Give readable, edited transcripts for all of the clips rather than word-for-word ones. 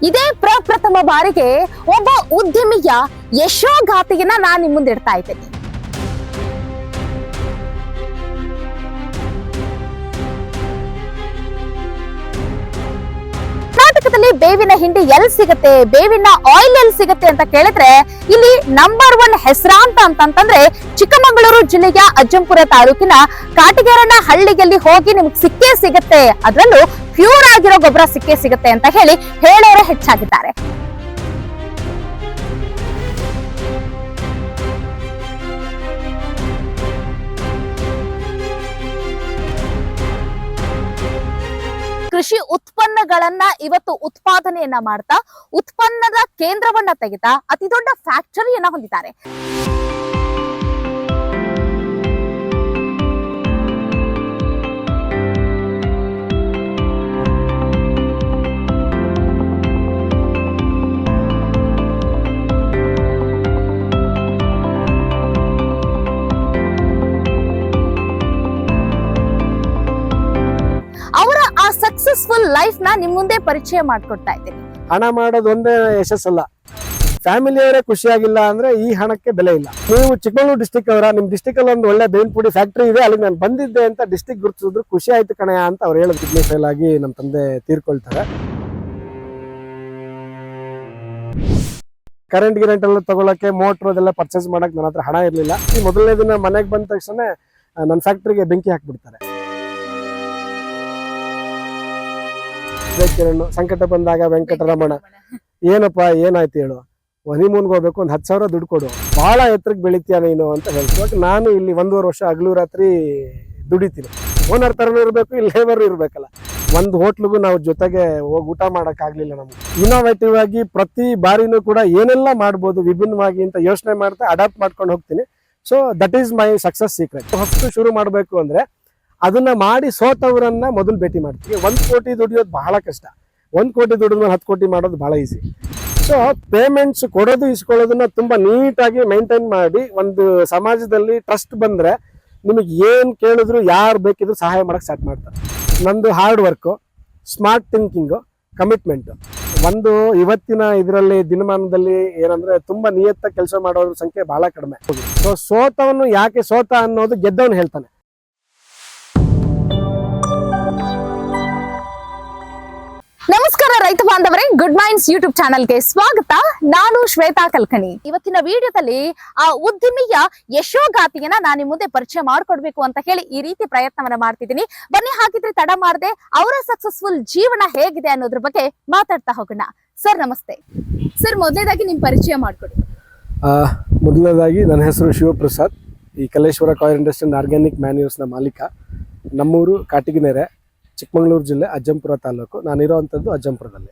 ಇದೇ ಪ್ರಪ್ರಥಮ ಬಾರಿಗೆ ಒಬ್ಬ ಉದ್ಯಮಿಯ ಯಶೋಗಾಥೆಯನ್ನ ನಾನು ನಿಮ್ಮ ಮುಂದೆ ಇಡ್ತಾ ಇದ್ದೇನೆ. ಕರ್ನಾಟಕದಲ್ಲಿ ಬೇವಿನ ಹಿಂಡಿ ಎಲ್ಲಿ ಸಿಗುತ್ತೆ, ಬೇವಿನ ಆಯಿಲ್ ಎಲ್ಲಿ ಸಿಗುತ್ತೆ ಅಂತ ಕೇಳಿದ್ರೆ ಇಲ್ಲಿ ನಂಬರ್ 1 ಹೆಸರಾಂತ ಅಂತಂದ್ರೆ ಚಿಕ್ಕಮಗಳೂರು ಜಿಲ್ಲೆಯ ಅಜ್ಜಂಪುರ ತಾಲೂಕಿನ ಕಾಟಿಗೇರನ ಹಳ್ಳಿಯಲ್ಲಿ ಹೋಗಿ ನಿಮ್ಗೆ ಸಿಕ್ಕೇ ಸಿಗುತ್ತೆ, ಅದರಲ್ಲೂ ಪ್ಯೂರ್ ಆಗಿರೋ ಗೊಬ್ಬರ ಸಿಕ್ಕೇ ಸಿಗುತ್ತೆ ಅಂತ ಹೇಳೋರೆ ಹೆಚ್ಚಾಗಿದ್ದಾರೆ. ಕೃಷಿ ಉತ್ಪನ್ನಗಳನ್ನ ಇವತ್ತು ಉತ್ಪಾದನೆಯನ್ನ ಮಾಡ್ತಾ ಉತ್ಪನ್ನದ ಕೇಂದ್ರವನ್ನ ತೆಗಿತಾ ಅತಿ ದೊಡ್ಡ ಫ್ಯಾಕ್ಟರಿಯನ್ನ ಹೊಂದಿದ್ದಾರೆ. ಅವರ ಆ ಸಕ್ಸಸ್ಫುಲ್ ಲೈಫ್ ನ ನಿಮ್ ಮುಂದೆ ಪರಿಚಯ ಮಾಡ್ಕೊಡ್ತಾ ಇದ್ದೀನಿ. ಹಣ ಮಾಡೋದು ಒಂದೇ ಯಶಸ್ಸಲ್ಲ, ಫ್ಯಾಮಿಲಿಯವರೇ ಖುಷಿಯಾಗಿಲ್ಲ ಅಂದ್ರೆ ಈ ಹಣಕ್ಕೆ ಬೆಲೆ ಇಲ್ಲ. ನೀವು ಚಿಕ್ಕಮಗಳೂರು ಡಿಸ್ಟಿಕ್ ಅವರ, ನಿಮ್ ಡಿಸ್ಟಿಕ್ ಅಲ್ಲಿ ಒಂದು ಒಳ್ಳೆ ಬೇವಿನ ಪುಡಿ ಫ್ಯಾಕ್ಟರಿ ಇದೆ, ಅಲ್ಲಿ ನಾನು ಬಂದಿದ್ದೆ ಅಂತ ಡಿಸ್ಟಿಕ್ ಗುರುತಿಸಿದ್ರು ಖುಷಿ ಆಯ್ತು ಕಣಯ್ಯ ಅಂತ ಅವ್ರು ಹೇಳೋದು. ಕಿಡ್ನಿ ಫೇಲ್ ಆಗಿ ನಮ್ಮ ತಂದೆ ತೀರ್ಕೊಳ್ತಾರೆ. ಕರೆಂಟ್ ಎಲ್ಲ ತಗೊಳಕ್ಕೆ ಮೋಟ್ರ್ ಅದೆಲ್ಲ ಪರ್ಚೇಸ್ ಮಾಡಕ್ ನನ್ನ ಹತ್ರ ಹಣ ಇರ್ಲಿಲ್ಲ. ಈ ಮೊದಲನೇ ದಿನ ಮನೆಗೆ ಬಂದ ತಕ್ಷಣ ನನ್ನ ಫ್ಯಾಕ್ಟರಿಗೆ ಬೆಂಕಿ ಹಾಕ್ಬಿಡ್ತಾರೆ. ಸಂಕಟ ಬಂದಾಗ ವೆಂಕಟರಮಣ, ಏನಪ್ಪಾ ಏನಾಯ್ತು ಹೇಳು, ಹನಿಮೂನ್ಗೆ ಹೋಗ್ಬೇಕು, ಒಂದು 10,000 ದುಡ್ಡು ಕೊಡು, ಬಹಳ ಎತ್ತರಕ್ಕೆ ಬೆಳಿತೀಯ ನೀನು ಅಂತ ಹೇಳ್ತೀವಿ. ನಾನು ಇಲ್ಲಿ 1.5 ವರ್ಷ ಹಗಲು ರಾತ್ರಿ ದುಡಿತೀನಿ. ಓನರ್ ತರನೂ ಇರಬೇಕು, ಇಲ್ಲಿ ಲೇಬರ್ ಇರ್ಬೇಕಲ್ಲ. ಒಂದು ಹೋಟ್ಲಿಗೂ ನಾವು ಜೊತೆಗೆ ಹೋಗಿ ಊಟ ಮಾಡಕ್ ಆಗ್ಲಿಲ್ಲ. ನಮ್ಗೆ ಇನೋವೇಟಿವ್ ಆಗಿ ಪ್ರತಿ ಬಾರಿನೂ ಕೂಡ ಏನೆಲ್ಲ ಮಾಡ್ಬೋದು ವಿಭಿನ್ನವಾಗಿ ಅಂತ ಯೋಚನೆ ಮಾಡ್ತಾ ಅಡಾಪ್ಟ್ ಮಾಡ್ಕೊಂಡು ಹೋಗ್ತೀನಿ. So that is my success secret. First ಶುರು ಮಾಡಬೇಕು ಅಂದ್ರೆ ಅದನ್ನ ಮಾಡಿ ಸೋತವರನ್ನ ಮೊದಲು ಭೇಟಿ ಮಾಡ್ತೀವಿ. 1 ಕೋಟಿ ದುಡಿಯೋದು ಬಹಳ ಕಷ್ಟ. 1 ಕೋಟಿ ದುಡಿದ್ಮೇಲೆ 10 ಕೋಟಿ ಮಾಡೋದು ಬಹಳ ಈಸಿ. ಸೊ ಪೇಮೆಂಟ್ಸ್ ಕೊಡೋದು ಇಸ್ಕೊಳ್ಳೋದನ್ನ ತುಂಬಾ ನೀಟಾಗಿ ಮೈಂಟೈನ್ ಮಾಡಿ ಒಂದು ಸಮಾಜದಲ್ಲಿ ಟ್ರಸ್ಟ್ ಬಂದ್ರೆ ನಿಮಗೆ ಏನ್ ಕೇಳಿದ್ರು ಯಾರು ಬೇಕಿದ್ರು ಸಹಾಯ ಮಾಡಕ್ ಸ್ಟಾರ್ಟ್ ಮಾಡ್ತಾರೆ. ನಂದು hard work, smart thinking, commitment. ಒಂದು ಇವತ್ತಿನ ಇದರಲ್ಲಿ ದಿನಮಾನದಲ್ಲಿ ಏನಂದ್ರೆ ತುಂಬಾ ನಿಯತ್ತ ಕೆಲಸ ಮಾಡೋದ್ರ ಸಂಖ್ಯೆ ಬಹಳ ಕಡಿಮೆ. ಸೊ ಸೋತವನು ಯಾಕೆ ಸೋತ ಅನ್ನೋದು ಗೆದ್ದವನು ಹೇಳ್ತಾನೆ. ನಮಸ್ಕಾರ ರೈತ ಬಾಂಧವರೇ, ಗುಡ್ ಮೈಂಡ್ಸ್ ಯೂಟ್ಯೂಬ್ ಚಾನಲ್ಗೆ ಸ್ವಾಗತ. ನಾನು ಶ್ವೇತಾ ಕಲ್ಕಣಿ. ಇವತ್ತಿನ ವಿಡಿಯೋದಲ್ಲಿ ಆ ಉದ್ಯಮಿಯ ಯಶೋಗಾಥೆಯನ್ನ ನಾನು ನಿಮ್ಮ ಮುಂದೆ ಪರಿಚಯ ಮಾಡ್ಕೊಡ್ಬೇಕು ಅಂತ ಹೇಳಿ ಈ ರೀತಿ ಪ್ರಯತ್ನವನ್ನ ಮಾಡ್ತಿದ್ದೀನಿ. ಬನ್ನಿ ಹಾಗಿದ್ರೆ ತಡ ಮಾಡದೆ ಅವರ ಸಕ್ಸಸ್ಫುಲ್ ಜೀವನ ಹೇಗಿದೆ ಅನ್ನೋದ್ರ ಬಗ್ಗೆ ಮಾತಾಡ್ತಾ ಹೋಗೋಣ. ಸರ್ ನಮಸ್ತೆ. ಸರ್ ಮೊದಲನೇದಾಗಿ ನಿಮ್ ಪರಿಚಯ ಮಾಡ್ಕೊಡಿ. ಮೊದಲನೇದಾಗಿ ನನ್ನ ಹೆಸರು ಶಿವಪ್ರಸಾದ್. ಈ Kaleshwara coir industry and organic ಮ್ಯಾನ್ಯೂರ್ಸ್ನ ಮಾಲೀಕ. ನಮ್ಮೂರು ಕಾಟಿಗಿನೆರೆ, ಚಿಕ್ಕಮಗಳೂರು ಜಿಲ್ಲೆ, ಅಜ್ಜಂಪುರ ತಾಲೂಕು. ನಾನಿರೋವಂಥದ್ದು ಅಜ್ಜಂಪುರದಲ್ಲಿ.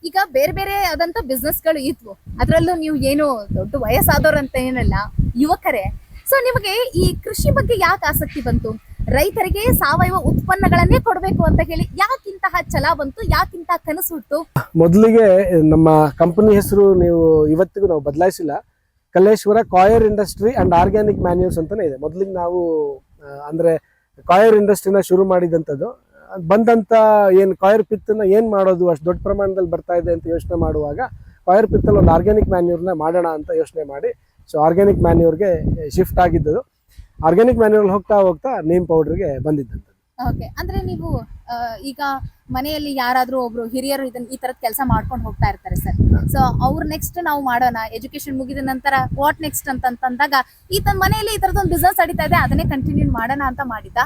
ಈಗ ಬೇರೆ ಬೇರೆ ಆದಂತ ಬಿಸ್ನೆಸ್ ಗಳು ಇದ್ವು, ಅದ್ರಲ್ಲೂ ನೀವು ಏನು ದೊಡ್ಡ ವಯಸ್ಸಾದವ್ರು ಅಂತ ಏನಲ್ಲ, ಯುವಕರೇ. ಸೊ ನಿಮಗೆ ಈ ಕೃಷಿ ಬಗ್ಗೆ ಯಾಕೆ ಆಸಕ್ತಿ ಬಂತು? ರೈತರಿಗೆ ಸಾವಯವ ಉತ್ಪನ್ನಗಳನ್ನೇ ಕೊಡ್ಬೇಕು ಅಂತ ಹೇಳಿ ಯಾಕಿಂತಹ ಛಲ ಬಂತು? ಯಾಕಿಂತಹ ಕನಸು ಹುಟ್ಟು? ಮೊದಲಿಗೆ ನಮ್ಮ ಕಂಪನಿ ಹೆಸರು ನೀವು ಇವತ್ತಿಗೂ ನಾವು ಬದಲಾಯಿಸಿಲ್ಲ. Kaleshwara coir industry and organic manures ಅಂತಾನೆ ಇದೆ. ಮೊದಲಿಗೆ ನಾವು ಅಂದ್ರೆ ಕಾಯರ್ ಇಂಡಸ್ಟ್ರಿನ ಶುರು ಮಾಡಿದಂಥದ್ದು. ಬಂದಂತ ಏನು ಕಾಯರ್ ಪಿತ್ತನ್ನ ಏನ್ ಮಾಡೋದು, ಅಷ್ಟು ದೊಡ್ಡ ಪ್ರಮಾಣದಲ್ಲಿ ಬರ್ತಾ ಇದೆ ಅಂತ ಯೋಚನೆ ಮಾಡುವಾಗ ಕಾಯರ್ ಪಿತ್ತಲ್ಲಿ ಒಂದು ಆರ್ಗ್ಯಾನಿಕ್ ಮ್ಯಾನ್ಯೂರ್ನ ಮಾಡೋಣ ಅಂತ ಯೋಚನೆ ಮಾಡಿ ಸೊ ಆರ್ಗ್ಯಾನಿಕ್ ಮ್ಯಾನ್ಯೂರ್ಗೆ ಶಿಫ್ಟ್ ಆಗಿದ್ದು. ಆರ್ಗ್ಯಾನಿಕ್ ಮ್ಯಾನ್ಯೂರ್ ಹೋಗ್ತಾ ಹೋಗ್ತಾ ನೇಮ್ ಪೌಡರ್ಗೆ ಬಂದಿದ್ದಂಥದ್ದು. ಓಕೆ, ಅಂದ್ರೆ ನೀವು ಈಗ ಮನೆಯಲ್ಲಿ ಯಾರಾದ್ರೂ ಒಬ್ರು ಹಿರಿಯರು ಈ ತರದ ಕೆಲಸ ಮಾಡ್ಕೊಂಡು ಹೋಗ್ತಾ ಇರ್ತಾರೆ ಸರ್. ಸೊ ಅವ್ರು ನೆಕ್ಸ್ಟ್ ನಾವು ಮಾಡೋಣ, ಎಜುಕೇಶನ್ ಮುಗಿದ ನಂತರ ವಾಟ್ ನೆಕ್ಸ್ಟ್ ಅಂತಂದಾಗ ಮನೆಯಲ್ಲಿ ಈ ತರದೊಂದು ಬಿಸ್ನೆಸ್ ನಡೀತಾ ಇದೆ, ಅದನ್ನೇ ಕಂಟಿನ್ಯೂ ಮಾಡೋಣ ಅಂತ ಮಾಡಿದ್ದ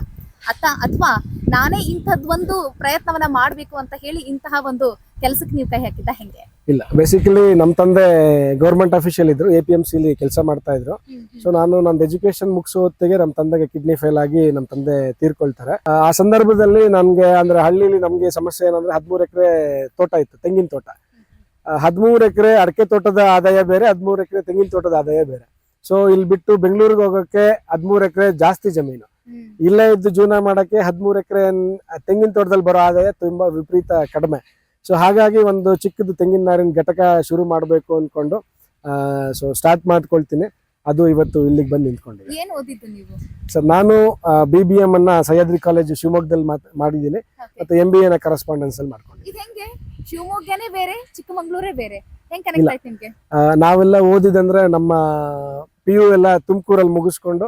ಅಥವಾ ನಾನೇ ಇಂಥದ್ದೊಂದು ಪ್ರಯತ್ನವನ್ನ ಮಾಡ್ಬೇಕು ಅಂತ ಹೇಳಿ ಇಂತಹ ಒಂದು ಕೆಲಸಕ್ಕೆ ನೀವು ಕೈ ಹಾಕಿದ್ದ ಹೆಂಗೆ? ಇಲ್ಲ, ಬೇಸಿಕಲಿ ನಮ್ಮ ತಂದೆ ಗೌರ್ಮೆಂಟ್ ಅಫಿಷಿಯಲ್ ಇದ್ರು, APMC ಕೆಲಸ ಮಾಡ್ತಾ ಇದ್ರು. ಸೊ ನಾನು ನಂದು ಎಜುಕೇಶನ್ ಮುಗಿಸೋ ಹೊತ್ತಿಗೆ ನಮ್ಮ ತಂದೆಗೆ ಕಿಡ್ನಿ ಫೇಲ್ ಆಗಿ ನಮ್ಮ ತಂದೆ ತೀರ್ಕೊಳ್ತಾರೆ. ಆ ಸಂದರ್ಭದಲ್ಲಿ ನನ್ಗೆ ಅಂದ್ರೆ ಹಳ್ಳಿಲಿ ನಮ್ಗೆ ಸಮಸ್ಯೆ ಏನಂದ್ರೆ 13 ಎಕರೆ ತೋಟ ಇತ್ತು, ತೆಂಗಿನ ತೋಟ. 13 ಎಕರೆ ಅಡಕೆ ತೋಟದ ಆದಾಯ ಬೇರೆ, 13 ಎಕರೆ ತೆಂಗಿನ ತೋಟದ ಆದಾಯ ಬೇರೆ. ಸೊ ಇಲ್ಲಿ ಬಿಟ್ಟು ಬೆಂಗಳೂರಿಗೆ ಹೋಗೋಕೆ 13 ಎಕರೆ ಜಾಸ್ತಿ ಜಮೀನು, ಇಲ್ಲೇ ಇದ್ದು ಜೀವನ ಮಾಡಕ್ಕೆ 13 ಎಕರೆ ತೆಂಗಿನ ತೋಟದಲ್ಲಿ ಬರೋ ಆದಾಯ ತುಂಬಾ ವಿಪರೀತ ಕಡಿಮೆ. ಸೊ ಹಾಗಾಗಿ ಒಂದು ಚಿಕ್ಕದು ತೆಂಗಿನ ನಾರಿನ ಘಟಕ ಶುರು ಮಾಡಬೇಕು ಅನ್ಕೊಂಡು ಸೊ ಸ್ಟಾರ್ಟ್ ಮಾಡ್ಕೊಳ್ತೀನಿ. ಅದು ಇವತ್ತು ಇಲ್ಲಿಗೆ ಬಂದು ನಿಂತ್ಕೊಂಡಿದೆ. ಏನು ಓದಿದ್ದು ನೀವು? ಸರ್ ನಾನು BBM ಅನ್ನ ಸಹ್ಯಾದ್ರಿ ಕಾಲೇಜ್ ಶಿವಮೊಗ್ಗದಲ್ಲಿ ಮಾಡಿದ್ದೀನಿ, ಮತ್ತೆ MBA ನ ಕರೆಸ್ಪಾಂಡೆನ್ಸ್ ಅಲ್ಲಿ ಮಾಡ್ಕೊಂಡಿದ್ದೀನಿ. ಶಿವಮೊಗ್ಗನೇ ಬೇರೆ, ಚಿಕ್ಕಮಂಗ್ಳೂರೇ ಬೇರೆ, ಹೆಂಗ್ ಕನೆಕ್ಟ್ ಆಯ್ತು ನಿಮ್ಗೆ? ನಾವೆಲ್ಲ ಓದಿದಂದ್ರೆ ನಮ್ಮ PU ಎಲ್ಲ ತುಮಕೂರಲ್ಲಿ ಮುಗಿಸ್ಕೊಂಡು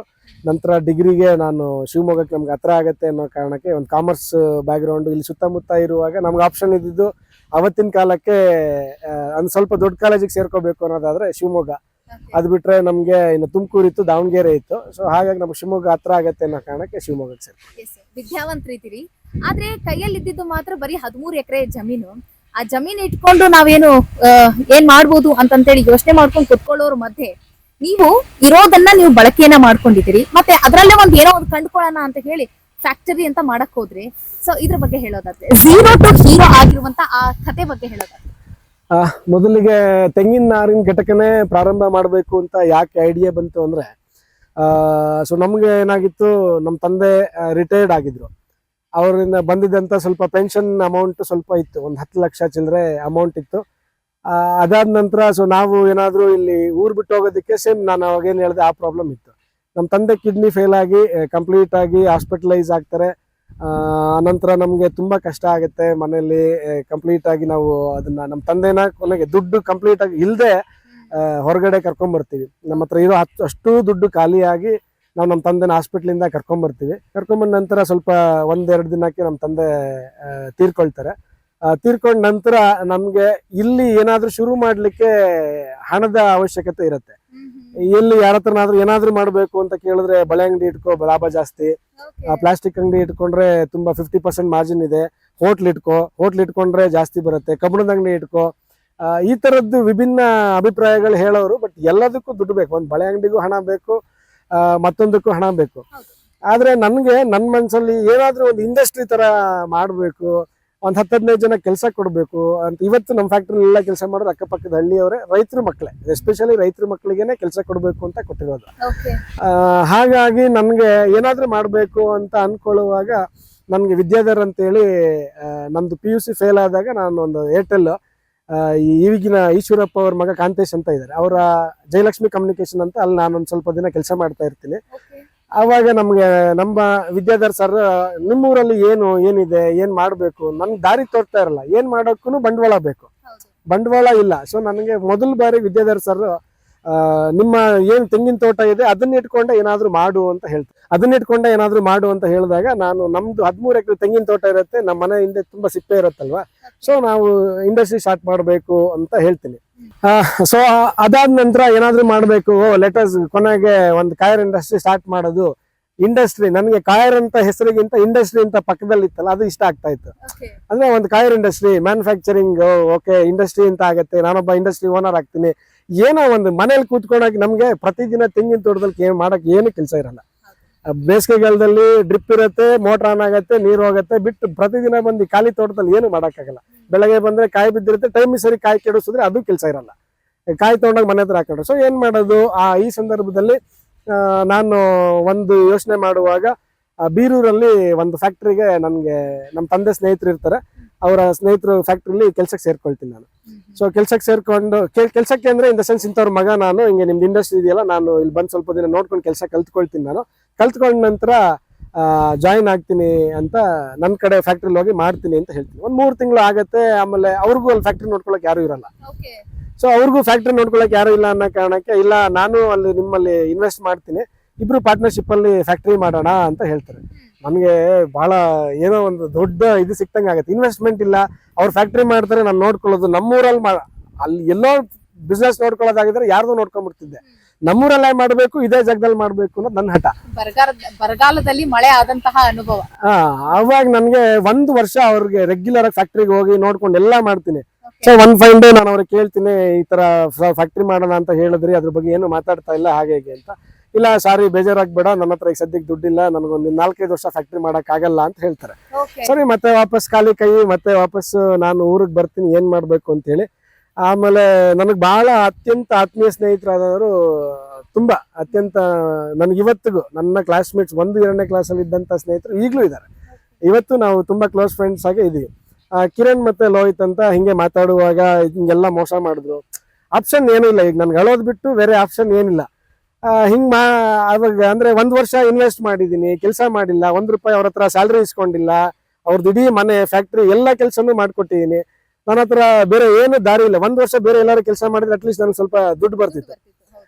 ನಂತರ ಡಿಗ್ರಿಗೆ ನಾನು ಶಿವಮೊಗ್ಗಕ್ಕೆ ನಮ್ಗೆ ಹತ್ರ ಆಗತ್ತೆ ಅನ್ನೋ ಕಾರಣಕ್ಕೆ ಒಂದು ಕಾಮರ್ಸ್ ಬ್ಯಾಕ್ಗ್ರೌಂಡ್ ಇಲ್ಲಿ ಸುತ್ತಮುತ್ತ ಇರುವಾಗ ನಮ್ಗೆ ಆಪ್ಷನ್ ಇದ್ದಿದ್ದು ಅವತ್ತಿನ ಕಾಲಕ್ಕೆ ಒಂದು ಸ್ವಲ್ಪ ದೊಡ್ಡ ಕಾಲೇಜಿಗೆ ಸೇರ್ಕೋಬೇಕು ಅನ್ನೋದಾದ್ರೆ ಶಿವಮೊಗ್ಗ. ಅದು ಬಿಟ್ರೆ ನಮ್ಗೆ ಇನ್ನು ತುಮಕೂರು ಇತ್ತು, ದಾವಣಗೆರೆ ಇತ್ತು. ಸೊ ಹಾಗಾಗಿ ನಮ್ಗೆ ಶಿವಮೊಗ್ಗ ಹತ್ರ ಆಗತ್ತೆ ಅನ್ನೋ ಕಾರಣಕ್ಕೆ ಶಿವಮೊಗ್ಗಕ್ಕೆ ಸೇರ್ತೀವಿ. ವಿದ್ಯಾವಂತರಿದ್ದೀರಿ, ಆದ್ರೆ ಕೈಯಲ್ಲಿ ಇದ್ದಿದ್ದು ಮಾತ್ರ ಬರೀ 13 ಎಕರೆ ಜಮೀನು. ಆ ಜಮೀನು ಇಟ್ಕೊಂಡು ನಾವೇನು ಏನ್ ಮಾಡ್ಬೋದು ಅಂತಂತೇಳಿ ಯೋಚನೆ ಮಾಡ್ಕೊಂಡು ಕುತ್ಕೊಳ್ಳೋರ್ ಮಧ್ಯೆ ನೀವು ಇರೋದನ್ನ ನೀವು ಬಳಕೆಯನ್ನ ಮಾಡ್ಕೊಂಡಿದ್ದೀರಿ, ಮತ್ತೆ ಅದರಲ್ಲೇ ಏನೋ ಒಂದು ಕಂಡುಕೊಳ್ಳೋಣ ಅಂತ ಹೇಳಿ ಫ್ಯಾಕ್ಟರಿ ಅಂತ ಮಾಡಕ್ ಹೋದ್ರಿ. ಸೊ ಇದ್ರ ಬಗ್ಗೆ ಹೇಳೋದಾದ್ರೆ, 0 to ಹೀರೋ ಆಗಿರುವಂತ ಆ ಕತೆ ಬಗ್ಗೆ ಹೇಳೋದಾದ್ರೆ, ಮೊದಲಿಗೆ ತೆಂಗಿನ ನಾರಿನ ಘಟಕನೇ ಪ್ರಾರಂಭ ಮಾಡಬೇಕು ಅಂತ ಯಾಕೆ ಐಡಿಯಾ ಬಂತು ಅಂದ್ರೆ, ಸೊ ನಮ್ಗೆ ಏನಾಗಿತ್ತು, ನಮ್ಮ ತಂದೆ ರಿಟೈರ್ಡ್ ಆಗಿದ್ರು. ಅವರಿಂದ ಬಂದಿದ್ದಂತ ಸ್ವಲ್ಪ ಪೆನ್ಷನ್ ಅಮೌಂಟ್ ಸ್ವಲ್ಪ ಇತ್ತು, ಒಂದು 10 ಲಕ್ಷ ಚಿಲ್ಲರೆ ಅಮೌಂಟ್ ಇತ್ತು. ಅದಾದ ನಂತರ ಸೊ ನಾವು ಏನಾದ್ರು ಇಲ್ಲಿ ಊರ್ ಬಿಟ್ಟು ಹೋಗೋದಕ್ಕೆ ಸೇಮ್ ನಾನು ಅವಾಗ ಏನ್ ಹೇಳಿದೆ ಆ ಪ್ರಾಬ್ಲಮ್ ಇತ್ತು. ನಮ್ಮ ತಂದೆ ಕಿಡ್ನಿ ಫೇಲ್ ಆಗಿ ಕಂಪ್ಲೀಟ್ ಆಗಿ ಹಾಸ್ಪಿಟಲೈಸ್ ಆಗ್ತಾರೆ. ನಂತರ ನಮ್ಗೆ ತುಂಬಾ ಕಷ್ಟ ಆಗುತ್ತೆ ಮನೆಯಲ್ಲಿ. ಕಂಪ್ಲೀಟ್ ಆಗಿ ನಾವು ಅದನ್ನ ನಮ್ಮ ತಂದೆನ ಕೊನೆಗೆ ದುಡ್ಡು ಕಂಪ್ಲೀಟ್ ಆಗಿ ಇಲ್ಲದೆ ಹೊರಗಡೆ ಕರ್ಕೊಂಡ್ ಬರ್ತೀವಿ. ನಮ್ಮ ಹತ್ರ ಇರೋ ಅಷ್ಟು ದುಡ್ಡು ಖಾಲಿಯಾಗಿ ನಾವು ನಮ್ಮ ತಂದೆನ ಹಾಸ್ಪಿಟ್ಲಿಂದ ಕರ್ಕೊಂಡ್ ಬರ್ತೀವಿ. ಕರ್ಕೊಂಡ್ಬಂದ ನಂತರ ಸ್ವಲ್ಪ 1-2 ದಿನಕ್ಕೆ ನಮ್ಮ ತಂದೆ ತೀರ್ಕೊಳ್ತಾರೆ. ತೀರ್ಕೊಂಡ ನಂತರ ನಮ್ಗೆ ಇಲ್ಲಿ ಏನಾದ್ರೂ ಶುರು ಮಾಡ್ಲಿಕ್ಕೆ ಹಣದ ಅವಶ್ಯಕತೆ ಇರುತ್ತೆ. ಎಲ್ಲಿ ಯಾರ ಹತ್ರನಾದ್ರೂ ಏನಾದ್ರೂ ಮಾಡ್ಬೇಕು ಅಂತ ಕೇಳಿದ್ರೆ, ಬಳೆ ಅಂಗಡಿ ಇಟ್ಕೋ ಲಾಭ ಜಾಸ್ತಿ, ಪ್ಲಾಸ್ಟಿಕ್ ಅಂಗಡಿ ಇಟ್ಕೊಂಡ್ರೆ ತುಂಬಾ 50% ಮಾರ್ಜಿನ್ ಇದೆ, ಹೋಟ್ಲ್ ಇಟ್ಕೊಂಡ್ರೆ ಜಾಸ್ತಿ ಬರುತ್ತೆ, ಕಬ್ಬಣದ ಅಂಗಡಿ ಇಟ್ಕೋ, ಈ ತರದ್ದು ವಿಭಿನ್ನ ಅಭಿಪ್ರಾಯಗಳು ಹೇಳೋರು. ಬಟ್ ಎಲ್ಲದಕ್ಕೂ ದುಡ್ಡು ಬೇಕು, ಒಂದು ಬಳೆ ಅಂಗಡಿಗೂ ಹಣ ಬೇಕು, ಮತ್ತೊಂದಕ್ಕೂ ಹಣ ಬೇಕು. ಆದ್ರೆ ನನ್ಗೆ ನನ್ನ ಮನ್ಸಲ್ಲಿ ಏನಾದ್ರೂ ಒಂದು ಇಂಡಸ್ಟ್ರಿ ತರ ಮಾಡ್ಬೇಕು, ಒಂದ್ 10-15 ಜನ ಕೆಲಸ ಕೊಡ್ಬೇಕು ಅಂತ. ಇವತ್ತು ನಮ್ಮ ಫ್ಯಾಕ್ಟ್ರಿ ಎಲ್ಲ ಕೆಲಸ ಮಾಡೋದು ಅಕ್ಕಪಕ್ಕದ ಹಳ್ಳಿಯವರೇ, ರೈತರ ಮಕ್ಕಳೇ, ಎಸ್ಪೆಷಲಿ ರೈತರ ಮಕ್ಕಳಿಗೆನೆ ಕೆಲಸ ಕೊಡ್ಬೇಕು ಅಂತ ಕೊಟ್ಟಿರೋದು. ಹಾಗಾಗಿ ನನ್ಗೆ ಏನಾದ್ರೂ ಮಾಡ್ಬೇಕು ಅಂತ ಅನ್ಕೊಳ್ಳುವಾಗ ನನ್ಗೆ ವಿದ್ಯಾಧರ್ ಅಂತೇಳಿ ನಮ್ದು PUC ಫೇಲ್ ಆದಾಗ ನಾನು ಒಂದು ಏರ್ಟೆಲ್ ಈಗಿನ ಈಶ್ವರಪ್ಪ ಅವ್ರ ಮಗ ಕಾಂತೇಶ್ ಅಂತ ಇದ್ದಾರೆ, ಅವರ ಜಯಲಕ್ಷ್ಮಿ ಕಮ್ಯುನಿಕೇಶನ್ ಅಂತ, ಅಲ್ಲಿ ನಾನು ಒಂದ್ ಸ್ವಲ್ಪ ದಿನ ಕೆಲಸ ಮಾಡ್ತಾ ಇರ್ತೀನಿ. ಆವಾಗ ನಮ್ಗೆ ನಮ್ಮ ವಿದ್ಯಾಧರ್ ಸರ್, ನಿಮ್ಮೂರಲ್ಲಿ ಏನಿದೆ, ಏನ್ ಮಾಡ್ಬೇಕು, ನನ್ ದಾರಿ ತೋರ್ತಾ ಇರಲ್ಲ, ಏನ್ ಮಾಡೋಕ್ಕೂ ಬಂಡವಾಳ ಬೇಕು, ಬಂಡವಾಳ ಇಲ್ಲ. ಸೊ ನನಗೆ ಮೊದಲ ಬಾರಿ ವಿದ್ಯಾಧರ್ ಸರ್ ನಿಮ್ಮ ಏನ್ ತೆಂಗಿನ ತೋಟ ಇದೆ ಅದನ್ನ ಇಟ್ಕೊಂಡೆ ಏನಾದ್ರು ಮಾಡು ಅಂತ ಹೇಳ್ತಾರೆ. ಹೇಳಿದಾಗ ನಾನು ನಮ್ದು 13 ಎಕರೆ ತೆಂಗಿನ ತೋಟ ಇರುತ್ತೆ, ನಮ್ಮ ಮನೆ ಹಿಂದೆ ತುಂಬಾ ಸಿಪ್ಪೆ ಇರುತ್ತಲ್ವಾ, ಸೊ ನಾವು ಇಂಡಸ್ಟ್ರಿ ಸ್ಟಾರ್ಟ್ ಮಾಡ್ಬೇಕು ಅಂತ ಹೇಳ್ತೀನಿ. ಸೊ ಅದಾದ ನಂತರ ಏನಾದ್ರು ಮಾಡ್ಬೇಕು, ಲೆಟರ್ಸ್ ಕೊನೆಗೆ ಒಂದು ಕಾಯರ್ ಇಂಡಸ್ಟ್ರಿ ಸ್ಟಾರ್ಟ್ ಮಾಡೋದು. ಇಂಡಸ್ಟ್ರಿ ನನಗೆ ಕಾಯರ್ ಅಂತ ಹೆಸರಿಗಿಂತ ಇಂಡಸ್ಟ್ರಿ ಅಂತ ಪಕ್ಕದಲ್ಲಿ ಇತ್ತಲ್ಲ, ಅದು ಇಷ್ಟ ಆಗ್ತಾ ಇತ್ತು. ಅಂದ್ರೆ ಒಂದು coir industry, manufacturing, okay industry ಅಂತ ಆಗತ್ತೆ, ನಾನೊಬ್ಬ ಇಂಡಸ್ಟ್ರಿ ಓನರ್ ಆಗ್ತೀನಿ. ಏನೋ ಒಂದು ಮನೇಲಿ ಕೂತ್ಕೊಂಡಾಗ ನಮ್ಗೆ ಪ್ರತಿದಿನ ತೆಂಗಿನ ತೋಟದಲ್ಲಿ ಮಾಡಕ್ ಏನು ಕೆಲಸ ಇರಲ್ಲ. ಬೇಸಿಗೆಗಾಲದಲ್ಲಿ ಡ್ರಿಪ್ ಇರುತ್ತೆ, ಮೋಟರ್ ಆನ್ ಆಗತ್ತೆ, ನೀರು ಹೋಗುತ್ತೆ, ಬಿಟ್ಟು ಪ್ರತಿದಿನ ಬಂದು ಖಾಲಿ ತೋಟದಲ್ಲಿ ಏನು ಮಾಡಕ್ಕಾಗಲ್ಲ. ಬೆಳಗ್ಗೆ ಬಂದ್ರೆ ಕಾಯಿ ಬಿದ್ದಿರುತ್ತೆ, ಟೈಮ್ ಸರಿ ಕಾಯಿ ಕೆಡಿಸಿದ್ರೆ ಅದು ಕೆಲಸ ಇರಲ್ಲ, ಕಾಯಿ ತಗೊಂಡಾಗ ಮನೆ ಹತ್ರ ಹಾಕೊಂಡ್ರೆ. ಸೊ ಏನ್ ಮಾಡೋದು, ಈ ಸಂದರ್ಭದಲ್ಲಿ ನಾನು ಒಂದು ಯೋಚನೆ ಮಾಡುವಾಗ ಬೀರೂರಲ್ಲಿ ಒಂದು ಫ್ಯಾಕ್ಟ್ರಿಗೆ ನನ್ಗೆ ನಮ್ಮ ತಂದೆ ಸ್ನೇಹಿತರು ಇರ್ತಾರೆ, ಅವರ ಸ್ನೇಹಿತರು ಫ್ಯಾಕ್ಟ್ರಿಲಿ ಕೆಲ್ಸಕ್ಕೆ ಸೇರ್ಕೊಳ್ತೀನಿ ನಾನು. ಸೊ ಕೆಲ್ಸಕ್ಕೆ ಸೇರ್ಕೊಂಡು ಕೆಲ್ಸಕ್ಕೆ ಅಂದ್ರೆ ಇನ್ ದ ಸೆನ್ಸ್ ಇಂಥವ್ರ ಮಗ ನಾನು, ಹಿಂಗೆ ನಿಮ್ದು ಇಂಡಸ್ಟ್ರಿ ಇದೆಯಲ್ಲ, ನಾನು ಇಲ್ಲಿ ಬಂದು ಸ್ವಲ್ಪ ದಿನ ನೋಡ್ಕೊಂಡು ಕೆಲಸ ಕಲ್ತ್ಕೊಳ್ತೀನಿ. ನಾನು ಕಲ್ತ್ಕೊಂಡ ನಂತರ ಜಾಯಿನ್ ಆಗ್ತೀನಿ ಅಂತ ನನ್ನ ಕಡೆ ಫ್ಯಾಕ್ಟ್ರಿಲಿ ಹೋಗಿ ಮಾಡ್ತೀನಿ ಅಂತ ಹೇಳ್ತೀನಿ. ಒಂದು 3 ತಿಂಗಳು ಆಗತ್ತೆ. ಆಮೇಲೆ ಅವ್ರಿಗೂ ಅಲ್ಲಿ ಫ್ಯಾಕ್ಟ್ರಿ ನೋಡ್ಕೊಳಕ್ ಯಾರು ಇರಲ್ಲ. ಸೊ ಅವ್ರಿಗೂ ಫ್ಯಾಕ್ಟ್ರಿ ನೋಡ್ಕೊಳಕ್ ಯಾರು ಇಲ್ಲ ಅನ್ನೋ ಕಾರಣಕ್ಕೆ, ಇಲ್ಲ ನಾನು ಅಲ್ಲಿ ನಿಮ್ಮಲ್ಲಿ ಇನ್ವೆಸ್ಟ್ ಮಾಡ್ತೀನಿ, ಇಬ್ರು ಪಾರ್ಟ್ನರ್ಶಿಪ್ ಅಲ್ಲಿ ಫ್ಯಾಕ್ಟ್ರಿ ಮಾಡೋಣ ಅಂತ ಹೇಳ್ತಾರೆ. ನಮ್ಗೆ ಬಹಳ ಏನೋ ಒಂದು ದೊಡ್ಡ ಇದು ಸಿಕ್ತಂಗ ಆಗತ್ತೆ. ಇನ್ವೆಸ್ಟ್ಮೆಂಟ್ ಇಲ್ಲ, ಅವ್ರು ಫ್ಯಾಕ್ಟ್ರಿ ಮಾಡ್ತಾರೆ, ನಾನು ನೋಡ್ಕೊಳ್ಳೋದು. ನಮ್ಮೂರಲ್ಲಿ ಅಲ್ಲಿ ಎಲ್ಲೋ ಬಿಸ್ನೆಸ್ ನೋಡ್ಕೊಳ್ಳೋದಾಗಿದ್ರೆ ಯಾರ್ದು ನೋಡ್ಕೊಂಡ್ಬಿಡ್ತಿದ್ದೆ. ನಮ್ಮೂರಲ್ಲೇ ಮಾಡ್ಬೇಕು, ಇದೇ ಜಾಗದಲ್ಲಿ ಮಾಡ್ಬೇಕು ಅನ್ನೋದು ನನ್ನ ಹಠ. ಬರಗಾಲದಲ್ಲಿ ಮಳೆ ಆದಂತಹ ಅನುಭವ. ಅವಾಗ ನನ್ಗೆ 1 ವರ್ಷ ಅವ್ರಿಗೆ ರೆಗ್ಯುಲರ್ ಆಗಿ ಫ್ಯಾಕ್ಟ್ರಿಗೆ ಹೋಗಿ ನೋಡ್ಕೊಂಡು ಎಲ್ಲಾ ಮಾಡ್ತೀನಿ. ಸೊ ಒಂದು ಫೈನ್ ಡೇ ನಾನು ಅವ್ರಿಗೆ ಕೇಳ್ತೀನಿ, ಈ ತರ ಫ್ಯಾಕ್ಟ್ರಿ ಮಾಡೋಣ ಅಂತ ಹೇಳಿದ್ರಿ, ಅದ್ರ ಬಗ್ಗೆ ಏನು ಮಾತಾಡ್ತಾ ಇಲ್ಲ ಹಾಗೆ ಹೀಗೆ ಅಂತ. ಇಲ್ಲ ಸಾರಿ ಬೇಜಾರಾಗ್ಬೇಡ, ನನ್ನ ಹತ್ರ ಈಗ ಸದ್ಯಕ್ಕೆ ದುಡ್ಡಿಲ್ಲ, ನನಗೊಂದು 4-5 ವರ್ಷ ಫ್ಯಾಕ್ಟ್ರಿ ಮಾಡಕ್ ಆಗಲ್ಲ ಅಂತ ಹೇಳ್ತಾರೆ. ಸರಿ, ಮತ್ತೆ ವಾಪಸ್ ಖಾಲಿ ಕೈ, ಮತ್ತೆ ವಾಪಸ್ ನಾನು ಊರಿಗೆ ಬರ್ತೀನಿ, ಏನ್ ಮಾಡ್ಬೇಕು ಅಂತ ಹೇಳಿ. ಆಮೇಲೆ ನನಗೆ ಬಹಳ ಅತ್ಯಂತ ಆತ್ಮೀಯ ಸ್ನೇಹಿತರಾದವರು, ತುಂಬಾ ಅತ್ಯಂತ ನನಗೆ ಇವತ್ತಿಗೂ ನನ್ನ ಕ್ಲಾಸ್ಮೇಟ್ಸ್ 1-2ನೇ ಕ್ಲಾಸಲ್ಲಿ ಇದ್ದಂತ ಸ್ನೇಹಿತರು ಈಗಲೂ ಇದ್ದಾರೆ. ಇವತ್ತು ನಾವು ತುಂಬಾ ಕ್ಲೋಸ್ ಫ್ರೆಂಡ್ಸ್ ಆಗಿ ಇದೀವಿ. ಕಿರಣ್ ಮತ್ತೆ ಲೋಹಿತ್ ಅಂತ ಹಿಂಗೆ ಮಾತಾಡುವಾಗ ಹಿಂಗೆಲ್ಲ ಮೋಸ ಮಾಡಿದ್ರು. ಆಪ್ಷನ್ ಏನೂ ಇಲ್ಲ, ಈಗ ನನ್ಗೆ ಅಳೋದ್ ಬಿಟ್ಟು ಬೇರೆ ಆಪ್ಷನ್ ಏನಿಲ್ಲ. ಅವಾಗ ಅಂದ್ರೆ 1 ವರ್ಷ ಇನ್ವೆಸ್ಟ್ ಮಾಡಿದೀನಿ, ಕೆಲಸ ಮಾಡಿಲ್ಲ, 1 ರೂಪಾಯಿ ಅವ್ರ ಹತ್ರ ಸ್ಯಾಲ್ರಿ ಇಸ್ಕೊಂಡಿಲ್ಲ, ಅವ್ರದ್ದು ಇಡೀ ಮನೆ ಫ್ಯಾಕ್ಟ್ರಿ ಎಲ್ಲ ಕೆಲಸನೂ ಮಾಡ್ಕೊಟ್ಟಿದೀನಿ. ನನ್ನ ಹತ್ರ ಬೇರೆ ಏನು ದಾರಿ ಇಲ್ಲ. 1 ವರ್ಷ ಬೇರೆ ಎಲ್ಲಾರು ಕೆಲಸ ಮಾಡಿದ್ರೆ ಅಟ್ಲೀಸ್ಟ್ ನನಗೆ ಸ್ವಲ್ಪ ದುಡ್ಡು ಬರ್ತಿತ್ತು.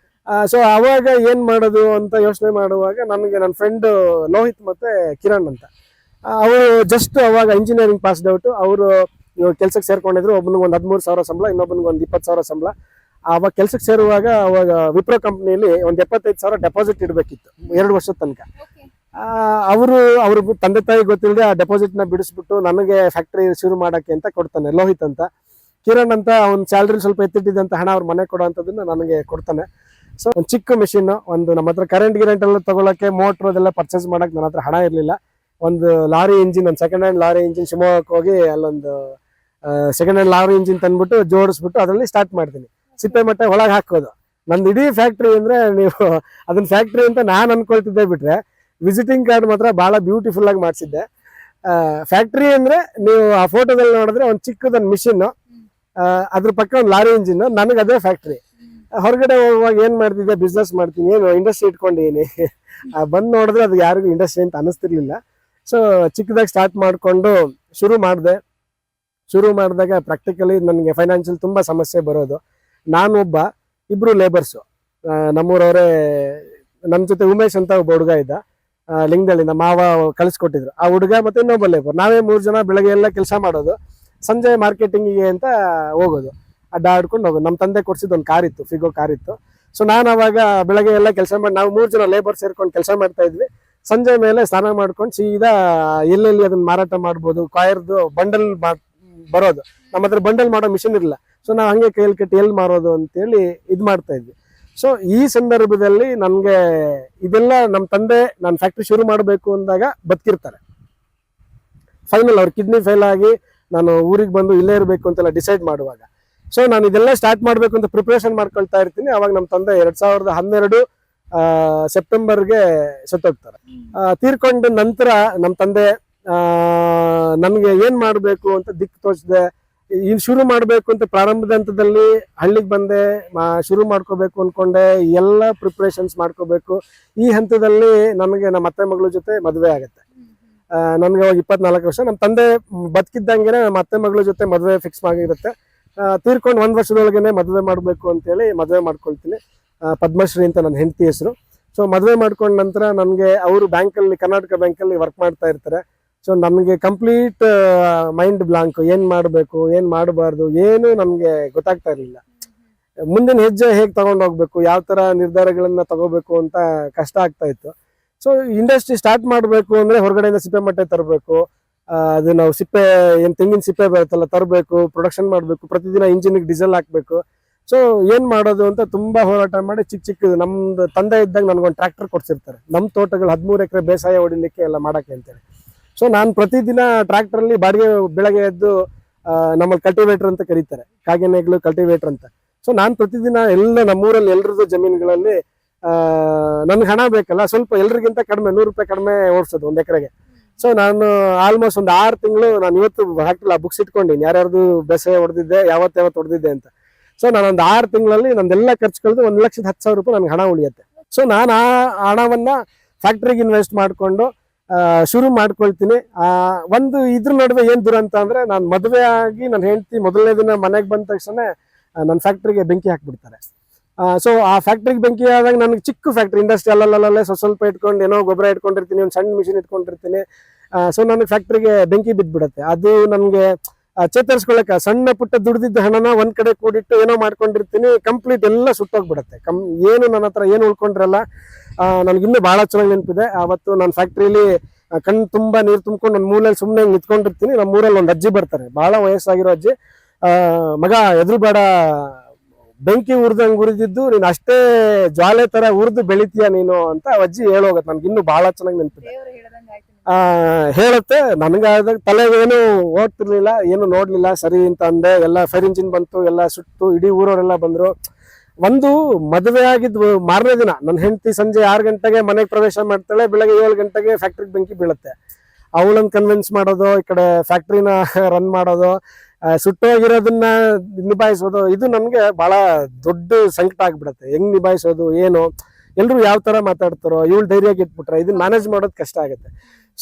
ಸೊ ಅವಾಗ ಏನ್ ಮಾಡೋದು ಅಂತ ಯೋಚನೆ ಮಾಡುವಾಗ ನನಗೆ ನನ್ನ ಫ್ರೆಂಡ್ ಲೋಹಿತ್ ಮತ್ತೆ ಕಿರಣ್ ಅಂತ, ಅವರು ಜಸ್ಟ್ ಅವಾಗ ಇಂಜಿನಿಯರಿಂಗ್ ಪಾಸ್ಡ್ ಔಟ್. ಅವರು ಕೆಲ್ಸಕ್ಕೆ ಸೇರ್ಕೊಂಡಿದ್ರು. ಒಬ್ಬನಿಗೆ ಒಂದು 13,000 ಸಂಬಳ, ಇನ್ನೊಬ್ಬನಿಗೆ ಒಂದು 20,000 ಸಂಬಳ. ಅವಾಗ ಕೆಲ್ಸಕ್ಕೆ ಸೇರುವಾಗ ಅವಾಗ ವಿಪ್ರೋ ಕಂಪ್ನಿಯಲ್ಲಿ ಒಂದು 75,000 ಡೆಪಾಸಿಟ್ ಇಡಬೇಕಿತ್ತು 2 ವರ್ಷದ ತನಕ. ಅವ್ರ ತಂದೆ ತಾಯಿ ಗೊತ್ತಿಲ್ಲದೆ ಆ ಡೆಪಾಸಿಟ್ ನ ಬಿಡಿಸ್ಬಿಟ್ಟು ನನಗೆ ಫ್ಯಾಕ್ಟ್ರಿ ಶುರು ಮಾಡಕ್ಕೆ ಅಂತ ಕೊಡ್ತಾನೆ ಲೋಹಿತ್ ಅಂತ. ಕಿರಣ್ ಅಂತ ಅವ್ನ ಸ್ಯಾಲ್ರಿ ಸ್ವಲ್ಪ ಎತ್ತಿಟ್ಟಿದ್ದಂತ ಹಣ ಅವ್ರ ಮನೆ ಕೊಡುವಂಥದ್ದನ್ನ ನನಗೆ ಕೊಡ್ತಾನೆ. ಸೊ ಒಂದು ಚಿಕ್ಕ ಮೆಷಿನ್, ಒಂದು ನಮ್ಮ ಹತ್ರ ಕರೆಂಟ್ ಎಲ್ಲ ತಗೊಳಕ್ಕೆ, ಮೋಟ್ರ್ ಅದೆಲ್ಲ ಪರ್ಚೇಸ್ ಮಾಡಕ್ ನನ್ನ ಹತ್ರ ಹಣ ಇರಲಿಲ್ಲ. ಒಂದು ಲಾರಿ ಇಂಜಿನ್, ಒಂದು ಸೆಕೆಂಡ್ ಹ್ಯಾಂಡ್ ಲಾರಿ ಇಂಜಿನ್ ಶಿವಮೊಗ್ಗಕ್ಕೆ ಹೋಗಿ ಅಲ್ಲೊಂದು ಸೆಕೆಂಡ್ ಹ್ಯಾಂಡ್ ಲಾರಿ ಇಂಜಿನ್ ತಂದ್ಬಿಟ್ಟು ಜೋಡಿಸ್ಬಿಟ್ಟು ಅದರಲ್ಲಿ ಸ್ಟಾರ್ಟ್ ಮಾಡ್ತೀನಿ. ಸಿಪ್ಪೆ ಮಟ್ಟೆ ಒಳಗೆ ಹಾಕೋದು. ನಂದು ಇಡೀ ಫ್ಯಾಕ್ಟ್ರಿ ಅಂದ್ರೆ ನೀವು ಅದನ್ನ ಫ್ಯಾಕ್ಟ್ರಿ ಅಂತ ನಾನು ಅನ್ಕೊಳ್ತಿದ್ದೆ ಬಿಟ್ರೆ ವಿಸಿಟಿಂಗ್ ಕಾರ್ಡ್ ಮಾತ್ರ ಬಹಳ ಬ್ಯೂಟಿಫುಲ್ ಆಗಿ ಮಾಡಿಸಿದ್ದೆ. ಫ್ಯಾಕ್ಟ್ರಿ ಅಂದ್ರೆ ನೀವು ಆ ಫೋಟೋದಲ್ಲಿ ನೋಡಿದ್ರೆ ಒಂದು ಚಿಕ್ಕದೊಂದು ಮಿಷಿನ್, ಅದ್ರ ಪಕ್ಕ ಒಂದು ಲಾರಿ ಇಂಜಿನ್, ನನಗೆ ಅದೇ ಫ್ಯಾಕ್ಟ್ರಿ. ಹೊರಗಡೆ ಹೋಗುವಾಗ ಏನ್ ಮಾಡ್ತಿದ್ದೆ, ಬಿಸ್ನೆಸ್ ಮಾಡ್ತೀನಿ, ಏನು ಇಂಡಸ್ಟ್ರಿ ಇಟ್ಕೊಂಡಿದ್ದೀನಿ. ಬಂದ್ ನೋಡಿದ್ರೆ ಅದು ಯಾರಿಗೂ ಇಂಡಸ್ಟ್ರಿ ಅಂತ ಅನಿಸ್ತಿರ್ಲಿಲ್ಲ. ಸೊ ಚಿಕ್ಕದಾಗಿ ಸ್ಟಾರ್ಟ್ ಮಾಡ್ಕೊಂಡು ಶುರು ಮಾಡಿದಾಗ ಪ್ರಾಕ್ಟಿಕಲಿ ನನಗೆ ಫೈನಾನ್ಷಿಯಲ್ ತುಂಬಾ ಸಮಸ್ಯೆ ಬರೋದು. ನಾನೊಬ್ಬ, ಇಬ್ರು ಲೇಬರ್ಸು ನಮ್ಮೂರವರೇ. ನಮ್ಮ ಜೊತೆ ಉಮೇಶ್ ಅಂತ ಒಬ್ಬ ಹುಡುಗ ಇದ್ದ, ಲಿಂಗದಳ್ಳಿಂದ ಮಾವ ಕಳಿಸ್ಕೊಟ್ಟಿದ್ರು. ಆ ಹುಡುಗ ಮತ್ತೆ ಇನ್ನೊಬ್ಬ ಲೇಬರ್, ನಾವೇ 3 ಜನ ಬೆಳಗ್ಗೆ ಎಲ್ಲ ಕೆಲಸ ಮಾಡೋದು, ಸಂಜೆ ಮಾರ್ಕೆಟಿಂಗಿಗೆ ಅಂತ ಹೋಗೋದು, ಅಡ್ಡಾಡ್ಕೊಂಡು ಹೋಗೋದು. ನಮ್ಮ ತಂದೆ ಕೊಡ್ಸಿದ್ದು ಒಂದು ಕಾರ್ ಇತ್ತು, ಫಿಗೋ ಕಾರ್ ಇತ್ತು. ಸೊ ನಾನು ಅವಾಗ ಬೆಳಗ್ಗೆ ಎಲ್ಲ ಕೆಲಸ ಮಾಡಿ, ನಾವು 3 ಜನ ಲೇಬರ್ ಸೇರ್ಕೊಂಡು ಕೆಲಸ ಮಾಡ್ತಾ ಇದ್ವಿ. ಸಂಜೆ ಮೇಲೆ ಸ್ನಾನ ಮಾಡ್ಕೊಂಡು ಸೀದಾ ಎಲ್ಲೆಲ್ಲಿ ಅದನ್ನ ಮಾರಾಟ ಮಾಡ್ಬೋದು, ಕಾಯರ್ದು ಬಂಡಲ್ ಬರೋದು. ನಮ್ಮ ಹತ್ರ ಬಂಡಲ್ ಮಾಡೋ ಮಿಷಿನ್ ಇರಲಿಲ್ಲ. ಸೊ ನಾವು ಹಂಗೆ ಕೈಯಲ್ಲಿ ಕಟ್ಟಿ ಎಲ್ಲಿ ಮಾರೋದು ಅಂತೇಳಿ ಇದು ಮಾಡ್ತಾ ಇದ್ವಿ. ಸೊ ಈ ಸಂದರ್ಭದಲ್ಲಿ ನನಗೆ ಇದೆಲ್ಲ ನಮ್ಮ ತಂದೆ ನಾನು ಫ್ಯಾಕ್ಟ್ರಿ ಶುರು ಮಾಡಬೇಕು ಅಂದಾಗ ಬದುಕಿರ್ತಾರೆ. ಫೈನಲ್ ಅವ್ರ ಕಿಡ್ನಿ ಫೇಲ್ ಆಗಿ ನಾನು ಊರಿಗೆ ಬಂದು ಇಲ್ಲೇ ಇರಬೇಕು ಅಂತೆಲ್ಲ ಡಿಸೈಡ್ ಮಾಡುವಾಗ, ಸೊ ನಾನು ಇದೆಲ್ಲ ಸ್ಟಾರ್ಟ್ ಮಾಡಬೇಕು ಅಂತ ಪ್ರಿಪ್ರೇಷನ್ ಮಾಡ್ಕೊಳ್ತಾ ಇರ್ತೀನಿ. ಅವಾಗ ನಮ್ಮ ತಂದೆ 2012 ಸೆಪ್ಟೆಂಬರ್ಗೆ ಸತ್ತೋಗ್ತಾರೆ. ತೀರ್ಕೊಂಡ ನಂತರ ನಮ್ಮ ತಂದೆ ನನಗೆ ಏನ್ ಮಾಡಬೇಕು ಅಂತ ದಿಕ್ಕು ತೋಚದೆ ಇದು ಶುರು ಮಾಡಬೇಕು ಅಂತ ಪ್ರಾರಂಭದ ಹಂತದಲ್ಲಿ ಹಳ್ಳಿಗೆ ಬಂದೆ. ಶುರು ಮಾಡ್ಕೋಬೇಕು ಅನ್ಕೊಂಡೆ, ಎಲ್ಲ ಪ್ರಿಪ್ರೇಷನ್ಸ್ ಮಾಡ್ಕೋಬೇಕು. ಈ ಹಂತದಲ್ಲಿ ನನಗೆ ನಮ್ಮ ಅತ್ತೆ ಮಗಳ ಜೊತೆ ಮದುವೆ ಆಗುತ್ತೆ. ನನ್ಗೆ ಅವಾಗ 24 ವರ್ಷ. ನಮ್ಮ ತಂದೆ ಬದುಕಿದ್ದಂಗೆನೆ ನಮ್ಮ ಅತ್ತೆ ಮಗಳ ಜೊತೆ ಮದುವೆ ಫಿಕ್ಸ್ ಆಗಿರುತ್ತೆ. ತೀರ್ಕೊಂಡು 1 ವರ್ಷದೊಳಗೇನೆ ಮದುವೆ ಮಾಡಬೇಕು ಅಂತೇಳಿ ಮದುವೆ ಮಾಡ್ಕೊಳ್ತೀನಿ. ಪದ್ಮಶ್ರೀ ಅಂತ ನನ್ನ ಹೆಂಡತಿ ಹೆಸರು. ಸೊ ಮದುವೆ ಮಾಡ್ಕೊಂಡ ನಂತರ ನನಗೆ ಅವರು ಬ್ಯಾಂಕಲ್ಲಿ, ಕರ್ನಾಟಕ ಬ್ಯಾಂಕಲ್ಲಿ ವರ್ಕ್ ಮಾಡ್ತಾ ಇರ್ತಾರೆ. ಸೊ ನಮಗೆ ಕಂಪ್ಲೀಟ್ ಮೈಂಡ್ ಬ್ಲಾಂಕ್, ಏನ್ ಮಾಡಬೇಕು ಏನ್ ಮಾಡಬಾರ್ದು ಏನು ನಮ್ಗೆ ಗೊತ್ತಾಗ್ತಾ ಇರ್ಲಿಲ್ಲ. ಮುಂದಿನ ಹೆಜ್ಜೆ ಹೇಗೆ ತಗೊಂಡು ಹೋಗ್ಬೇಕು, ಯಾವ ತರ ನಿರ್ಧಾರಗಳನ್ನ ತಗೋಬೇಕು ಅಂತ ಕಷ್ಟ ಆಗ್ತಾ ಇತ್ತು. ಸೊ ಇಂಡಸ್ಟ್ರಿ ಸ್ಟಾರ್ಟ್ ಮಾಡಬೇಕು ಅಂದ್ರೆ ಹೊರಗಡೆಯಿಂದ ಸಿಪ್ಪೆ ಮಟ್ಟೆ ತರಬೇಕು, ಅದು ನಾವು ಸಿಪ್ಪೆ ಏನ್ ತೆಂಗಿನ ಸಿಪ್ಪೆ ಬರುತ್ತಲ್ಲ ತರಬೇಕು, ಪ್ರೊಡಕ್ಷನ್ ಮಾಡಬೇಕು, ಪ್ರತಿದಿನ ಇಂಜಿನ್ಗೆ ಡೀಸೆಲ್ ಹಾಕ್ಬೇಕು. ಸೊ ಏನ್ ಮಾಡೋದು ಅಂತ ತುಂಬಾ ಹೋರಾಟ ಮಾಡಿ ಚಿಕ್ಕದು ನಮ್ದು ತಂದೆ ಇದ್ದಾಗ ನನ್ಗೊಂದು ಟ್ರ್ಯಾಕ್ಟರ್ ಕೊಡ್ಸಿರ್ತಾರೆ, ನಮ್ಮ ತೋಟಗಳು 13 ಎಕರೆ ಬೇಸಾಯ ಹೊಡಿಲಿಕ್ಕೆ ಎಲ್ಲ ಮಾಡಕ್ಕೆ ಅಂತೇಳಿ. ಸೊ ನಾನು ಪ್ರತಿದಿನ ಟ್ರ್ಯಾಕ್ಟರ್ ಅಲ್ಲಿ ಬಾಡಿಗೆ ಬೆಳಗ್ಗೆ ಎದ್ದು, ನಮ್ಮಲ್ಲಿ ಕಲ್ಟಿವೇಟರ್ ಅಂತ ಕರೀತಾರೆ, ಕಾಗೆನೆಗಳು ಕಲ್ಟಿವೇಟರ್ ಅಂತ. ಸೊ ನಾನು ಪ್ರತಿದಿನ ಎಲ್ಲ ನಮ್ಮೂರಲ್ಲಿ ಎಲ್ರದ್ದು ಜಮೀನುಗಳಲ್ಲಿ ನನ್ಗೆ ಹಣ ಬೇಕಲ್ಲ, ಸ್ವಲ್ಪ ಎಲ್ರಿಗಿಂತ ಕಡಿಮೆ 100 ರೂಪಾಯಿ ಕಡಿಮೆ ಓಡಿಸೋದು 1 ಎಕರೆಗೆ. ಸೊ ನಾನು ಆಲ್ಮೋಸ್ಟ್ ಒಂದು 6 ತಿಂಗಳು ನಾನು ಇವತ್ತು ಹಾಕ್ತಿಲ್ಲ, ಬುಕ್ಸ್ ಇಟ್ಕೊಂಡಿನಿ ಯಾರ್ಯಾರ್ದು ಬೇಸಾಯ ಹೊಡೆದಿದ್ದೆ, ಯಾವತ್ತು ಹೊಡೆದಿದ್ದೆ ಅಂತ. ಸೊ ನಾನೊಂದು 6 ತಿಂಗಳಲ್ಲಿ ನಂದೆಲ್ಲ ಖರ್ಚು ಕಳೆದು 1,10,000 ರೂಪಾಯಿ ನನ್ಗೆ ಹಣ ಉಳಿಯುತ್ತೆ. ಸೊ ನಾನು ಆ ಹಣವನ್ನ ಫ್ಯಾಕ್ಟ್ರಿಗೆ ಇನ್ವೆಸ್ಟ್ ಮಾಡ್ಕೊಂಡು ಶುರು ಮಾಡ್ಕೊಳ್ತೀನಿ. ಒಂದು ಇದ್ರ ನಡುವೆ ಏನ್ ದುರಂತ ಅಂದ್ರೆ, ನಾನು ಮದುವೆ ಆಗಿ ನನ್ನ ಹೆಂಡತಿ ಮೊದಲನೇ ದಿನ ಮನೆಗೆ ಬಂದ ತಕ್ಷಣ ನನ್ನ ಫ್ಯಾಕ್ಟ್ರಿಗೆ ಬೆಂಕಿ ಹಾಕ್ಬಿಡ್ತಾರೆ. ಸೊ ಆ ಫ್ಯಾಕ್ಟ್ರಿಗೆ ಬೆಂಕಿ ಆದಾಗ ನನಗೆ ಚಿಕ್ಕ ಫ್ಯಾಕ್ಟ್ರಿ, ಇಂಡಸ್ಟ್ರಿ ಅಲ್ಲಲ್ಲೇ ಸ್ವಲ್ಪ ಇಟ್ಕೊಂಡು ಏನೋ ಗೊಬ್ಬರ ಇಟ್ಕೊಂಡಿರ್ತೀನಿ, ಒಂದು ಸಣ್ಣ ಮಿಷಿನ್ ಇಟ್ಕೊಂಡಿರ್ತೀನಿ. ಸೊ ನನಗೆ ಫ್ಯಾಕ್ಟ್ರಿಗೆ ಬೆಂಕಿ ಬಿದ್ದ್ಬಿಡುತ್ತೆ. ಅದು ನನಗೆ ಚೇತರಿಸ್ಕೊಳಕ ಸಣ್ಣ ಪುಟ್ಟ ದುಡ್ದಿದ್ದ ಹಣನ ಒಂದ್ ಕಡೆ ಕೂಡಿಟ್ಟು ಏನೋ ಮಾಡ್ಕೊಂಡಿರ್ತೀನಿ, ಕಂಪ್ಲೀಟ್ ಎಲ್ಲ ಸುಟ್ಟೋಗ್ಬಿಡತ್ತೆ. ಏನು ನನ್ನ ಹತ್ರ ಏನು ಉಳ್ಕೊಂಡಿರಲ್ಲ. ನನ್ಗಿನ್ನೂ ಬಹಳ ಚೆನ್ನಾಗಿ ನೆನಪಿದೆ. ಅವತ್ತು ನಾನು ಫ್ಯಾಕ್ಟ್ರಿಲಿ ಕಣ್ಣು ತುಂಬಾ ನೀರು ತುಂಬ್ಕೊಂಡು ಒಂದು ಮೂಲೆಯಲ್ಲಿ ಸುಮ್ಮನೆ ನಿಂತ್ಕೊಂಡಿರ್ತೀನಿ. ನಮ್ಮ ಊರಲ್ಲಿ ಒಂದು ಅಜ್ಜಿ ಬರ್ತಾರೆ, ಬಹಳ ವಯಸ್ಸಾಗಿರೋ ಅಜ್ಜಿ. ಮಗ ಎದುರು ಬೇಡ, ಬೆಂಕಿ ಉರಿದಂಗೆ ಉರಿದಿದ್ದು ನೀನು ಅಷ್ಟೇ ಜ್ವಾಲೆ ತರ ಉರಿದು ಬೆಳಿತೀಯ ನೀನು ಅಂತ ಅಜ್ಜಿ ಹೇಳೋಗತ್ತೆ. ನನ್ಗಿನ್ನೂ ಬಹಳ ಚೆನ್ನಾಗಿ ನೆನಪಿದೆ. ಹೇಳುತ್ತೆ. ನನಗಾದಾಗ ತಲೆಗೆ ಏನು ಓದ್ತಿರ್ಲಿಲ್ಲ, ಏನು ನೋಡ್ಲಿಲ್ಲ, ಸರಿ ಅಂತ ಅಂದೆ. ಎಲ್ಲ ಫೈರ್ ಇಂಜಿನ್ ಬಂತು, ಎಲ್ಲ ಸುಟ್ಟು, ಇಡೀ ಊರವರೆಲ್ಲ ಬಂದ್ರು. ಒಂದು ಮದುವೆ ಆಗಿದ್ದು ಮಾರನೇ ದಿನ ನನ್ನ ಹೆಂಡತಿ ಸಂಜೆ 6 ಗಂಟೆಗೆ ಮನೆಗೆ ಪ್ರವೇಶ ಮಾಡ್ತಾಳೆ, ಬೆಳಗ್ಗೆ 7 ಗಂಟೆಗೆ ಫ್ಯಾಕ್ಟ್ರಿಗೆ ಬೆಂಕಿ ಬೀಳುತ್ತೆ. ಅವಳನ್ನ ಕನ್ವಿನ್ಸ್ ಮಾಡೋದು, ಈ ಕಡೆ ಫ್ಯಾಕ್ಟ್ರಿನ ರನ್ ಮಾಡೋದು, ಸುಟ್ಟೋಗಿರೋದನ್ನ ನಿಭಾಯಿಸೋದು, ಇದು ನನ್ಗೆ ಬಹಳ ದೊಡ್ಡ ಸಂಕಟ ಆಗ್ಬಿಡತ್ತೆ. ಹೆಂಗ್ ನಿಭಾಯಿಸೋದು ಏನು, ಎಲ್ರು ಯಾವ ತರ ಮಾತಾಡ್ತಾರೋ, ಇವಳು ಧೈರ್ಯ ಇಟ್ಬಿಟ್ರೆ ಇದನ್ನ ಮ್ಯಾನೇಜ್ ಮಾಡೋದು ಕಷ್ಟ ಆಗುತ್ತೆ.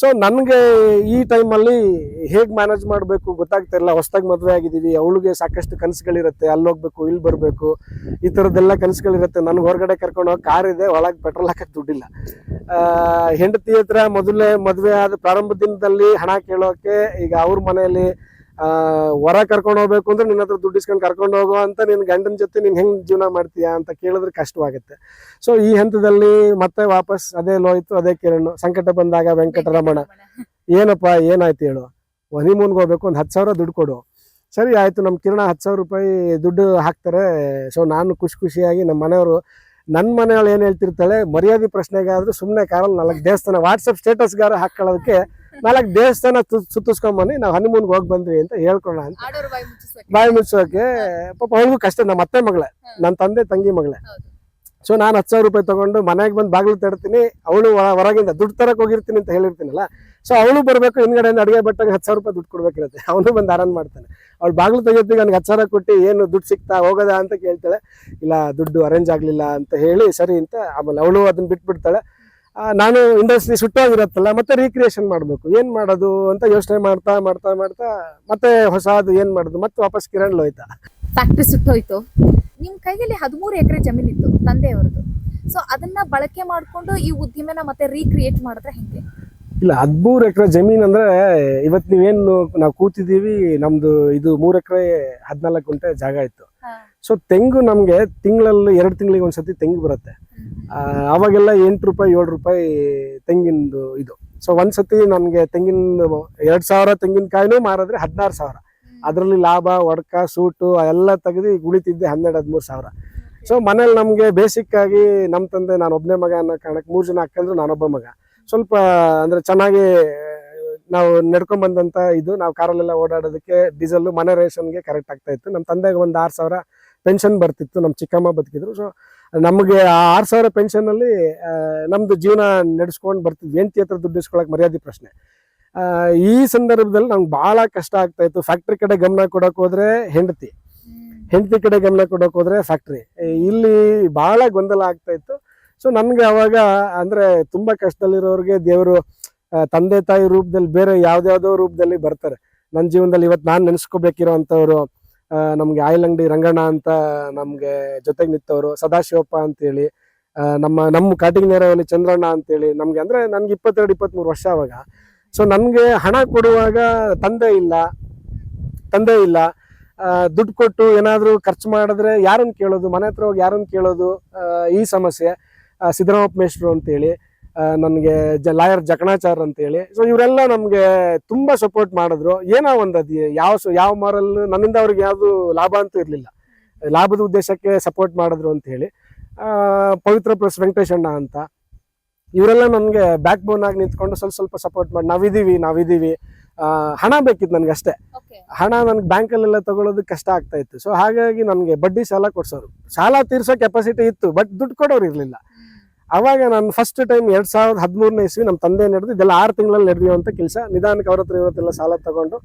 ಸೊ ನನ್ಗೆ ಈ ಟೈಮಲ್ಲಿ ಹೇಗ್ ಮ್ಯಾನೇಜ್ ಮಾಡಬೇಕು ಗೊತ್ತಾಗ್ತಾ ಇಲ್ಲ. ಹೊಸದಾಗಿ ಮದುವೆ ಆಗಿದ್ದೀವಿ, ಅವಳಿಗೆ ಸಾಕಷ್ಟು ಕನಸುಗಳಿರುತ್ತೆ, ಅಲ್ಲಿ ಹೋಗ್ಬೇಕು, ಇಲ್ಲಿ ಬರಬೇಕು, ಈ ಥರದ್ದೆಲ್ಲ ಕನಸುಗಳಿರುತ್ತೆ. ನನ್ಗೆ ಹೊರಗಡೆ ಕರ್ಕೊಂಡು ಹೋಗಿ ಕಾರ್ ಇದೆ, ಒಳಗೆ ಪೆಟ್ರೋಲ್ ಹಾಕಕ್ಕೆ ದುಡ್ಡಿಲ್ಲ. ಹೆಂಡತಿ ಹತ್ರ ಮೊದಲೇ ಮದುವೆ ಆದ ಪ್ರಾರಂಭ ದಿನದಲ್ಲಿ ಹಣ ಕೇಳೋಕೆ ಈಗ ಅವ್ರ ಮನೆಯಲ್ಲಿ ಹೊರ ಕರ್ಕೊಂಡು ಹೋಗ್ಬೇಕು ಅಂದ್ರೆ ನಿನ್ನ ಹತ್ರ ದುಡ್ಡು ಇಸ್ಕೊಂಡು ಕರ್ಕೊಂಡು ಹೋಗೋ ಅಂತ ನಿನ್ನ ಗಂಡನ ಜೊತೆ ನೀನು ಹೆಂಗ್ ಜೀವನ ಮಾಡ್ತೀಯಾ ಅಂತ ಕೇಳಿದ್ರೆ ಕಷ್ಟವಾಗುತ್ತೆ. ಸೊ ಈ ಹಂತದಲ್ಲಿ ಮತ್ತೆ ವಾಪಸ್ ಅದೇ ಲೋಯ್ತು, ಅದೇ ಕಿರಣ್. ಸಂಕಟ ಬಂದಾಗ ವೆಂಕಟರಮಣ, ಏನಪ್ಪ ಏನಾಯ್ತು ಹೇಳು, ಹನಿಮೂನ್ಗೆ ಹೋಗ್ಬೇಕು, ಒಂದು 10,000 ದುಡ್ಡು ಕೊಡು. ಸರಿ ಆಯ್ತು, ನಮ್ಮ ಕಿರಣ 10,000 ರೂಪಾಯಿ ದುಡ್ಡು ಹಾಕ್ತಾರೆ. ಸೊ ನಾನು ಖುಷಿಯಾಗಿ ನಮ್ಮ ಮನೆಯವರು, ನನ್ನ ಮನೆಯವ್ಳು ಏನು ಹೇಳ್ತಿರ್ತಾಳೆ, ಮರ್ಯಾದೆ ಪ್ರಶ್ನೆಗಾದ್ರೂ ಸುಮ್ಮನೆ ಕಾರಲ್ಲಿ 4 ದೇವಸ್ಥಾನ ವಾಟ್ಸಪ್ ಸ್ಟೇಟಸ್ಗಾರ ಹಾಕೊಳ್ಳೋದಕ್ಕೆ 4 ದೇವಸ್ಥಾನ ಸುತ್ತಿಸ್ಕೊಂಬನ್ನಿ, ನಾವು ಹನಿಮೂನ್ಗೆ ಹೋಗಿ ಬಂದ್ವಿ ಅಂತ ಹೇಳ್ಕೊಳ್ಳ ಅಂತ ಬಾಯಿ ಮುಚ್ಚೋಕೆ. ಪಾಪ ಅವಳಿಗೂ ಕಷ್ಟ, ನಮ್ಮ ಅತ್ತೆ ಮಗಳೇ, ನನ್ನ ತಂದೆ ತಂಗಿ ಮಗಳೇ. ಸೊ ನಾನು 10,000 ರೂಪಾಯಿ ತಗೊಂಡು ಮನೆಗೆ ಬಂದು ಬಾಗಿಲು ತಡ್ತೀನಿ, ಅವಳು ಹೊರಗಿಂದ ದುಡ್ಡು ತರಕ್ ಹೋಗಿರ್ತೀನಿ ಅಂತ ಹೇಳಿರ್ತೀನಲ್ಲ. ಸೊ ಅವಳು ಬರಬೇಕು, ಹಿಂದ್ಗಡೆಯಿಂದ ಅಡುಗೆ ಬಟ್ಟಾಗ 10,000 ರೂಪಾಯಿ ದುಡ್ಡು ಕೊಡ್ಬೇಕಿರುತ್ತೆ. ಅವನು ಬಂದು ಆರಾನ್ ಮಾಡ್ತಾನೆ. ಅವಳು ಬಾಗಿಲು ತೆಗೆಯೋತ್ತಿಗೆ ನನಗೆ 10,000 ಕೊಟ್ಟು ಏನು ದುಡ್ಡು ಸಿಗ್ತಾ ಹೋಗೋದಾ ಅಂತ ಕೇಳ್ತಾಳೆ. ಇಲ್ಲ, ದುಡ್ಡು ಅರೇಂಜ್ ಆಗಲಿಲ್ಲ ಅಂತ ಹೇಳಿ ಸರಿ ಅಂತ ಆಮೇಲೆ ಅವಳು ಅದನ್ನ ಬಿಟ್ಬಿಡ್ತಾಳೆ. ನಾನು ಇಂಡಸ್ಟ್ರಿ ಸುಟ್ಟೋಗಿರತ್ತಲ್ಲ, ಮತ್ತೆ ರೀಕ್ರಿಯೇಷನ್ ಮಾಡಬೇಕು, ಏನು ಮಾಡೋದು ಅಂತ ಯೋಚನೆ ಮಾಡ್ತಾ ಮಾಡ್ತಾ ಮಾಡ್ತಾ ಮತ್ತೆ ಹೊಸದು ಏನು ಮಾಡೋದು, ಮತ್ತೆ ವಾಪಸ್ ಕಿರಣ್ ಹೋಯ್ತಾ. ಫ್ಯಾಕ್ಟ್ರಿ ಸುಟ್ಟೋಯ್ತು. ನಿಮ್ ಕೈಯಲ್ಲಿ 13 ಎಕರೆ ಜಮೀನಿತ್ತು ತಂದೆಯವರದು. ಸೊ ಅದನ್ನ ಬಳಕೆ ಮಾಡ್ಕೊಂಡು ಈ ಉದ್ದಿಮೆನ ಮತ್ತೆ ರೀಕ್ರಿಯೇಟ್ ಮಾಡಿದ್ರೆ ಹೆಂಗೆ? ಇಲ್ಲ, 13 ಎಕರೆ ಜಮೀನ್ ಅಂದ್ರೆ ಇವತ್ತು ನೀವೇನು ನಾವು ಕೂತಿದ್ದೀವಿ, ನಮ್ದು ಇದು 3 ಎಕರೆ 14 ಗುಂಟೆ ಜಾಗ ಇತ್ತು. ಸೊ ತೆಂಗು ನಮ್ಗೆ ತಿಂಗಳಲ್ಲಿ 2 ತಿಂಗಳಿಗೆ ಒಂದ್ಸತಿ ತೆಂಗು ಬರುತ್ತೆ. ಅವಾಗೆಲ್ಲ 8 ರೂಪಾಯಿ 7 ರೂಪಾಯಿ ತೆಂಗಿನದು ಇದು. ಸೊ ಒಂದ್ಸತಿ ನನ್ಗೆ ತೆಂಗಿನ 2,000 ತೆಂಗಿನಕಾಯಿನೂ ಮಾರಿದ್ರೆ 16,000. ಅದರಲ್ಲಿ ಲಾಭ, ಒಡಕ, ಸೂಟು ಎಲ್ಲ ತೆಗೆದು ಉಳಿತಿದ್ದೆ 12-13 ಸಾವಿರ. ಸೊ ಮನೇಲಿ ನಮ್ಗೆ ಬೇಸಿಕ್ ಆಗಿ ನಮ್ಮ ತಂದೆ, ನಾನು ಒಬ್ಬನೇ ಮಗ ಅನ್ನೋ ಕಾರಣಕ್ಕೆ 3 ಜನ ಅಕ್ಕಂದ್ರು, ನಾನೊಬ್ಬ ಮಗ. ಸ್ವಲ್ಪ ಅಂದ್ರೆ ಚೆನ್ನಾಗಿ ನಾವು ನಡ್ಕೊಂಡ್ ಬಂದಂತ ಇದು, ನಾವು ಕಾರಲ್ಲೆಲ್ಲ ಓಡಾಡೋದಕ್ಕೆ ಡೀಸೆಲ್ ಮನೆ ರೇಷನ್ಗೆ ಕರೆಕ್ಟ್ ಆಗ್ತಾ ಇತ್ತು. ನಮ್ಮ ತಂದೆಗೆ ಒಂದು 6,000 ಪೆನ್ಷನ್ ಬರ್ತಿತ್ತು, ನಮ್ಮ ಚಿಕ್ಕಮ್ಮ ಬದುಕಿದ್ರು. ಸೊ ನಮಗೆ ಆ 6,000 ಪೆನ್ಷನ್ ಅಲ್ಲಿ ನಮ್ದು ಜೀವನ ನಡೆಸ್ಕೊಂಡು ಬರ್ತಿದ್ವಿ. ಹೆಂಡತಿ ಹತ್ರ ದುಡ್ಡು ಇಸ್ಕೊಳಕ್ ಮರ್ಯಾದೆ ಪ್ರಶ್ನೆ. ಈ ಸಂದರ್ಭದಲ್ಲಿ ನಮ್ಗೆ ಬಹಳ ಕಷ್ಟ ಆಗ್ತಾ ಇತ್ತು. ಫ್ಯಾಕ್ಟ್ರಿ ಕಡೆ ಗಮನ ಕೊಡಕ್ ಹೋದ್ರೆ ಹೆಂಡತಿ ಕಡೆ ಗಮನ ಕೊಡಕ್ ಹೋದ್ರೆ ಫ್ಯಾಕ್ಟ್ರಿ, ಇಲ್ಲಿ ಬಹಳ ಗೊಂದಲ ಆಗ್ತಾ ಇತ್ತು. ಸೊ ನನ್ಗೆ ಅವಾಗ ಅಂದ್ರೆ ತುಂಬಾ ಕಷ್ಟದಲ್ಲಿರೋರಿಗೆ ದೇವರು ತಂದೆ ತಾಯಿ ರೂಪದಲ್ಲಿ ಬೇರೆ ಯಾವ್ದಾವ್ದೋ ರೂಪದಲ್ಲಿ ಬರ್ತಾರೆ ನನ್ನ ಜೀವನದಲ್ಲಿ. ಇವತ್ತು ನಾನು ನೆನೆಸ್ಕೋಬೇಕಿರೋ ಅಂತವ್ರು ನಮ್ಗೆ ಆಯಿಲ್ ಅಂಗಡಿ ರಂಗಣ್ಣ ಅಂತ ನಮ್ಗೆ ಜೊತೆಗೆ ನಿಂತವ್ರು, ಸದಾಶಿವಪ್ಪ ಅಂತೇಳಿ, ನಮ್ಮ ಕಾಟಿಂಗ್ ನೇರವಲ್ಲಿ ಚಂದ್ರಣ್ಣ ಅಂತೇಳಿ ನಮ್ಗೆ, ಅಂದ್ರೆ ನನ್ಗೆ 22-23 ವರ್ಷ ಅವಾಗ. ಸೊ ನನ್ಗೆ ಹಣ ಕೊಡುವಾಗ ತಂದೆ ಇಲ್ಲ, ದುಡ್ಡು ಕೊಟ್ಟು ಏನಾದ್ರು ಖರ್ಚು ಮಾಡಿದ್ರೆ ಯಾರನ್ನ ಕೇಳೋದು, ಮನೆ ಹತ್ರ ಹೋಗಿ ಯಾರನ್ನ ಕೇಳೋದು, ಈ ಸಮಸ್ಯೆ. ಸಿದ್ದರಾಮಪ್ಪ ಮೇಷ್ಟ್ರು ಅಂತೇಳಿ, ನನಗೆ ಲಾಯರ್ ಜಕಣಾಚಾರ್ ಅಂತೇಳಿ. ಸೊ ಇವರೆಲ್ಲ ನಮ್ಗೆ ತುಂಬಾ ಸಪೋರ್ಟ್ ಮಾಡಿದ್ರು. ಏನೋ ಒಂದದು ಯಾವ ಮಾರಲ್ಲೂ ನನ್ನಿಂದ ಅವ್ರಿಗೆ ಯಾವ್ದು ಲಾಭ ಅಂತೂ ಇರ್ಲಿಲ್ಲ, ಲಾಭದ ಉದ್ದೇಶಕ್ಕೆ ಸಪೋರ್ಟ್ ಮಾಡಿದ್ರು ಅಂತ ಹೇಳಿ. ಪವಿತ್ರ ಪ್ಲಸ್ ವೆಂಕಟೇಶಣ್ಣ ಅಂತ, ಇವರೆಲ್ಲ ನನ್ಗೆ ಬ್ಯಾಕ್ ಬೋನ್ ಆಗಿ ನಿಂತ್ಕೊಂಡು ಸ್ವಲ್ಪ ಸಪೋರ್ಟ್ ಮಾಡಿ ನಾವಿದೀವಿ. ಹಣ ಬೇಕಿತ್ತು ನನ್ಗೆ ಅಷ್ಟೇ. ಹಣ ನನ್ಗೆ ಬ್ಯಾಂಕಲ್ಲೆಲ್ಲ ತಗೊಳ್ಳೋದಕ್ಕೆ ಕಷ್ಟ ಆಗ್ತಾ ಇತ್ತು. ಸೊ ಹಾಗಾಗಿ ನನ್ಗೆ ಬಡ್ಡಿ ಸಾಲ ಕೊಡ್ಸೋರು, ಸಾಲ ತೀರ್ಸೋ ಕೆಪಾಸಿಟಿ ಇತ್ತು, ಬಟ್ ದುಡ್ಡು ಕೊಡೋರು ಇರ್ಲಿಲ್ಲ. ಅವಾಗ ನಾನು ಫಸ್ಟ್ ಟೈಮ್ 2013ನೇ ಇಸ್ವಿ ನಮ್ಮ ತಂದೆ ನಡೆದು, ಇದೆಲ್ಲ 6 ತಿಂಗಳಲ್ಲಿ ನಡೆದಿರುವಂತ ಕೆಲಸ. ನಿಧಾನಕ್ಕೆ ಅವ್ರ ಹತ್ರ ಇವತ್ತೆಲ್ಲ ಸಾಲ ತಗೊಂಡು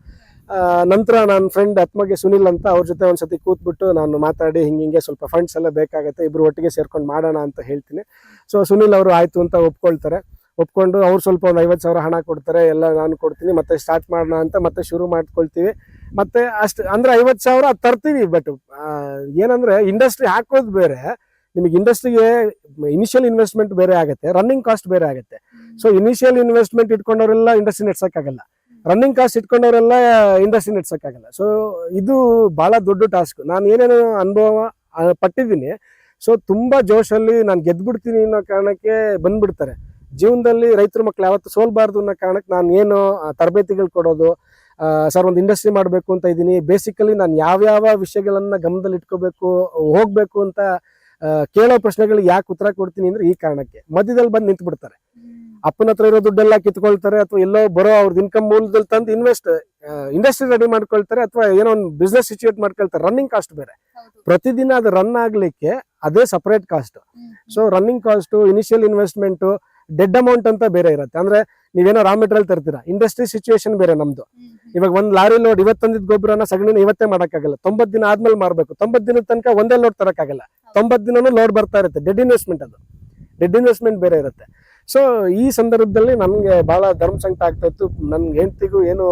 ನಂತರ ನನ್ನ ಫ್ರೆಂಡ್ ಆತ್ಮಗೆ ಸುನಿಲ್ ಅಂತ, ಅವ್ರ ಜೊತೆ ಒಂದ್ಸತಿ ಕೂತ್ಬಿಟ್ಟು ನಾನು ಮಾತಾಡಿ ಹಿಂಗೆ ಸ್ವಲ್ಪ ಫಂಡ್ಸ್ ಎಲ್ಲ ಬೇಕಾಗುತ್ತೆ, ಇಬ್ರು ಒಟ್ಟಿಗೆ ಸೇರ್ಕೊಂಡು ಮಾಡೋಣ ಅಂತ ಹೇಳ್ತೀನಿ. ಸೊ ಸುನಿಲ್ ಅವರು ಆಯ್ತು ಅಂತ ಒಪ್ಕೊಂಡು ಅವ್ರು ಸ್ವಲ್ಪ ಒಂದು 50,000 ಹಣ ಕೊಡ್ತಾರೆ, ಎಲ್ಲ ನಾನು ಕೊಡ್ತೀನಿ, ಮತ್ತೆ ಸ್ಟಾರ್ಟ್ ಮಾಡೋಣ ಅಂತ ಮತ್ತೆ ಶುರು ಮಾಡ್ಕೊಳ್ತೀವಿ. ಮತ್ತೆ ಅಷ್ಟು ಅಂದ್ರೆ 50,000 ತರ್ತೀವಿ. ಬಟ್ ಏನಂದ್ರೆ ಇಂಡಸ್ಟ್ರಿ ಹಾಕೋದು ಬೇರೆ, ನಿಮಗೆ ಇಂಡಸ್ಟ್ರಿಗೆ ಇನಿಷಿಯಲ್ ಇನ್ವೆಸ್ಟ್ಮೆಂಟ್ ಬೇರೆ ಆಗುತ್ತೆ, ರನ್ನಿಂಗ್ ಕಾಸ್ಟ್ ಬೇರೆ ಆಗುತ್ತೆ. ಸೊ ಇನಿಷಿಯಲ್ ಇನ್ವೆಸ್ಟ್ಮೆಂಟ್ ಇಟ್ಕೊಂಡವರೆಲ್ಲ ಇಂಡಸ್ಟ್ರಿ ನಡ್ಸಕ್ಕಾಗಲ್ಲ, ರನ್ನಿಂಗ್ ಕಾಸ್ಟ್ ಇಟ್ಕೊಂಡವರೆಲ್ಲ ಇಂಡಸ್ಟ್ರಿ ನಡ್ಸಕ್ಕಾಗಲ್ಲ. ಸೊ ಇದು ಬಹಳ ದೊಡ್ಡ ಟಾಸ್ಕ್. ನಾನು ಏನೇನೋ ಅನುಭವ ಪಟ್ಟಿದ್ದೀನಿ. ಸೊ ತುಂಬಾ ಜೋಶಲ್ಲಿ ನಾನು ಗೆದ್ಬಿಡ್ತೀನಿ ಅನ್ನೋ ಕಾರಣಕ್ಕೆ ಬಂದ್ಬಿಡ್ತಾರೆ. ಜೀವನದಲ್ಲಿ ರೈತರ ಮಕ್ಳು ಯಾವತ್ತು ಸೋಲ್ಬಾರ್ದು ಅನ್ನೋ ಕಾರಣಕ್ಕೆ ನಾನು ಏನು ತರಬೇತಿಗಳು ಕೊಡೋದು, ಸರ್ ಒಂದು ಇಂಡಸ್ಟ್ರಿ ಮಾಡಬೇಕು ಅಂತ ಇದ್ದೀನಿ, ಬೇಸಿಕಲಿ ನಾನು ಯಾವ್ಯಾವ ವಿಷಯಗಳನ್ನ ಗಮನದಲ್ಲಿ ಇಟ್ಕೋಬೇಕು, ಹೋಗ್ಬೇಕು ಅಂತ ಕೇಳೋ ಪ್ರಶ್ನೆಗಳಿಗೆ ಯಾಕೆ ಉತ್ತರ ಕೊಡ್ತೀನಿ ಅಂದ್ರೆ ಈ ಕಾರಣಕ್ಕೆ. ಮಧ್ಯದಲ್ಲಿ ಬಂದು ನಿಂತು ಬಿಡ್ತಾರೆ, ಅಪ್ಪನ ಹತ್ರ ಇರೋ ದುಡ್ಡೆಲ್ಲ ಕಿತ್ಕೊಳ್ತಾರೆ, ಅಥವಾ ಎಲ್ಲೋ ಬರೋ ಅವ್ರದ್ದು ಇನ್ಕಮ್ ಮೂಲದಲ್ಲಿ ತಂದು ಇಂಡಸ್ಟ್ರಿ ರೆಡಿ ಮಾಡ್ಕೊಳ್ತಾರೆ, ಅಥವಾ ಏನೋ ಒಂದು ಬಿಸ್ನೆಸ್ ಸಿಚುಯೇಟ್ ಮಾಡ್ಕೊಳ್ತಾರೆ. ರನ್ನಿಂಗ್ ಕಾಸ್ಟ್ ಬೇರೆ, ಪ್ರತಿದಿನ ಅದು ರನ್ ಆಗ್ಲಿಕ್ಕೆ ಅದೇ separate cost. So running cost, initial investment, dead amount ಅಂತ ಬೇರೆ ಇರುತ್ತೆ. ಅಂದ್ರೆ ನೀವೇನೋ ರಾ ಮೆಟೀರಿಯಲ್ ತರ್ತೀರಾ, ಇಂಡಸ್ಟ್ರಿ ಸಿಚುಯೇಷನ್ ಬೇರೆ ನಮ್ದು. ಇವಾಗ ಒಂದ್ ಲಾರಿ ಲೋಡ್ ಇವತ್ತು ತಂದಿದ್ ಗೊಬ್ಬರನ ಸಗಣಿನ ಇವತ್ತೇ ಮಾಡಕ್ಕಾಗಲ್ಲ, 90 ದಿನ ಆದ್ಮೇಲೆ ಮಾರ್ಬೇಕು. 90 ದಿನದ ತನಕ ಒಂದೇ ಲೋಡ್ ತರಕ್ಕಾಗಲ್ಲ, 90 ದಿನನೂ ಲೋಡ್ ಬರ್ತಾ ಇರುತ್ತೆ. ಡೆಡ್ ಇನ್ವೆಸ್ಟ್ಮೆಂಟ್ ಬೇರೆ ಇರುತ್ತೆ. ಸೊ ಈ ಸಂದರ್ಭದಲ್ಲಿ ನನಗೆ ಭಾಳ ಧರ್ಮ ಸಂಕಟ ಆಗ್ತಾ ಇತ್ತು. ನನ್ನ ಹೆಂಡತಿಗೂ ಏನು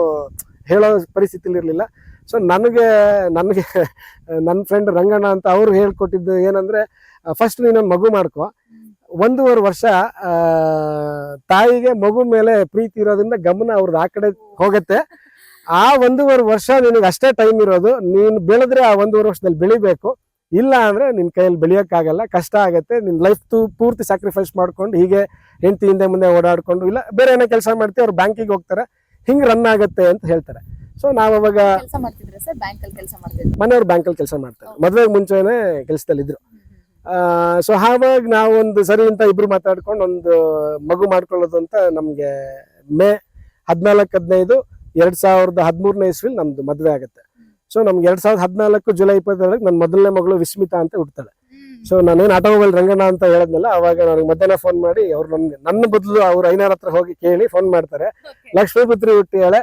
ಹೇಳೋ ಪರಿಸ್ಥಿತಿಲಿ ಇರಲಿಲ್ಲ. ಸೊ ನನಗೆ ನನ್ನ ಫ್ರೆಂಡ್ ರಂಗಣ್ಣ ಅಂತ ಅವ್ರು ಹೇಳ್ಕೊಟ್ಟಿದ್ದು ಏನಂದ್ರೆ, ಫಸ್ಟ್ ನೀನೊಂದು ಮಗು ಮಾಡ್ಕೊ, 1.5 ವರ್ಷ ತಾಯಿಗೆ ಮಗು ಮೇಲೆ ಪ್ರೀತಿ ಇರೋದ್ರಿಂದ ಗಮನ ಅವ್ರದ್ದು ಆ ಕಡೆ ಹೋಗುತ್ತೆ. ಆ 1.5 ವರ್ಷ ನಿನಗೆ ಅಷ್ಟೇ ಟೈಮ್ ಇರೋದು. ನೀನು ಬೆಳೆದ್ರೆ ಆ 1.5 ವರ್ಷದಲ್ಲಿ ಬೆಳಿಬೇಕು, ಇಲ್ಲ ಅಂದ್ರೆ ನಿನ್ ಕೈಯಲ್ಲಿ ಬೆಳೆಯೋಕ್ಕಾಗಲ್ಲ, ಕಷ್ಟ ಆಗತ್ತೆ. ನಿನ್ ಲೈಫ್ ಪೂರ್ತಿ ಸ್ಯಾಕ್ರಿಫೈಸ್ ಮಾಡ್ಕೊಂಡು ಹೀಗೆ ಹೆಂಡತಿ ಹಿಂದೆ ಮುಂದೆ ಓಡಾಡ್ಕೊಂಡು, ಇಲ್ಲ ಬೇರೆ ಏನೋ ಕೆಲಸ ಮಾಡ್ತೀವಿ, ಅವ್ರು ಬ್ಯಾಂಕಿಗೆ ಹೋಗ್ತಾರೆ, ಹಿಂಗೆ ರನ್ ಆಗುತ್ತೆ ಅಂತ ಹೇಳ್ತಾರೆ. ಸೊ ನಾವು ಅವಾಗ ಕೆಲಸ ಮಾಡ್ತಿದ್ರೆ ಸರ್, ಬ್ಯಾಂಕಲ್ಲಿ ಕೆಲಸ ಮಾಡ್ತಿದ್ರು, ಮನೆಯವ್ರು ಬ್ಯಾಂಕಲ್ಲಿ ಕೆಲಸ ಮಾಡ್ತಾರೆ, ಮದುವೆಗೆ ಮುಂಚೆನೆ ಕೆಲಸದಲ್ಲಿದ್ರು. ಸೊ ಹಾಗಾಗಿ ನಾವು ಒಂದು ಸರಿ ಅಂತ ಇಬ್ರು ಮಾತಾಡ್ಕೊಂಡು ಒಂದು ಮಗು ಮಾಡ್ಕೊಳ್ಳೋದು ಅಂತ ನಮ್ಗೆ ಮೇ 14-15-2013ನೇ ಇಸ್ವಿಲಿ ನಮ್ದು ಮದುವೆ ಆಗುತ್ತೆ. ಸೊ ನಮ್ಗೆ 2014 ಜುಲೈ 22 ನನ್ನ ಮೊದಲನೇ ಮಗಳು ವಿಸ್ಮಿತಾ ಅಂತ ಹುಡ್ತಾಳೆ. ಸೊ ನಾನೇನು ಆಟೋಮೊಬೈಲ್ ರಂಗಣ್ಣ ಅಂತ ಹೇಳದ್ನಲ್ಲ, ಅವಾಗ ನನಗೆ ಮಧ್ಯಾಹ್ನ ಫೋನ್ ಮಾಡಿ ಅವ್ರು ನನ್ನ ಬದಲು ಅವ್ರ ಐನಾರ ಹತ್ರ ಹೋಗಿ ಕೇಳಿ ಫೋನ್ ಮಾಡ್ತಾರೆ, ಲಕ್ಷ್ಮೀಪುತ್ರಿ ಹುಟ್ಟಿಯಾಳೆ,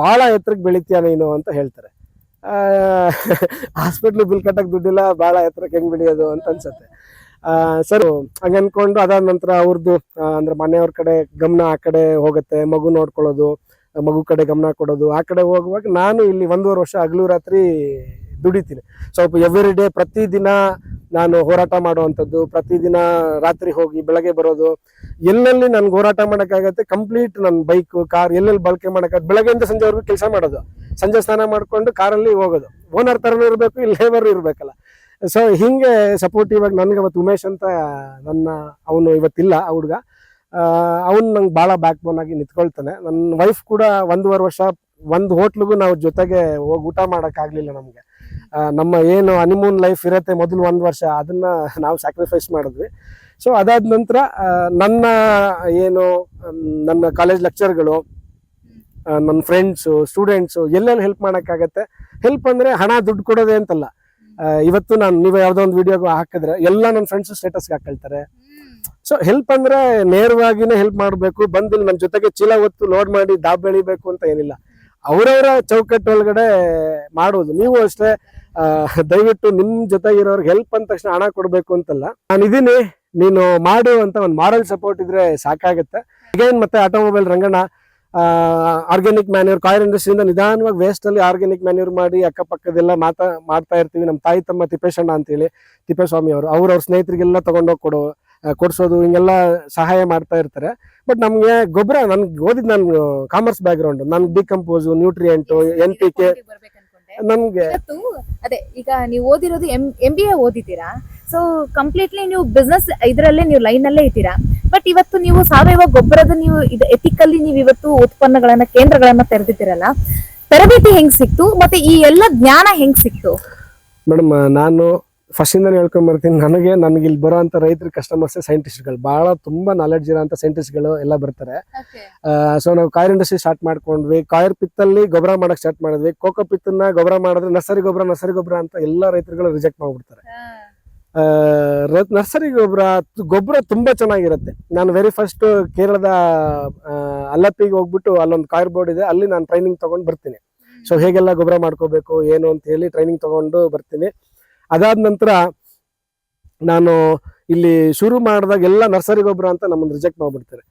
ಬಹಳ ಎತ್ತರಕ್ಕೆ ಬೆಳಿತೀಯ ನೀನು ಅಂತ ಹೇಳ್ತಾರೆ. ಹಾಸ್ಪಿಟ್ಲ್ ಬಿಲ್ ಕಟ್ಟಕ್ ದುಡ್ಡಿಲ್ಲ, ಬಹಳ ಎತ್ತರಕ್ಕೆ ಹೆಂಗ್ ಬೆಳೆಯೋದು ಅಂತ ಅನ್ಸುತ್ತೆ. ಸರ್ ಹಂಗ ಅನ್ಕೊಂಡು ಅದಾದ ನಂತರ ಅವ್ರದ್ದು ಅಂದ್ರೆ ಮನೆಯವ್ರ ಕಡೆ ಗಮನ ಆ ಕಡೆ ಹೋಗುತ್ತೆ, ಮಗು ನೋಡ್ಕೊಳ್ಳೋದು, ಮಗು ಕಡೆ ಗಮನ ಕೊಡೋದು. ಆ ಕಡೆ ಹೋಗುವಾಗ ನಾನು ಇಲ್ಲಿ 1.5 ವರ್ಷ ಹಗಲು ರಾತ್ರಿ ದುಡಿತೀನಿ. ಸ್ವಲ್ಪ ಎವ್ರಿ ಡೇ ಪ್ರತಿದಿನ ನಾನು ಹೋರಾಟ ಮಾಡುವಂಥದ್ದು, ಪ್ರತಿದಿನ ರಾತ್ರಿ ಹೋಗಿ ಬೆಳಗ್ಗೆ ಬರೋದು. ಎಲ್ಲೆಲ್ಲಿ ನನ್ಗೆ ಹೋರಾಟ ಮಾಡೋಕ್ಕಾಗತ್ತೆ, ಕಂಪ್ಲೀಟ್ ನನ್ನ ಬೈಕ್ ಕಾರ್ ಎಲ್ಲೆಲ್ಲಿ ಬಳಕೆ ಮಾಡೋಕ್ಕಾಗತ್ತೆ, ಬೆಳಗ್ಗೆಯಿಂದ ಸಂಜೆವರೆಗೂ ಕೆಲಸ ಮಾಡೋದು, ಸಂಜೆ ಸ್ನಾನ ಮಾಡ್ಕೊಂಡು ಕಾರಲ್ಲಿ ಹೋಗೋದು. ಓನರ್ ಥರನೂ ಇರಬೇಕು, ಇಲ್ಲಿ ಲೇಬರ್ ಇರಬೇಕಲ್ಲ. ಸೊ ಹಿಂಗೆ ಸಪೋರ್ಟಿವ್ ಆಗಿ ನನಗೆ ಅವತ್ತು ಉಮೇಶ್ ಅಂತ ಅವನು ಇವತ್ತಿಲ್ಲ ಆ ಹುಡುಗ, ಅವ್ನು ನಂಗೆ ಭಾಳ ಬ್ಯಾಕ್ ಬೋನ್ ಆಗಿ ನಿಂತ್ಕೊಳ್ತಾನೆ. ನನ್ನ ವೈಫ್ ಕೂಡ 1.5 ವರ್ಷ ಒಂದು ಹೋಟ್ಲಿಗೂ ನಾವು ಜೊತೆಗೆ ಹೋಗಿ ಊಟ ಮಾಡೋಕ್ಕಾಗಲಿಲ್ಲ ನಮಗೆ. ನಮ್ಮ ಏನು ಹನಿಮೂನ್ ಲೈಫ್ ಇರುತ್ತೆ ಮೊದಲು 1 ವರ್ಷ, ಅದನ್ನ ನಾವು ಸ್ಯಾಕ್ರಿಫೈಸ್ ಮಾಡಿದ್ವಿ. ಸೊ ಅದಾದ ನಂತರ ನನ್ನ ಕಾಲೇಜ್ ಲೆಕ್ಚರ್ಗಳು, ನನ್ನ ಫ್ರೆಂಡ್ಸು, ಸ್ಟೂಡೆಂಟ್ಸು ಎಲ್ಲೆಲ್ಲಿ ಹೆಲ್ಪ್ ಮಾಡೋಕ್ಕಾಗತ್ತೆ. ಹೆಲ್ಪ್ ಅಂದರೆ ಹಣ ದುಡ್ಡು ಕೊಡೋದೇ ಅಂತಲ್ಲ. ಇವತ್ತು ನೀವು ಯಾವುದೋ ಒಂದು ವಿಡಿಯೋಗೆ ಹಾಕಿದ್ರೆ ಎಲ್ಲ ನನ್ನ ಫ್ರೆಂಡ್ಸು ಸ್ಟೇಟಸ್ಗೆ ಹಾಕೊಳ್ತಾರೆ. ಸೊ ಹೆಲ್ಪ್ ಅಂದ್ರೆ ನೇರವಾಗಿನೇ ಹೆಲ್ಪ್ ಮಾಡಬೇಕು, ಬಂದಿಲ್ಲ ನನ್ನ ಜೊತೆಗೆ ಚೀಲ ಹೊತ್ತು ಲೋಡ್ ಮಾಡಿ ದಾಬ್ ಬೆಳಿಬೇಕು ಅಂತ ಏನಿಲ್ಲ, ಅವರವರ ಚೌಕಟ್ಟು ಒಳಗಡೆ ಮಾಡೋದು. ನೀವು ಅಷ್ಟೇ ದಯವಿಟ್ಟು ನಿಮ್ಮ ಜೊತೆಗಿರೋರ್ಗೆ ಹೆಲ್ಪ್ ಅಂದ ತಕ್ಷಣ ಹಣ ಕೊಡಬೇಕು ಅಂತಲ್ಲ, ನಾನಿದ್ದೀನಿ ನೀನು ಮಾಡು ಅಂತ ಒಂದು ಮಾರಲ್ ಸಪೋರ್ಟ್ ಇದ್ರೆ ಸಾಕಾಗುತ್ತೆ. ಅಗೈನ್ ಮತ್ತೆ ಆಟೋಮೊಬೈಲ್ ರಂಗಣ್ಣ ಆರ್ಗ್ಯಾನಿಕ್ ಮ್ಯಾನ್ಯೂರ್, ಕಾಯಿಲ್ ಇಂಡಸ್ಟ್ರಿಯಿಂದ ನಿಧಾನವಾಗಿ ವೇಸ್ಟ್ ಅಲ್ಲಿ ಆರ್ಗ್ಯಾನಿಕ್ ಮ್ಯಾನ್ಯೂರ್ ಮಾಡಿ ಅಕ್ಕಪಕ್ಕದೆಲ್ಲ ಮಾಡ್ತಾ ಇರ್ತೀವಿ. ನಮ್ಮ ತಾಯಿ ತಮ್ಮ ತಿಪ್ಪೇಶಣ್ಣ ಅಂತೇಳಿ, ತಿಪ್ಪೇಸ್ವಾಮಿ ಅವರು ಅವ್ರ ಸ್ನೇಹಿತರಿಗೆಲ್ಲ ತಗೊಂಡೋಗಿ ಕೊಡ್ಸೋದು, ಹಿಂಗೆಲ್ಲ ಸಹಾಯ ಮಾಡ್ತಾ ಇರ್ತಾರೆ. ಬಟ್ ನಮ್ಗೆ ಗೊಬ್ಬರ, ನನ್ಗೆ ಓದಿದ್ ನಾನು ಕಾಮರ್ಸ್ ಬ್ಯಾಕ್ ಗ್ರೌಂಡ್, ನನ್ ಡಿಕಂಪೋಸು, ನ್ಯೂಟ್ರಿಯೆಂಟು, NPK ನಮ್ಗೆ. ಅದೇ ಈಗ ನೀವು ಓದಿರೋದು MBA ಓದಿದ್ದೀರಾ, ಸೊ ಕಂಪ್ಲೀಟ್ಲಿ ನೀವು ಬಿಸ್ನೆಸ್ ಇದರಲ್ಲೇ ನೀವು ಲೈನ್ ಅಲ್ಲೇ ಇದ್ದೀರಾ. ಬಟ್ ಇವತ್ತು ನೀವು ಸಾವಯವ ಗೊಬ್ಬರದ ನೀವು ಇದು ಎಥಿಕಲ್ಲಿ ನೀವು ಇವತ್ತು ಉತ್ಪನ್ನಗಳನ್ನ ಕೇಂದ್ರಗಳನ್ನ ತೆರೆದಿದ್ದೀರಲ್ಲ, ತರಬೇತಿ ಹೆಂಗ್ ಸಿಕ್ತು ಮತ್ತೆ ಈ ಎಲ್ಲ ಜ್ಞಾನ ಹೆಂಗ್ ಸಿಕ್ತು? ಮೇಡಮ್ ನಾನು ಫಸ್ಟ್ ಇಂದಾನೆ ಹೇಳ್ಕೊಂಡ್ ಬರ್ತೀನಿ, ನನಗೆ ಇಲ್ಲಿ ಬರೋಂಥ ರೈತರ ಕಸ್ಟಮರ್ಸ್ ಸೈಂಟಿಸ್ಟ್ಗಳು, ಬಹಳ ತುಂಬಾ ನಾಲೆಡ್ಜ್ ಇರೋಂಥ ಸೈಂಟಿಸ್ಟ್ಗಳು ಎಲ್ಲ ಬರ್ತಾರೆ. ಸೊ ನಾವು ಕಾಯಿಲ್ ಇಂಡಸ್ಟ್ರಿ ಸ್ಟಾರ್ಟ್ ಮಾಡ್ಕೊಂಡ್ವಿ, ಕಾಯಿರ್ ಪಿತ್ತಲ್ಲಿ ಗೊಬ್ಬರ ಮಾಡಕ್ ಸ್ಟಾರ್ಟ್ ಮಾಡಿದ್ವಿ. ಕೋಕೋ ಪಿತ್ತನ್ನ ಗೊಬ್ಬರ ಮಾಡಿದ್ರೆ ನರ್ಸರಿ ಗೊಬ್ಬರ ಅಂತ ಎಲ್ಲ ರೈತರುಗಳು ರಿಜೆಕ್ಟ್ ಮಾಡ್ಬಿಡ್ತಾರೆ. ನರ್ಸರಿ ಗೊಬ್ಬರ ತುಂಬಾ ಚೆನ್ನಾಗಿರುತ್ತೆ. ನಾನು ವೆರಿ ಫಸ್ಟ್ ಕೇರಳದ ಅಲ್ಲಪ್ಪಿಗೆ ಹೋಗ್ಬಿಟ್ಟು ಅಲ್ಲೊಂದು ಕಾಯಿರ್ ಬೋರ್ಡ್ ಇದೆ, ಅಲ್ಲಿ ನಾನು ಟ್ರೈನಿಂಗ್ ತಗೊಂಡು ಬರ್ತೀನಿ. ಸೊ ಹೇಗೆಲ್ಲ ಗೊಬ್ಬರ ಮಾಡ್ಕೋಬೇಕು ಏನು ಅಂತ ಹೇಳಿ ಟ್ರೈನಿಂಗ್ ತಗೊಂಡು ಬರ್ತೀನಿ. ಅದಾದ ನಂತರ ನಾನು ಇಲ್ಲಿ ಶುರು ಮಾಡಿದಾಗ ಎಲ್ಲ ನರ್ಸರಿ ಗೊಬ್ಬರ ಅಂತ ನಮ್ಮನ್ನು ರಿಜೆಕ್ಟ್ ಮಾಡ್ಬಿಡ್ತಾರೆ.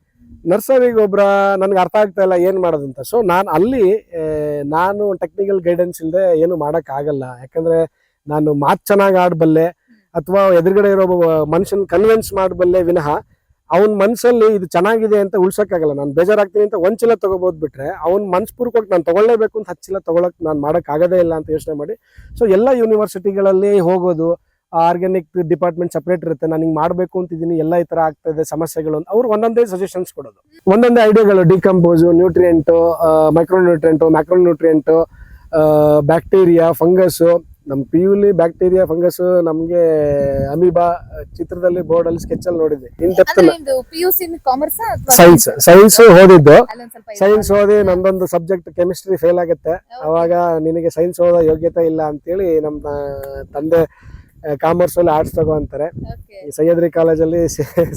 ನರ್ಸರಿ ಗೊಬ್ಬರ ನನಗೆ ಅರ್ಥ ಆಗ್ತಾ ಇಲ್ಲ ಏನು ಮಾಡೋದಂತ. ಸೊ ನಾನು ಟೆಕ್ನಿಕಲ್ ಗೈಡೆನ್ಸ್ ಇಲ್ಲದೆ ಏನು ಮಾಡೋಕ್ಕಾಗಲ್ಲ. ಯಾಕಂದ್ರೆ ನಾನು ಮಾತು ಚೆನ್ನಾಗಿ ಆಡಬಲ್ಲೆ ಅಥವಾ ಎದುರುಗಡೆ ಇರೋ ಮನುಷ್ಯನ ಕನ್ವಿನ್ಸ್ ಮಾಡಬಲ್ಲೆ ವಿನಃ ಅವನ ಮನಸ್ಸಲ್ಲಿ ಇದು ಚೆನ್ನಾಗಿದೆ ಅಂತ ಉಳ್ಸೋಕ್ಕಾಗಲ್ಲ. ನಾನು ಬೇಜಾರಾಗ್ತೀನಿ ಅಂತ 1 ಚೀಲ ತಗೋಬೋದು ಬಿಟ್ರೆ ಅವ್ನ ಮನಸ್ಪೂರ್ವಕವಾಗಿ ನಾನು ತಗೊಳ್ಳೇಬೇಕು ಅಂತ 10 ಚೀಲ ತಗೊಳಕ್ ನಾನು ಮಾಡೋಕ್ಕಾಗದೇ ಇಲ್ಲ ಅಂತ ಯೋಚನೆ ಮಾಡಿ, ಸೊ ಎಲ್ಲ ಯೂನಿವರ್ಸಿಟಿಗಳಲ್ಲಿ ಹೋಗೋದು, ಆರ್ಗ್ಯಾನಿಕ್ ಡಿಪಾರ್ಟ್ಮೆಂಟ್ ಸಪ್ರೇಟ್ ಇರುತ್ತೆ, ನಾನು ಹಿಂಗೆ ಮಾಡಬೇಕು ಅಂತಿದ್ದೀನಿ, ಎಲ್ಲ ಈ ಥರ ಆಗ್ತಾ ಇದೆ ಸಮಸ್ಯೆಗಳು ಅಂತ ಅವ್ರು ಒಂದೊಂದೇ ಸಜೆಷನ್ಸ್ ಕೊಡೋದು, ಒಂದೊಂದೇ ಐಡಿಯಾಗಳು, ಡಿಕಂಪೋಸು, ನ್ಯೂಟ್ರಿಯೆಂಟು, ಮೈಕ್ರೋನ್ಯೂಟ್ರಿಯೆಂಟು, ಮ್ಯಾಕ್ರೋನ್ಯೂಟ್ರಿಯೆಂಟು, ಬ್ಯಾಕ್ಟೀರಿಯಾ, ಫಂಗಸ್ಸು. ನಮ್ಮ PUಲಿ ಬ್ಯಾಕ್ಟೀರಿಯಾ, ಫಂಗಸ್, ನಮ್ಗೆ ಅಮೀಬಾ ಚಿತ್ರದಲ್ಲಿ ಬೋರ್ಡ್ ಅಲ್ಲಿ ಸ್ಕೆಚ್ ಅಲ್ಲಿ ನೋಡಿದ್ದೆ. ಸೈನ್ಸ್ ಓದಿದ್ದು, ಸೈನ್ಸ್ ಓದಿ ನಂದೊಂದು ಸಬ್ಜೆಕ್ಟ್ ಕೆಮಿಸ್ಟ್ರಿ ಫೇಲ್ ಆಗುತ್ತೆ. ಅವಾಗ ನಿನಗೆ ಸೈನ್ಸ್ ಓದೋ ಯೋಗ್ಯತೆ ಇಲ್ಲ ಅಂತೇಳಿ ನಮ್ಮ ತಂದೆ ಕಾಮರ್ಸ್ ಅಲ್ಲಿ ಆರ್ಟ್ಸ್ ತಗೋ ಅಂತಾರೆ. ಸಹ್ಯಾದ್ರಿ ಕಾಲೇಜಲ್ಲಿ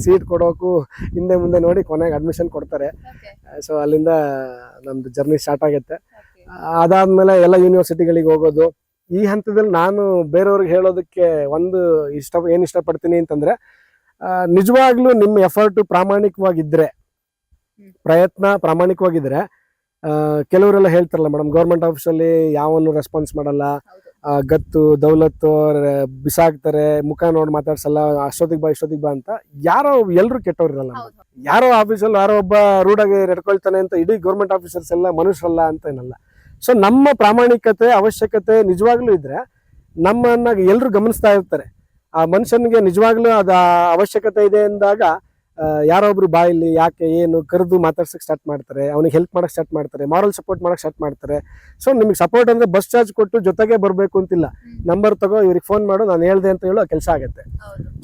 ಸೀಟ್ ಕೊಡೋಕು ಹಿಂದೆ ಮುಂದೆ ನೋಡಿ ಕೊನೆಗೆ ಅಡ್ಮಿಷನ್ ಕೊಡ್ತಾರೆ. ಸೊ ಅಲ್ಲಿಂದ ನಮ್ದು ಜರ್ನಿ ಸ್ಟಾರ್ಟ್ ಆಗುತ್ತೆ. ಅದಾದ್ಮೇಲೆ ಎಲ್ಲ ಯೂನಿವರ್ಸಿಟಿಗಳಿಗೆ ಹೋಗೋದು. ಈ ಹಂತದಲ್ಲಿ ನಾನು ಬೇರೆಯವ್ರಿಗೆ ಹೇಳೋದಕ್ಕೆ ಏನ್ ಇಷ್ಟಪಡ್ತೀನಿ ಅಂತಂದ್ರೆ, ನಿಜವಾಗ್ಲೂ ನಿಮ್ಮ ಎಫರ್ಟ್ ಪ್ರಾಮಾಣಿಕವಾಗಿದ್ರೆ, ಪ್ರಯತ್ನ ಪ್ರಾಮಾಣಿಕವಾಗಿದ್ರೆ, ಕೆಲವರೆಲ್ಲ ಹೇಳ್ತಾರಲ್ಲ ಮೇಡಮ್, ಗೌರ್ಮೆಂಟ್ ಆಫೀಸಲ್ಲಿ ಯಾವನು ರೆಸ್ಪಾನ್ಸ್ ಮಾಡಲ್ಲ, ಗತ್ತು ದೌಲತ್ತು ಬಿಸಾಕ್ತಾರೆ, ಮುಖ ನೋಡಿ ಮಾತಾಡ್ಸಲ್ಲ, ಅಷ್ಟೊತ್ತಿಗೆ ಬಾ ಅಂತ. ಎಲ್ರು ಕೆಟ್ಟವ್ರಿರಲ್ಲ. ಯಾರೋ ಆಫೀಸಲ್ಲಿ ಯಾರೋ ಒಬ್ಬ ರೂಢಾಗಿ ನಡ್ಕೊಳ್ತಾನೆ ಅಂತ ಇಡೀ ಗೌರ್ಮೆಂಟ್ ಆಫೀಸರ್ಸ್ ಎಲ್ಲ ಮನುಷ್ಯರಲ್ಲ ಅಂತ ಏನಲ್ಲ. ಸೊ ನಮ್ಮ ಪ್ರಾಮಾಣಿಕತೆ ಅವಶ್ಯಕತೆ ನಿಜವಾಗ್ಲೂ ಇದ್ರೆ ನಮ್ಮನ್ನ ಎಲ್ರು ಗಮನಿಸ್ತಾ ಇರ್ತಾರೆ. ಆ ಮನುಷ್ಯನಿಗೆ ನಿಜವಾಗ್ಲೂ ಅದ ಅವಶ್ಯಕತೆ ಇದೆ ಅಂದಾಗ ಯಾರೊಬ್ರು ಬಾಯಲ್ಲಿ ಯಾಕೆ ಏನು ಕರೆದು ಮಾತಾಡ್ಸಕ್ ಸ್ಟಾರ್ಟ್ ಮಾಡ್ತಾರೆ, ಅವ್ನಿಗೆ ಹೆಲ್ಪ್ ಮಾಡಕ್ ಸ್ಟಾರ್ಟ್ ಮಾಡ್ತಾರೆ, ಮಾರಲ್ ಸಪೋರ್ಟ್ ಮಾಡಕ್ ಸ್ಟಾರ್ಟ್ ಮಾಡ್ತಾರೆ. ಸೊ ನಿಮ್ಗೆ ಸಪೋರ್ಟ್ ಅಂದ್ರೆ ಬಸ್ ಚಾರ್ಜ್ ಕೊಟ್ಟು ಜೊತೆಗೆ ಬರ್ಬೇಕು ಅಂತಿಲ್ಲ, ನಂಬರ್ ತಗೋ, ಇವ್ರಿಗೆ ಫೋನ್ ಮಾಡು, ನಾನು ಹೇಳ್ದೆ ಅಂತ ಹೇಳೋ ಕೆಲಸ ಆಗುತ್ತೆ.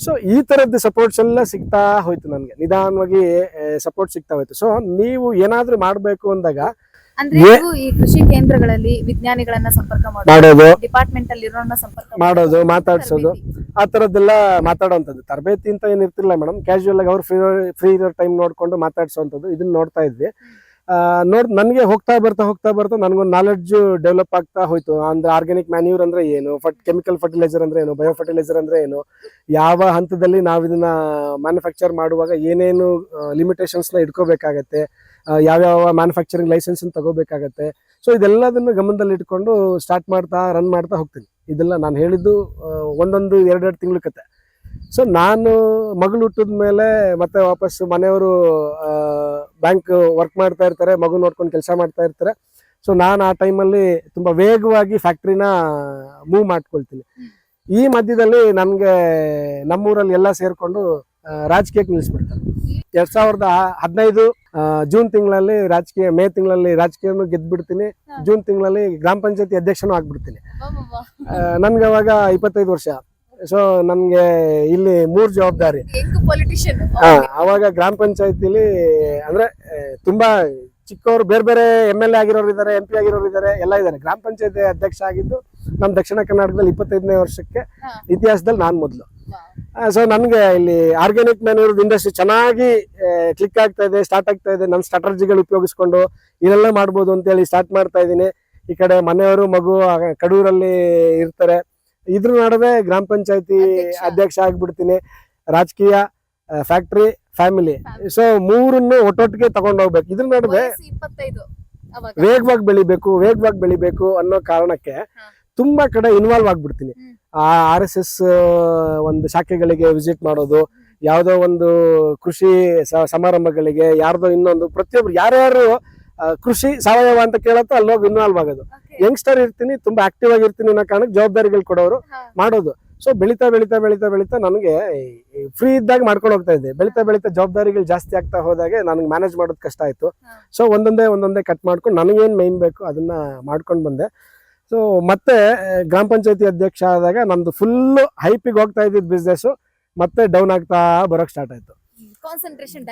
ಸೊ ಈ ತರದ್ದು ಸಪೋರ್ಟ್ಸ್ ಎಲ್ಲ ಸಿಗ್ತಾ ಹೋಯ್ತು, ನನ್ಗೆ ನಿಧಾನವಾಗಿ ಸಪೋರ್ಟ್ ಸಿಗ್ತಾ ಹೋಯ್ತು. ಸೊ ನೀವು ಏನಾದ್ರೂ ಮಾಡ್ಬೇಕು ಅಂದಾಗ ಅಂದ್ರೆ ನೀವು ಈ ಕೃಷಿ ಕೇಂದ್ರಗಳಲ್ಲಿ ವಿಜ್ಞಾನಿಗಳನ್ನ ಸಂಪರ್ಕ ಮಾಡೋದು, ಡಿಪಾರ್ಟ್ಮೆಂಟ್ ಅಲ್ಲಿ ಇರೋನ್ನ ಸಂಪರ್ಕ ಮಾಡೋದು, ಮಾತಾಡ್ಸೋದು, ಆ ತರದ್ದೆಲ್ಲ ಮಾತಾಡೋಂಥದ್ದು. ತರಬೇತಿ ಅಂತ ಏನ್ ಇರ್ತಿಲ್ಲ ಮೇಡಮ್, ಕ್ಯಾಶುವಲ್ ಆಗಿ ಅವ್ರು ಫ್ರೀ ಇರೋ ಟೈಮ್ ನೋಡ್ಕೊಂಡು ಮಾತಾಡ್ಸೋಂಥದ್ದು, ಇದನ್ನ ನೋಡ್ತಾ ಇದ್ವಿ. ನನ್ಗೆ ಹೋಗ್ತಾ ಬರ್ತಾ ನನ್ಗೊಂದು ನಾಲೆಡ್ಜ್ ಡೆವಲಪ್ ಆಗ್ತಾ ಹೋಯ್ತು. ಅಂದ್ರೆ ಆರ್ಗ್ಯಾನಿಕ್ ಮ್ಯಾನ್ಯೂರ್ ಅಂದ್ರೆ ಏನು, ಕೆಮಿಕಲ್ ಫರ್ಟಿಲೈಸರ್ ಅಂದ್ರೆ ಏನು, ಬಯೋ ಫರ್ಟಿಲೈಸರ್ ಅಂದ್ರೆ ಏನು, ಯಾವ ಹಂತದಲ್ಲಿ ನಾವು ಇದನ್ನ ಮ್ಯಾನುಫ್ಯಾಕ್ಚರ್ ಮಾಡುವಾಗ ಏನೇನು ಲಿಮಿಟೇಷನ್ಸ್ ನ ಇಟ್ಕೋಬೇಕಾಗತ್ತೆ, ಯಾವ್ಯಾವ ಮ್ಯಾನುಫ್ಯಾಕ್ಚರಿಂಗ್ ಲೈಸೆನ್ಸ್ ತಗೋಬೇಕಾಗತ್ತೆ. ಸೊ ಇದೆಲ್ಲದನ್ನು ಗಮನದಲ್ಲಿ ಇಟ್ಕೊಂಡು ಸ್ಟಾರ್ಟ್ ರನ್ ಮಾಡ್ತಾ ಹೋಗ್ತೀನಿ. ಇದೆಲ್ಲ ನಾನು ಹೇಳಿದ್ದು ಒಂದೊಂದು 2 ತಿಂಗಳ ಕತೆ. ಸೊ ನಾನು ಮಗಳು ಹುಟ್ಟಿದ ಮೇಲೆ ಮತ್ತೆ ವಾಪಸ್ ಮನೆಯವರು ಬ್ಯಾಂಕ್ ವರ್ಕ್ ಮಾಡ್ತಾ ಇರ್ತಾರೆ, ಮಗು ನೋಡ್ಕೊಂಡು ಕೆಲಸ ಮಾಡ್ತಾ ಇರ್ತಾರೆ. ಸೊ ನಾನು ಆ ಟೈಮಲ್ಲಿ ತುಂಬಾ ವೇಗವಾಗಿ ಫ್ಯಾಕ್ಟ್ರಿನ ಮೂವ್ ಮಾಡ್ಕೊಳ್ತೀನಿ. ಈ ಮಧ್ಯದಲ್ಲಿ ನನ್ಗೆ ನಮ್ಮೂರಲ್ಲಿ ಎಲ್ಲ ಸೇರ್ಕೊಂಡು ರಾಜಕೀಯಕ್ಕೆ ನಿಲ್ಲಿಸ್ಬಿಡ್ತಾರೆ. 2015 ಜೂನ್ ತಿಂಗಳಲ್ಲಿ ಮೇ ತಿಂಗಳಲ್ಲಿ ರಾಜಕೀಯನು ಗೆದ್ಬಿಡ್ತೀನಿ. ಜೂನ್ ತಿಂಗಳಲ್ಲಿ ಗ್ರಾಮ ಪಂಚಾಯತಿ ಅಧ್ಯಕ್ಷನೂ ಆಗ್ಬಿಡ್ತೀನಿ. ನನ್ಗೆ ಅವಾಗ 25 ವರ್ಷ. ಸೊ ನನ್ಗೆ ಇಲ್ಲಿ 3 ಜವಾಬ್ದಾರಿ. ಅವಾಗ ಗ್ರಾಮ ಪಂಚಾಯತಿಲಿ ಅಂದ್ರೆ ತುಂಬಾ ಚಿಕ್ಕವರು ಬೇರೆ ಬೇರೆ MLA ಆಗಿರೋರು ಇದ್ದಾರೆ, MP ಆಗಿರೋರು ಇದ್ದಾರೆ, ಎಲ್ಲ ಇದ್ದಾರೆ. ಗ್ರಾಮ ಪಂಚಾಯತಿ ಅಧ್ಯಕ್ಷ ಆಗಿದ್ದು ನಮ್ಮ ದಕ್ಷಿಣ ಕರ್ನಾಟಕದಲ್ಲಿ 25ನೇ ವರ್ಷಕ್ಕೆ ಇತಿಹಾಸದಲ್ಲಿ ನಾನು ಮೊದಲು. ಸೊ ನನ್ಗೆ ಇಲ್ಲಿ ಆರ್ಗ್ಯಾನಿಕ್ ಮ್ಯಾನ್ಯೂರ್ ಇಂಡಸ್ಟ್ರಿ ಚೆನ್ನಾಗಿ ಕ್ಲಿಕ್ ಆಗ್ತಾ ಇದೆ, ಸ್ಟಾರ್ಟ್ ಆಗ್ತಾ ಇದೆ. ನನ್ನ ಸ್ಟ್ರಾಟಜಿಗಳು ಉಪಯೋಗಿಸ್ಕೊಂಡು ಇದೆಲ್ಲ ಮಾಡ್ಬೋದು ಅಂತೇಳಿ ಸ್ಟಾರ್ಟ್ ಮಾಡ್ತಾ ಇದ್ದೀನಿ. ಈ ಕಡೆ ಮನೆಯವರು ಮಗು ಕಡೂರಲ್ಲಿ ಇರ್ತಾರೆ. ಇದ್ರ ನಡುವೆ ಗ್ರಾಮ ಪಂಚಾಯತಿ ಅಧ್ಯಕ್ಷ ಆಗ್ಬಿಡ್ತೀನಿ. ರಾಜಕೀಯ, ಫ್ಯಾಕ್ಟ್ರಿ, ಫ್ಯಾಮಿಲಿ, ಸೊ ಮೂರನ್ನು ಒಟ್ಟೊಟ್ಟಿಗೆ ತಗೊಂಡು ಹೋಗ್ಬೇಕು. ಇದ್ರ ನಡುವೆ ವೇಗವಾಗಿ ಬೆಳಿಬೇಕು ಅನ್ನೋ ಕಾರಣಕ್ಕೆ ತುಂಬಾ ಕಡೆ ಇನ್ವಾಲ್ವ್ ಆಗ್ಬಿಡ್ತೀನಿ. RSS ಒಂದು ಶಾಖೆಗಳಿಗೆ ವಿಸಿಟ್ ಮಾಡೋದು, ಯಾವ್ದೋ ಒಂದು ಕೃಷಿ ಸಮಾರಂಭಗಳಿಗೆ, ಯಾರ್ದೋ ಇನ್ನೊಂದು, ಪ್ರತಿಯೊಬ್ರು ಯಾರ್ಯಾರು ಕೃಷಿ ಸಾವಯವ ಅಂತ ಕೇಳತ್ತೋ ಅಲ್ಲಿ ಹೋಗಿ ಇನ್ವಾಲ್ವ್ ಆಗೋದು. ಯಂಗ್ಸ್ಟರ್ ಇರ್ತೀನಿ, ತುಂಬಾ ಆಕ್ಟಿವ್ ಆಗಿರ್ತೀನಿ ಅನ್ನೋ ಕಾರಣಕ್ಕೆ ಜವಾಬ್ದಾರಿಗಳು ಕೊಡೋರು ಮಾಡೋದು. ಸೊ ಬೆಳಿತಾ ನನಗೆ ಫ್ರೀ ಇದ್ದಾಗ ಮಾಡ್ಕೊಂಡು ಹೋಗ್ತಾ ಇದ್ದೆ. ಬೆಳಿತಾ ಜವಾಬ್ದಾರಿಗಳು ಜಾಸ್ತಿ ಆಗ್ತಾ ಹೋದಾಗೆ ನನಗೆ ಮ್ಯಾನೇಜ್ ಮಾಡೋದು ಕಷ್ಟ ಆಯ್ತು. ಸೊ ಒಂದೊಂದೇ ಕಟ್ ಮಾಡ್ಕೊಂಡು ನನಗೇನು ಮೈನ್ ಬೇಕು ಅದನ್ನ ಮಾಡ್ಕೊಂಡು ಬಂದೆ. ಸೊ ಮತ್ತೆ ಗ್ರಾಮ ಪಂಚಾಯತಿ ಅಧ್ಯಕ್ಷ ಆದಾಗ ನಮ್ದು ಫುಲ್ ಹೈಪಿಗೆ ಹೋಗ್ತಾ ಇದ್ದಿದ್ದು ಬಿಸ್ನೆಸ್ ಮತ್ತೆ ಡೌನ್ ಆಗ್ತಾ ಬರೋಕ್ ಸ್ಟಾರ್ಟ್ ಆಯ್ತು.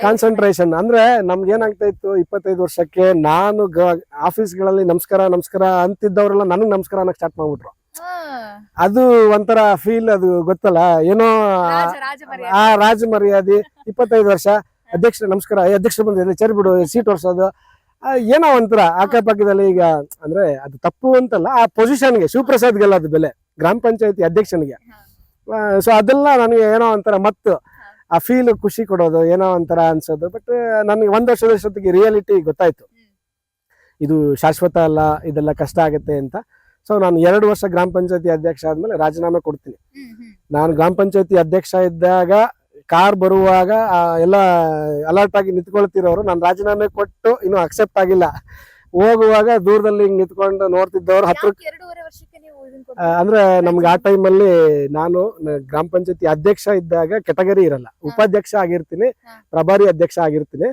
ಕಾನ್ಸಂಟ್ರೇಷನ್ ಅಂದ್ರೆ ನಮ್ಗೆ ಏನಾಗ್ತಾ ಇತ್ತು, 25 ವರ್ಷಕ್ಕೆ ನಾನು ಆಫೀಸ್ಗಳಲ್ಲಿ ನಮಸ್ಕಾರ ಅಂತಿದ್ದವರೆಲ್ಲ ನನಗ್ ನಮಸ್ಕಾರ ಅನ್ನಕ್ ಸ್ಟಾರ್ಟ್ ಮಾಡ್ಬಿಟ್ರು. ಅದು ಒಂಥರ ಫೀಲ್, ಅದು ಗೊತ್ತಲ್ಲ, ಏನೋ ಆ ರಾಜ ಮರ್ಯಾದೆ. 25 ವರ್ಷ ಅಧ್ಯಕ್ಷ ನಮಸ್ಕಾರ, ಅಧ್ಯಕ್ಷ ಬಂದಿದೆ ಚೇರ್ ಬಿಡು, ಸೀಟ್ ಒರ್ಸೋದು, ಏನೋ ಒಂಥರ ಅಕ್ಕಪಕ್ಕದಲ್ಲಿ. ಈಗ ಅಂದ್ರೆ ಅದು ತಪ್ಪು ಅಂತಲ್ಲ, ಆ ಪೊಸಿಷನ್ಗೆ ಶಿವಪ್ರಸಾದ್ಗೆಲ್ಲ ಅದು ಬೆಲೆ, ಗ್ರಾಮ ಪಂಚಾಯತಿ ಅಧ್ಯಕ್ಷನಿಗೆ. ಸೊ ಅದೆಲ್ಲ ನನಗೆ ಏನೋ ಒಂಥರ ಮತ್ತು ಆ ಫೀಲ್ ಖುಷಿ ಕೊಡೋದು, ಏನೋ ಒಂಥರ ಅನ್ಸೋದು. ಬಟ್ ನನಗೆ 1 ವರ್ಷದಷ್ಟೊತ್ತಿಗೆ ರಿಯಾಲಿಟಿ ಗೊತ್ತಾಯ್ತು, ಇದು ಶಾಶ್ವತ ಅಲ್ಲ, ಇದೆಲ್ಲ ಕಷ್ಟ ಆಗುತ್ತೆ ಅಂತ. ಸೊ ನಾನು 2 ವರ್ಷ ಗ್ರಾಮ ಪಂಚಾಯತಿ ಅಧ್ಯಕ್ಷ ಆದ್ಮೇಲೆ ರಾಜೀನಾಮೆ ಕೊಡ್ತೀನಿ. ನಾನು ಗ್ರಾಮ ಪಂಚಾಯತಿ ಅಧ್ಯಕ್ಷ ಇದ್ದಾಗ ಕಾರ್ ಬರುವಾಗ ಎಲ್ಲ ಅಲರ್ಟ್ ಆಗಿ ನಿಂತ್ಕೊಳ್ತಿರೋರು, ನಾನು ರಾಜೀನಾಮೆ ಕೊಟ್ಟು ಇನ್ನೂ ಅಕ್ಸೆಪ್ಟ್ ಆಗಿಲ್ಲ. ಹೋಗುವಾಗ ದೂರದಲ್ಲಿ ಹಿಂಗ್ ನಿಂತ್ಕೊಂಡು ನೋಡ್ತಿದ್ದವ್ರು ಅಂದ್ರೆ ನಮ್ಗೆ ಆ ಟೈಮಲ್ಲಿ ನಾನು ಗ್ರಾಮ ಪಂಚಾಯತಿ ಅಧ್ಯಕ್ಷ ಇದ್ದಾಗ ಕೆಟಗರಿ ಇರಲ್ಲ, ಉಪಾಧ್ಯಕ್ಷ ಆಗಿರ್ತೀನಿ, ಪ್ರಭಾರಿ ಅಧ್ಯಕ್ಷ ಆಗಿರ್ತೀನಿ.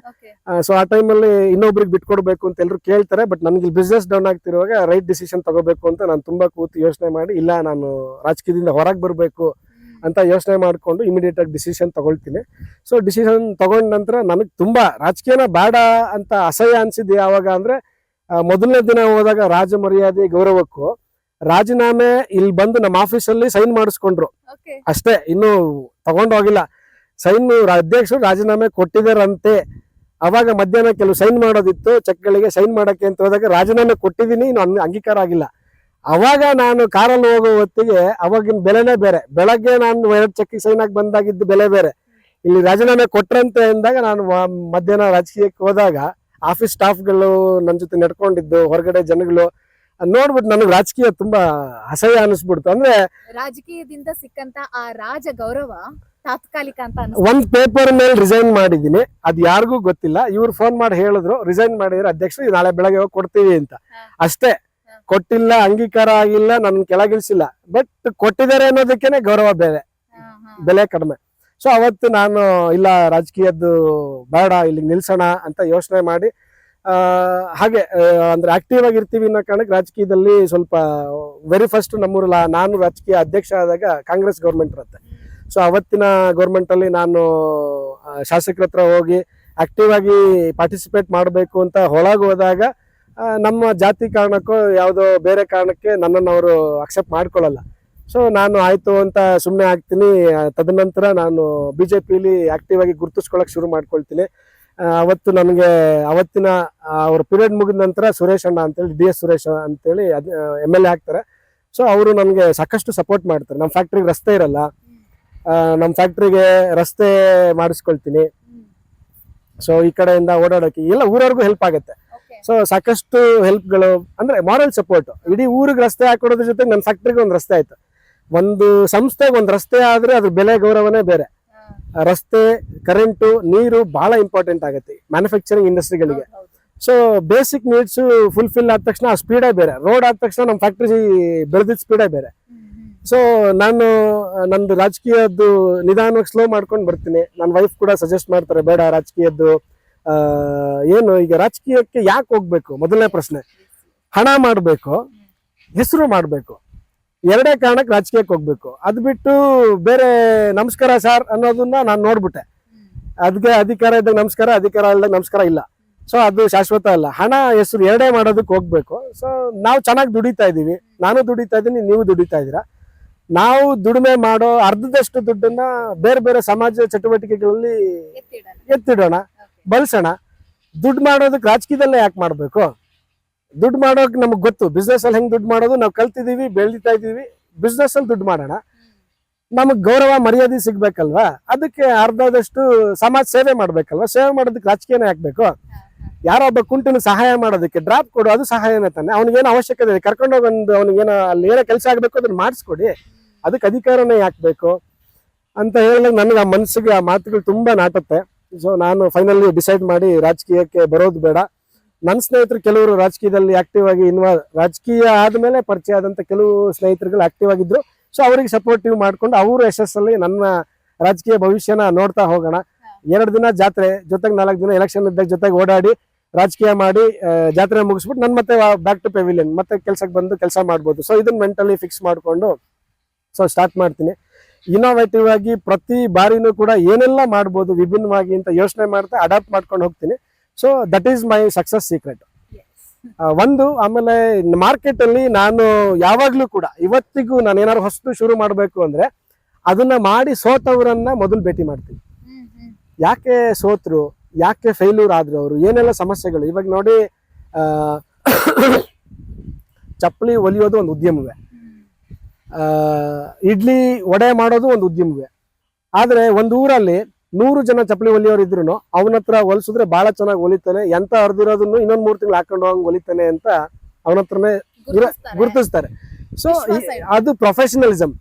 ಸೊ ಆ ಟೈಮಲ್ಲಿ ಇನ್ನೊಬ್ರಿಗೆ ಬಿಟ್ಕೊಡ್ಬೇಕು ಅಂತ ಎಲ್ರು ಕೇಳ್ತಾರೆ. ಬಟ್ ನನ್ಗೆ ಬಿಸ್ನೆಸ್ ಡೌನ್ ಆಗ್ತಿರುವಾಗ ರೈಟ್ ಡಿಸಿಷನ್ ತಗೋಬೇಕು ಅಂತ ನಾನು ತುಂಬಾ ಕೂತು ಯೋಚನೆ ಮಾಡಿ, ಇಲ್ಲ ನಾನು ರಾಜಕೀಯದಿಂದ ಹೊರಗೆ ಬರ್ಬೇಕು ಅಂತ ಯೋಚನೆ ಮಾಡ್ಕೊಂಡು ಇಮಿಡಿಯೇಟ್ ಆಗಿ ಡಿಸಿಷನ್ ತಗೊಳ್ತೀನಿ. ಸೊ ಡಿಸಿಷನ್ ತಗೊಂಡ ನಂತರ ನನಗೆ ತುಂಬಾ ರಾಜಕೀಯನ ಬೇಡ ಅಂತ ಅಸಹ್ಯ ಅನ್ಸಿದ್ದು ಯಾವಾಗ ಅಂದ್ರೆ, ಮೊದಲನೇ ದಿನ ಹೋದಾಗ ರಾಜ ಮರ್ಯಾದೆ ಗೌರವಕ್ಕೂ ರಾಜೀನಾಮೆ ಇಲ್ಲಿ ಬಂದು ನಮ್ಮ ಆಫೀಸಲ್ಲಿ ಸೈನ್ ಮಾಡಿಸ್ಕೊಂಡ್ರು ಅಷ್ಟೇ, ಇನ್ನು ತಗೊಂಡು ಹೋಗಿಲ್ಲ. ಸೈನ್ ಅಧ್ಯಕ್ಷರು ರಾಜೀನಾಮೆ ಕೊಟ್ಟಿದಾರಂತೆ. ಅವಾಗ ಮಧ್ಯಾಹ್ನ ಕೆಲವು ಸೈನ್ ಮಾಡೋದಿತ್ತು, ಚೆಕ್ಗಳಿಗೆ ಸೈನ್ ಮಾಡಕ್ಕೆ ಅಂತ ಹೋದಾಗ ರಾಜೀನಾಮೆ ಕೊಟ್ಟಿದ್ದೀನಿ, ಇನ್ನು ಅಂಗೀಕಾರ ಆಗಿಲ್ಲ. ಅವಾಗ ನಾನು ಕಾರಲ್ಲಿ ಹೋಗೋ ಹೊತ್ತಿಗೆ ಅವಾಗಿನ ಬೆಲೆನೇ ಬೇರೆ. ಬೆಳಗ್ಗೆ ನಾನು 2 ಚೆಕ್ಗೆ ಸೈನ್ ಆಗಿ ಬಂದಾಗಿದ್ದು ಬೆಲೆ ಬೇರೆ, ಇಲ್ಲಿ ರಾಜೀನಾಮೆ ಕೊಟ್ರಂತೆ ಅಂದಾಗ ನಾನು ಮಧ್ಯಾಹ್ನ ರಾಜಕೀಯಕ್ಕೆ ಹೋದಾಗ ಆಫೀಸ್ ಸ್ಟಾಫ್ಗಳು ನನ್ನ ಜೊತೆ ನಡ್ಕೊಂಡಿದ್ದು, ಹೊರಗಡೆ ಜನಗಳು ನೋಡ್ಬಿಟ್ಟು ನನಗೆ ರಾಜಕೀಯ ತುಂಬಾ ಅಸಹ್ಯ ಅನಿಸ್ಬಿಡ್ತು. ಅಂದ್ರೆ ರಾಜಕೀಯದಿಂದ ಸಿಕ್ಕಂತ ಆ ರಾಜ ಗೌರವ ತಾತ್ಕಾಲಿಕ ಅಂತ ಒಂದ್ ಪೇಪರ್ ಮೇಲೆ ರಿಸೈನ್ ಮಾಡಿದೀನಿ, ಅದ್ ಯಾರಿಗೂ ಗೊತ್ತಿಲ್ಲ. ಇವ್ರು ಫೋನ್ ಮಾಡಿ ಹೇಳಿದ್ರು ರಿಸೈನ್ ಮಾಡಿದ್ರೆ ಅಧ್ಯಕ್ಷರು ನಾಳೆ ಬೆಳಗ್ಗೆ ಹೋಗಿ ಕೊಡ್ತೀವಿ ಅಂತ. ಅಷ್ಟೇ, ಕೊಟ್ಟಿಲ್ಲ, ಅಂಗೀಕಾರ ಆಗಿಲ್ಲ, ನನ್ ಕೆಳಗಿಳಿಸಿಲ್ಲ. ಬಟ್ ಕೊಟ್ಟಿದ್ದಾರೆ ಅನ್ನೋದಕ್ಕೇನೆ ಗೌರವ ಬೆಲೆ ಕಡಿಮೆ. ಸೊ ಅವತ್ತು ನಾನು ಇಲ್ಲ, ರಾಜಕೀಯದ್ದು ಬೇಡ, ಇಲ್ಲಿ ನಿಲ್ಸೋಣ ಅಂತ ಯೋಚನೆ ಮಾಡಿ ಹಾಗೆ ಅಂದ್ರೆ ಆಕ್ಟಿವ್ ಆಗಿರ್ತೀವಿ ಅನ್ನೋ ಕಾರಣಕ್ಕೆ ರಾಜಕೀಯದಲ್ಲಿ ಸ್ವಲ್ಪ ವೆರಿ ಫಸ್ಟ್ ನಮ್ಮೂರಲ್ಲ ನಾನು ರಾಜಕೀಯ ಅಧ್ಯಕ್ಷ ಆದಾಗ ಕಾಂಗ್ರೆಸ್ ಗೌರ್ಮೆಂಟ್ ಇರುತ್ತೆ. ಸೊ ಅವತ್ತಿನ ಗೌರ್ಮೆಂಟ್ ಅಲ್ಲಿ ನಾನು ಶಾಸಕರ ಹತ್ರ ಹೋಗಿ ಆಕ್ಟಿವ್ ಆಗಿ ಪಾರ್ಟಿಸಿಪೇಟ್ ಮಾಡಬೇಕು ಅಂತ ಒಳಗೆ ಹೋದಾಗ ನಮ್ಮ ಜಾತಿ ಕಾರಣಕ್ಕೋ ಯಾವುದೋ ಬೇರೆ ಕಾರಣಕ್ಕೆ ನನ್ನನ್ನು ಅವರು ಅಕ್ಸೆಪ್ಟ್ ಮಾಡ್ಕೊಳ್ಳಲ್ಲ. ಸೊ ನಾನು ಆಯ್ತು ಅಂತ ಸುಮ್ಮನೆ ಆಗ್ತೀನಿ. ತದನಂತರ ನಾನು ಬಿಜೆಪಿಲಿ ಆಕ್ಟಿವ್ ಆಗಿ ಗುರುತಿಸ್ಕೊಳಕ್ ಶುರು ಮಾಡ್ಕೊಳ್ತೀನಿ. ಅವತ್ತು ನನಗೆ ಅವತ್ತಿನ ಅವ್ರ ಪೀರಿಯಡ್ ಮುಗಿದ ನಂತರ ಸುರೇಶ್ ಅಣ್ಣ ಅಂತೇಳಿ DS ಸುರೇಶ್ ಅಂತೇಳಿ MLA ಆಗ್ತಾರೆ. ಸೊ ಅವರು ನನಗೆ ಸಾಕಷ್ಟು ಸಪೋರ್ಟ್ ಮಾಡ್ತಾರೆ. ನಮ್ಮ ಫ್ಯಾಕ್ಟ್ರಿಗೆ ರಸ್ತೆ ಇರಲ್ಲ, ನಮ್ಮ ಫ್ಯಾಕ್ಟ್ರಿಗೆ ರಸ್ತೆ ಮಾಡಿಸ್ಕೊಳ್ತೀನಿ. ಸೊ ಈ ಕಡೆಯಿಂದ ಓಡಾಡೋಕೆ ಎಲ್ಲ ಊರವ್ರಿಗೂ ಹೆಲ್ಪ್ ಆಗುತ್ತೆ. ಸೊ ಸಾಕಷ್ಟು ಹೆಲ್ಪ್ಗಳು ಅಂದ್ರೆ ಮಾರಲ್ ಸಪೋರ್ಟ್. ಇಡೀ ಊರಿಗೆ ರಸ್ತೆ ಹಾಕೊಡೋದ್ರ ಜೊತೆ ನನ್ನ ಫ್ಯಾಕ್ಟ್ರಿಗೆ ಒಂದು ರಸ್ತೆ ಆಯ್ತು. ಒಂದು ಸಂಸ್ಥೆಗೆ ಒಂದು ರಸ್ತೆ ಆದ್ರೆ ಅದ್ರ ಬೆಲೆ ಗೌರವನೇ ಬೇರೆ. ರಸ್ತೆ, ಕರೆಂಟು, ನೀರು ಬಹಳ ಇಂಪಾರ್ಟೆಂಟ್ ಆಗುತ್ತೆ ಮ್ಯಾನುಫ್ಯಾಕ್ಚರಿಂಗ್ ಇಂಡಸ್ಟ್ರಿಗಳಿಗೆ. ಸೊ ಬೇಸಿಕ್ ನೀಡ್ಸ್ ಫುಲ್ಫಿಲ್ ಆದ ತಕ್ಷಣ ಆ ಸ್ಪೀಡೇ ಬೇರೆ. ರೋಡ್ ಆದ ತಕ್ಷಣ ನಮ್ಮ ಫ್ಯಾಕ್ಟ್ರಿ ಬೆಳೆದಿದ್ದ ಸ್ಪೀಡೇ ಬೇರೆ. ಸೊ ನಾನು ನಂದು ರಾಜಕೀಯದ್ದು ನಿಧಾನವಾಗಿ ಸ್ಲೋ ಮಾಡ್ಕೊಂಡು ಬರ್ತೀನಿ. ನನ್ನ ವೈಫ್ ಕೂಡ ಸಜೆಸ್ಟ್ ಮಾಡ್ತಾರೆ, ಬೇಡ ರಾಜಕೀಯದ್ದು ಏನು ಈಗ ರಾಜಕೀಯಕ್ಕೆ ಯಾಕೆ ಹೋಗ್ಬೇಕು? ಮೊದಲನೇ ಪ್ರಶ್ನೆ, ಹಣ ಮಾಡಬೇಕು, ಹೆಸರು ಮಾಡಬೇಕು, ಎರಡೇ ಕಾರಣಕ್ಕೆ ರಾಜಕೀಯಕ್ಕೆ ಹೋಗ್ಬೇಕು. ಅದ್ ಬಿಟ್ಟು ಬೇರೆ ನಮಸ್ಕಾರ ಸರ್ ಅನ್ನೋದನ್ನ ನಾನು ನೋಡ್ಬಿಟ್ಟೆ. ಅದಕ್ಕೆ ಅಧಿಕಾರ ಇದ್ದಾಗ ನಮಸ್ಕಾರ, ಅಧಿಕಾರ ಇಲ್ದಾಗ ನಮಸ್ಕಾರ ಇಲ್ಲ. ಸೊ ಅದು ಶಾಶ್ವತ ಅಲ್ಲ. ಹಣ ಹೆಸರು ಎರಡೇ ಮಾಡೋದಕ್ಕೆ ಹೋಗ್ಬೇಕು. ಸೊ ನಾವು ಚೆನ್ನಾಗಿ ದುಡಿತಾ ಇದೀವಿ, ನಾನು ದುಡಿತಾ ಇದ್ದೀನಿ, ನೀವು ದುಡಿತಾ ಇದ್ದೀರಾ. ನಾವು ದುಡಿಮೆ ಮಾಡೋ ಅರ್ಧದಷ್ಟು ದುಡ್ಡನ್ನ ಬೇರೆ ಬೇರೆ ಸಮಾಜ ಚಟುವಟಿಕೆಗಳಲ್ಲಿ ಎತ್ತಿಡೋಣ, ಬಳಸೋಣ. ದುಡ್ಡು ಮಾಡೋದಕ್ಕೆ ರಾಜಕೀಯದಲ್ಲೇ ಯಾಕೆ ಮಾಡ್ಬೇಕು? ದುಡ್ಡು ಮಾಡೋಕೆ ನಮಗ್ ಗೊತ್ತು, ಬಿಸ್ನೆಸ್ ಅಲ್ಲಿ ಹೆಂಗ್ ದುಡ್ಡು ಮಾಡೋದು ನಾವು ಕಲ್ತಿದೀವಿ, ಬೆಳೀತಾ ಇದೀವಿ. ಬಿಸ್ನೆಸ್ ಅಲ್ಲಿ ದುಡ್ಡು ಮಾಡೋಣ, ನಮಗ್ ಗೌರವ ಮರ್ಯಾದೆ ಸಿಗ್ಬೇಕಲ್ವಾ? ಅದಕ್ಕೆ ಅರ್ಧದಷ್ಟು ಸಮಾಜ ಸೇವೆ ಮಾಡ್ಬೇಕಲ್ವಾ? ಸೇವೆ ಮಾಡೋದಕ್ಕೆ ರಾಜಕೀಯನೇ ಹಾಕ್ಬೇಕು. ಯಾರೊಬ್ಬ ಕುಂಟನ ಸಹಾಯ ಮಾಡೋದಕ್ಕೆ ಡ್ರಾಪ್ ಕೊಡು, ಅದು ಸಹಾಯನೇ ತಾನೆ. ಅವ್ನಿಗೇನು ಅವಶ್ಯಕತೆ ಇದೆ, ಕರ್ಕೊಂಡೋಗೊಂದು ಅವ್ನಿಗೇನೋ ಅಲ್ಲಿ ಏನೋ ಕೆಲಸ ಆಗ್ಬೇಕು ಅದನ್ನ ಮಾಡಿಸ್ಕೊಡಿ, ಅದಕ್ಕೆ ಅಧಿಕಾರನೇ ಹಾಕ್ಬೇಕು ಅಂತ ಹೇಳಿದಾಗ ನನಗೆ ಆ ಮನಸ್ಸಿಗೆ ಆ ಮಾತುಗಳು ತುಂಬಾ ನಾಟುತ್ತೆ. ಸೊ ನಾನು ಫೈನಲಿ ಡಿಸೈಡ್ ಮಾಡಿ ರಾಜಕೀಯಕ್ಕೆ ಬರೋದು ಬೇಡ. ನನ್ನ ಸ್ನೇಹಿತರು ಕೆಲವರು ರಾಜಕೀಯದಲ್ಲಿ ಆಕ್ಟಿವ್ ಆಗಿ ರಾಜಕೀಯ ಆದ್ಮೇಲೆ ಪರಿಚಯ ಆದಂತ ಕೆಲವು ಸ್ನೇಹಿತರುಗಳು ಆಕ್ಟಿವ್ ಆಗಿದ್ರು. ಸೊ ಅವ್ರಿಗೆ ಸಪೋರ್ಟಿವ್ ಮಾಡ್ಕೊಂಡು ಅವ್ರ ಯಶಸ್ಸಲ್ಲಿ ನನ್ನ ರಾಜಕೀಯ ಭವಿಷ್ಯನ ನೋಡ್ತಾ ಹೋಗೋಣ. 2 ದಿನ ಜಾತ್ರೆ, ಜೊತೆಗೆ 4 ದಿನ ಎಲೆಕ್ಷನ್ ಇದ್ದಾಗ ಜೊತೆಗೆ ಓಡಾಡಿ ರಾಜಕೀಯ ಮಾಡಿ ಜಾತ್ರೆ ಮುಗಿಸ್ಬಿಟ್ಟು ನನ್ ಮತ್ತೆ ಬ್ಯಾಕ್ ಟು ಪೆವಿಲಿಯನ್ ಮತ್ತೆ ಕೆಲ್ಸಕ್ಕೆ ಬಂದು ಕೆಲಸ ಮಾಡ್ಬೋದು. ಸೊ ಇದನ್ನ ಮೆಂಟಲಿ ಫಿಕ್ಸ್ ಮಾಡ್ಕೊಂಡು ಸೊ ಸ್ಟಾರ್ಟ್ ಮಾಡ್ತೀನಿ. ಇನೋವೇಟಿವ್ ಆಗಿ ಪ್ರತಿ ಬಾರಿನೂ ಕೂಡ ಏನೆಲ್ಲ ಮಾಡ್ಬೋದು ವಿಭಿನ್ನವಾಗಿ ಅಂತ ಯೋಚನೆ ಮಾಡ್ತಾ ಅಡಾಪ್ಟ್ ಮಾಡ್ಕೊಂಡು ಹೋಗ್ತೀನಿ. So that is my success secret. ಒಂದು ಆಮೇಲೆ ಮಾರ್ಕೆಟ್ ಅಲ್ಲಿ ನಾನು ಯಾವಾಗ್ಲೂ ಕೂಡ ಇವತ್ತಿಗೂ ನಾನು ಏನಾದ್ರು ಹೊಸದು ಶುರು ಮಾಡ್ಬೇಕು ಅಂದ್ರೆ ಅದನ್ನ ಮಾಡಿ ಸೋತವರನ್ನ ಮೊದಲು ಭೇಟಿ ಮಾಡ್ತೀನಿ. ಯಾಕೆ ಸೋತ್ರು, ಯಾಕೆ ಫೇಲ್ಯೂರ್ ಆದ್ರು, ಅವರು ಏನೆಲ್ಲ ಸಮಸ್ಯೆಗಳು. ಇವಾಗ ನೋಡಿ, ಚಪ್ಪಲಿ ಹೊಲಿಯೋದು ಒಂದು ಉದ್ಯಮವೇ, ಇಡ್ಲಿ ವಡೆ ಮಾಡೋದು ಒಂದು ಉದ್ಯಮವೇ. ಆದ್ರೆ ಒಂದು ಊರಲ್ಲಿ 100 ಜನ ಚಪ್ಪಲಿ ಹೊಲಿಯೋರು ಇದ್ರು ಅವನ ಹತ್ರ ಹೊಲಿಸಿದ್ರೆ ಬಹಳ ಚೆನ್ನಾಗಿ ಹೊಲಿತಾನೆ, ಎಂತ ಅರ್ದಿರೋದನ್ನು ಇನ್ನೊಂದ್ 3 ತಿಂಗಳು ಹಾಕೊಂಡು ಹೋಗಿ ಹೊಲಿತಾನೆ ಅಂತ ಅವನ ಹತ್ರನೇ ಗುರುತಿಸ್ತಾರೆ. ಸೊ ಅದು ಪ್ರೊಫೆಷನಲಿಸಂ.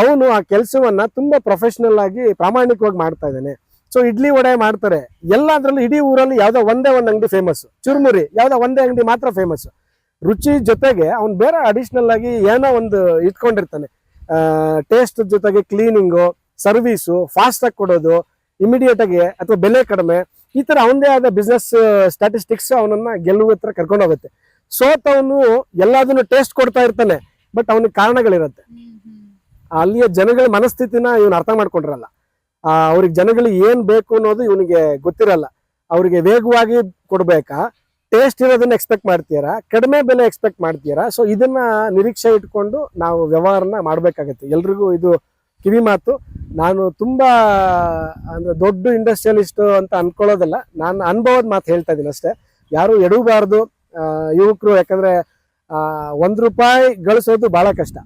ಅವನು ಆ ಕೆಲಸವನ್ನ ತುಂಬಾ ಪ್ರೊಫೆಷನಲ್ ಆಗಿ ಪ್ರಾಮಾಣಿಕವಾಗಿ ಮಾಡ್ತಾ ಇದ್ದಾನೆ. ಸೊ ಇಡ್ಲಿ ವಡೆ ಮಾಡ್ತಾರೆ, ಎಲ್ಲಾದ್ರಲ್ಲೂ ಇಡೀ ಊರಲ್ಲಿ ಯಾವ್ದೋ ಒಂದೇ ಒಂದು ಅಂಗಡಿ ಫೇಮಸ್, ಚುರುಮುರಿ ಯಾವ್ದೋ ಒಂದೇ ಅಂಗಡಿ ಮಾತ್ರ ಫೇಮಸ್. ರುಚಿ ಜೊತೆಗೆ ಅವ್ನು ಬೇರೆ ಅಡಿಷನಲ್ ಆಗಿ ಏನೋ ಒಂದು ಇಟ್ಕೊಂಡಿರ್ತಾನೆ. ಟೇಸ್ಟ್ ಜೊತೆಗೆ ಕ್ಲೀನಿಂಗು, ಸರ್ವಿಸು, ಫಾಸ್ಟ್ ಆಗಿ ಕೊಡೋದು, ಇಮಿಡಿಯೇಟ್ ಆಗಿ ಅಥವಾ ಬೆಲೆ ಕಡಿಮೆ, ಈ ತರ ಅವನದೇ ಆದ ಬಿಸ್ನೆಸ್ ಸ್ಟ್ಯಾಟಿಸ್ಟಿಕ್ಸ್ ಅವನನ್ನ ಗೆಲ್ಲುವ ಹತ್ರ ಕರ್ಕೊಂಡು ಹೋಗುತ್ತೆ. ಸೋತವನು ಎಲ್ಲದನ್ನು ಟೇಸ್ಟ್ ಕೊಡ್ತಾ ಇರ್ತಾನೆ, ಬಟ್ ಅವನಿಗೆ ಕಾರಣಗಳಿರುತ್ತೆ. ಅಲ್ಲಿಯ ಜನಗಳ ಮನಸ್ಥಿತಿನ ಇವನು ಅರ್ಥ ಮಾಡ್ಕೊಂಡಿರಲ್ಲ. ಅವ್ರಿಗೆ ಜನಗಳಿಗೆ ಏನ್ ಬೇಕು ಅನ್ನೋದು ಇವನಿಗೆ ಗೊತ್ತಿರಲ್ಲ. ಅವ್ರಿಗೆ ವೇಗವಾಗಿ ಕೊಡ್ಬೇಕಾ, ಟೇಸ್ಟ್ ಇರೋದನ್ನ ಎಕ್ಸ್ಪೆಕ್ಟ್ ಮಾಡ್ತೀರಾ, ಕಡಿಮೆ ಬೆಲೆ ಎಕ್ಸ್ಪೆಕ್ಟ್ ಮಾಡ್ತೀರಾ. ಸೊ ಇದನ್ನ ನಿರೀಕ್ಷೆ ಇಟ್ಕೊಂಡು ನಾವು ವ್ಯವಹಾರನ ಮಾಡ್ಬೇಕಾಗತ್ತೆ. ಎಲ್ರಿಗೂ ಇದು ಕಿವಿ ಮಾತು. ನಾನು ತುಂಬಾ ಅಂದ್ರೆ ದೊಡ್ಡ ಇಂಡಸ್ಟ್ರಿಯಲಿಸ್ಟ್ ಅಂತ ಅನ್ಕೊಳ್ಳೋದಲ್ಲ, ನಾನು ಅನುಭವದ ಮಾತು ಹೇಳ್ತಾ ಇದ್ದೀನಿ ಅಷ್ಟೇ. ಯಾರು ಎಡವಬಾರ್ದು ಯುವಕರು. ಯಾಕಂದ್ರೆ 1 ರೂಪಾಯಿ ಗಳಿಸೋದು ಬಹಳ ಕಷ್ಟ.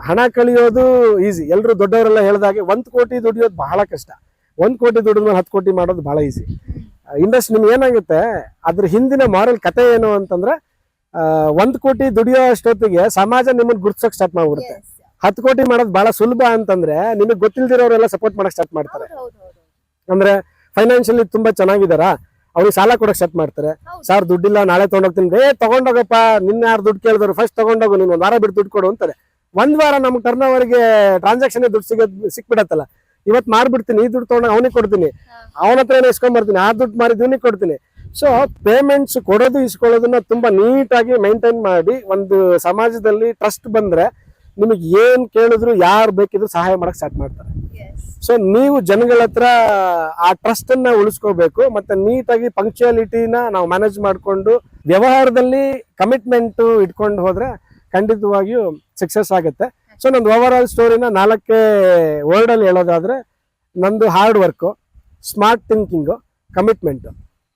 ಹಣ ಕಳಿಯೋದು ಈಸಿ. ಎಲ್ರು ದೊಡ್ಡವರೆಲ್ಲ ಹೇಳ್ದಾಗೆ 1 ಕೋಟಿ ದುಡಿಯೋದು ಬಹಳ ಕಷ್ಟ. 1 ಕೋಟಿ ದುಡಿದ್ಮೇಲೆ 10 ಕೋಟಿ ಮಾಡೋದು ಬಹಳ ಈಸಿ. ಇಂಡಸ್ಟ್ರಿ ನಿಮ್ಗೆ ಏನಾಗುತ್ತೆ, ಅದ್ರ ಹಿಂದಿನ ಮಾರಲ್ ಕತೆ ಏನು ಅಂತಂದ್ರೆ 1 ಕೋಟಿ ದುಡಿಯೋ ಅಷ್ಟೊತ್ತಿಗೆ ಸಮಾಜ ನಿಮ್ಮನ್ನ ಗುರ್ತಿಸೋಕ್ ಸ್ಟಾರ್ಟ್ ಮಾಡ್ಬಿಡುತ್ತೆ. 10 ಕೋಟಿ ಮಾಡೋದು ಬಹಳ ಸುಲಭ ಅಂತಂದ್ರೆ ನಿಮಗೆ ಗೊತ್ತಿಲ್ದಿರೋರೆಲ್ಲ ಸಪೋರ್ಟ್ ಮಾಡಕ್ ಸ್ಟಾರ್ಟ್ ಮಾಡ್ತಾರೆ. ಅಂದ್ರೆ ಫೈನಾನ್ಷಿಯಲಿ ತುಂಬಾ ಚೆನ್ನಾಗಿದಾರ, ಅವ್ರಿಗೆ ಸಾಲ ಕೊಡಕ್ ಸ್ಟಾರ್ಟ್ ಮಾಡ್ತಾರೆ. ಸರ್ ದುಡ್ಡಿಲ್ಲ, ನಾಳೆ ತಗೊಂಡೋಗ್ತೀನಿ. ತಗೊಂಡೋಗಪ್ಪ, ನಿನ್ನ ಯಾರು ದುಡ್ಡು ಕೇಳಿದ್ರು, ಫಸ್ಟ್ ತಗೊಂಡೋಗು, ನೀನ್ 1 ವಾರ ಬಿಟ್ಟು ದುಡ್ಡು ಕೊಡು ಅಂತಾರೆ. 1 ವಾರ ನಮ್ಗೆ ಟರ್ನ್ ಓವರ್ಗೆ ಟ್ರಾನ್ಸಾಕ್ಷನ್ ದುಡ್ಡು ಸಿಕ್ಬಿಡತ್ತಲ್ಲ. ಇವತ್ತು ಮಾರ್ಬಿಡ್ತೀನಿ, ಈ ದುಡ್ಡು ತಗೊಂಡು ಅವನಿಗೆ ಕೊಡ್ತೀನಿ, ಅವನ ಹತ್ರ ಇಸ್ಕೊಂಡ್ಬರ್ತೀನಿ, ಆ ದುಡ್ಡು ಮಾರಿದ್ ಇವನಿಗೆ ಕೊಡ್ತೀನಿ. ಸೊ ಪೇಮೆಂಟ್ಸ್ ಕೊಡೋದು ಇಸ್ಕೊಳ್ಳೋದನ್ನ ತುಂಬಾ ನೀಟಾಗಿ ಮೈಂಟೈನ್ ಮಾಡಿ ಒಂದು ಸಮಾಜದಲ್ಲಿ ಟ್ರಸ್ಟ್ ಬಂದ್ರೆ ನಿಮಗೆ ಏನ್ ಕೇಳಿದ್ರು ಯಾರು ಬೇಕಿದ್ರು ಸಹಾಯ ಮಾಡಕ್ ಸ್ಟಾರ್ಟ್ ಮಾಡ್ತಾರೆ. ಸೊ ನೀವು ಜನಗಳ ಹತ್ರ ಆ ಟ್ರಸ್ಟ್ ಅನ್ನ ಉಳಿಸ್ಕೋಬೇಕು. ಮತ್ತೆ ನೀಟಾಗಿ ಪಂಕ್ಚುಯಾಲಿಟಿನ ನಾವು ಮ್ಯಾನೇಜ್ ಮಾಡ್ಕೊಂಡು ವ್ಯವಹಾರದಲ್ಲಿ ಕಮಿಟ್ಮೆಂಟ್ ಇಟ್ಕೊಂಡು ಹೋದ್ರೆ ಖಂಡಿತವಾಗಿಯೂ ಸಕ್ಸಸ್ ಆಗುತ್ತೆ. ಸೊ ನಂದು ಓವರ್ ಆಲ್ ಸ್ಟೋರಿನ 4 ವರ್ಡ್ ಅಲ್ಲಿ ಹೇಳೋದಾದ್ರೆ, ನಂದು hard work, smart thinking, commitment.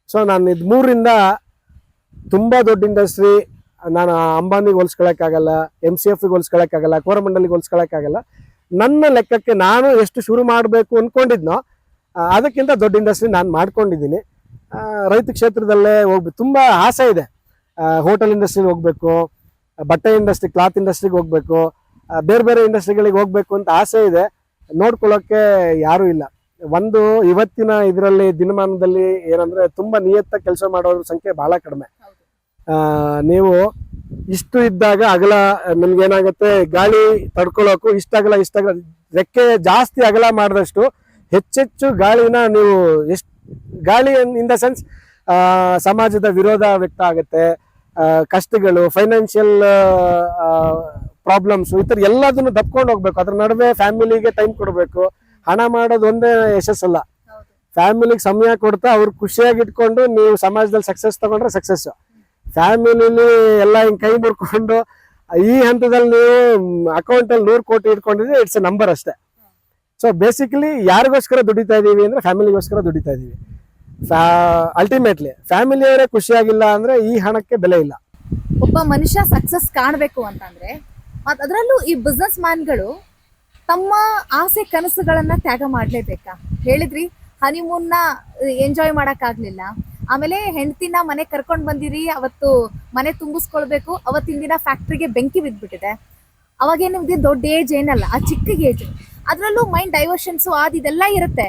So ನಾನು ಇದು 3ರಿಂದ ತುಂಬಾ ದೊಡ್ಡ ಇಂಡಸ್ಟ್ರಿ, ನಾನು ಅಂಬಾನಿಗೆ ಹೋಲ್ಸ್ಕೊಳಕ್ಕಾಗಲ್ಲ, MCF ಹೋಲ್ಸ್ಕೊಳಕ್ಕಾಗಲ್ಲ, ಕೋರಮಂಡಲಿಗೆ ಹೋಲ್ಸ್ಕೊಳಕ್ಕಾಗಲ್ಲ. ನನ್ನ ಲೆಕ್ಕಕ್ಕೆ ನಾನು ಎಷ್ಟು ಶುರು ಮಾಡಬೇಕು ಅನ್ಕೊಂಡಿದ್ನೋ ಅದಕ್ಕಿಂತ ದೊಡ್ಡ ಇಂಡಸ್ಟ್ರಿ ನಾನು ಮಾಡ್ಕೊಂಡಿದ್ದೀನಿ. ರೈತ ಕ್ಷೇತ್ರದಲ್ಲೇ ಹೋಗ್ಬೇಕು, ತುಂಬಾ ಆಸೆ ಇದೆ. ಹೋಟೆಲ್ ಇಂಡಸ್ಟ್ರಿಗೆ ಹೋಗ್ಬೇಕು, ಬಟ್ಟೆ ಇಂಡಸ್ಟ್ರಿ, ಕ್ಲಾತ್ ಇಂಡಸ್ಟ್ರಿಗೆ ಹೋಗ್ಬೇಕು, ಬೇರೆ ಬೇರೆ ಇಂಡಸ್ಟ್ರಿಗಳಿಗೆ ಹೋಗ್ಬೇಕು ಅಂತ ಆಸೆ ಇದೆ. ನೋಡ್ಕೊಳ್ಳೋಕೆ ಯಾರೂ ಇಲ್ಲ. ಇವತ್ತಿನ ಇದರಲ್ಲಿ ದಿನಮಾನದಲ್ಲಿ ಏನಂದ್ರೆ ತುಂಬಾ ನಿಯತ್ತ ಕೆಲಸ ಮಾಡೋರ ಸಂಖ್ಯೆ ಬಹಳ ಕಡಿಮೆ. ನೀವು ಇಷ್ಟು ಇದ್ದಾಗ ಅಗಲ ನಿಮ್ಗೆ ಏನಾಗುತ್ತೆ, ಗಾಳಿ ತಡ್ಕೊಳ್ಳೋಕು ಇಷ್ಟಾಗಲ ರೆಕ್ಕೆ ಜಾಸ್ತಿ ಅಗಲ ಮಾಡಿದಷ್ಟು ಹೆಚ್ಚೆಚ್ಚು ಗಾಳಿನ ನೀವು ಗಾಳಿ ಇನ್ ದ ಸೆನ್ಸ್ ಸಮಾಜದ ವಿರೋಧ ವ್ಯಕ್ತ ಆಗುತ್ತೆ, ಕಷ್ಟಗಳು, ಫೈನಾನ್ಷಿಯಲ್ ಪ್ರಾಬ್ಲಮ್ಸ್, ಈ ತರ ಎಲ್ಲದನ್ನು ದಬ್ಕೊಂಡು ಹೋಗ್ಬೇಕು. ಅದ್ರ ನಡುವೆ ಫ್ಯಾಮಿಲಿಗೆ ಟೈಮ್ ಕೊಡ್ಬೇಕು. ಹಣ ಮಾಡೋದು ಒಂದೇ ಯಶಸ್ಸಲ್ಲ, ಫ್ಯಾಮಿಲಿಗೆ ಸಮಯ ಕೊಡ್ತಾ ಅವ್ರು ಖುಷಿಯಾಗಿ ಇಟ್ಕೊಂಡು ನೀವು ಸಮಾಜದಲ್ಲಿ ಸಕ್ಸಸ್ ತಗೊಂಡ್ರೆ ಸಕ್ಸಸ್. ಫ್ಯಾಮಿಲಿಲಿ ಎಲ್ಲ ಹಿಂಗ್ ಕೈ ಮುರ್ಕೊಂಡು ಈ ಹಂತದಲ್ಲಿ ನೀವು ಅಕೌಂಟ್ ಅಲ್ಲಿ 100 ಕೋಟಿ ಇಟ್ಕೊಂಡಿದ್ರೆ ಇಟ್ಸ್ ಎ ನಂಬರ್ ಅಷ್ಟೇ. ಸೊ ಬೇಸಿಕಲಿ ಯಾರಿಗೋಸ್ಕರ ದುಡಿತಾ ಇದೀವಿ ಅಂದ್ರೆ ಫ್ಯಾಮಿಲಿಗೋಸ್ಕರ ದುಡಿತಾ ಇದೀವಿ. ಅಲ್ಟಿಮೇಟ್ಲಿ ಫ್ಯಾಮಿಲಿಯವರೇ ಖುಷಿಯಾಗಿಲ್ಲ ಅಂದ್ರೆ ಈ ಹಣಕ್ಕೆ ಬೆಲೆ ಇಲ್ಲ. ಒಬ್ಬ ಮನುಷ್ಯ ಸಕ್ಸಸ್ ಕಾಣಬೇಕು ಅಂತಂದ್ರೆ, ಅದರಲ್ಲೂ ಈ ಬಿಸ್ನೆಸ್ ಮ್ಯಾನ್ಗಳು ತಮ್ಮ ಆಸೆ ಕನಸುಗಳನ್ನ ತ್ಯಾಗ ಮಾಡ್ಲೇಬೇಕಾ? ಹೇಳಿದ್ರಿ ಹನಿಮೂನ್ ನ ಎಂಜಾಯ್ ಮಾಡಕ್ ಆಗ್ಲಿಲ್ಲ, ಆಮೇಲೆ ಹೆಂಡತಿನ ಮನೆ ಕರ್ಕೊಂಡ್ ಬಂದಿರಿ, ಅವತ್ತು ಮನೆ ತುಂಬಿಸ್ಕೊಳ್ಬೇಕು, ಅವತ್ತಿನ ದಿನ ಫ್ಯಾಕ್ಟ್ರಿಗೆ ಬೆಂಕಿ ಬಿದ್ದ್ಬಿಟ್ಟಿದೆ. ಅವಾಗೇನು ದೊಡ್ಡ ಏಜ್ ಏನಲ್ಲ, ಆ ಚಿಕ್ಕ ಏಜ್, ಅದ್ರಲ್ಲೂ ಮೈಂಡ್ ಡೈವರ್ಷನ್ಸ್ ಇದೆಲ್ಲ ಇರುತ್ತೆ.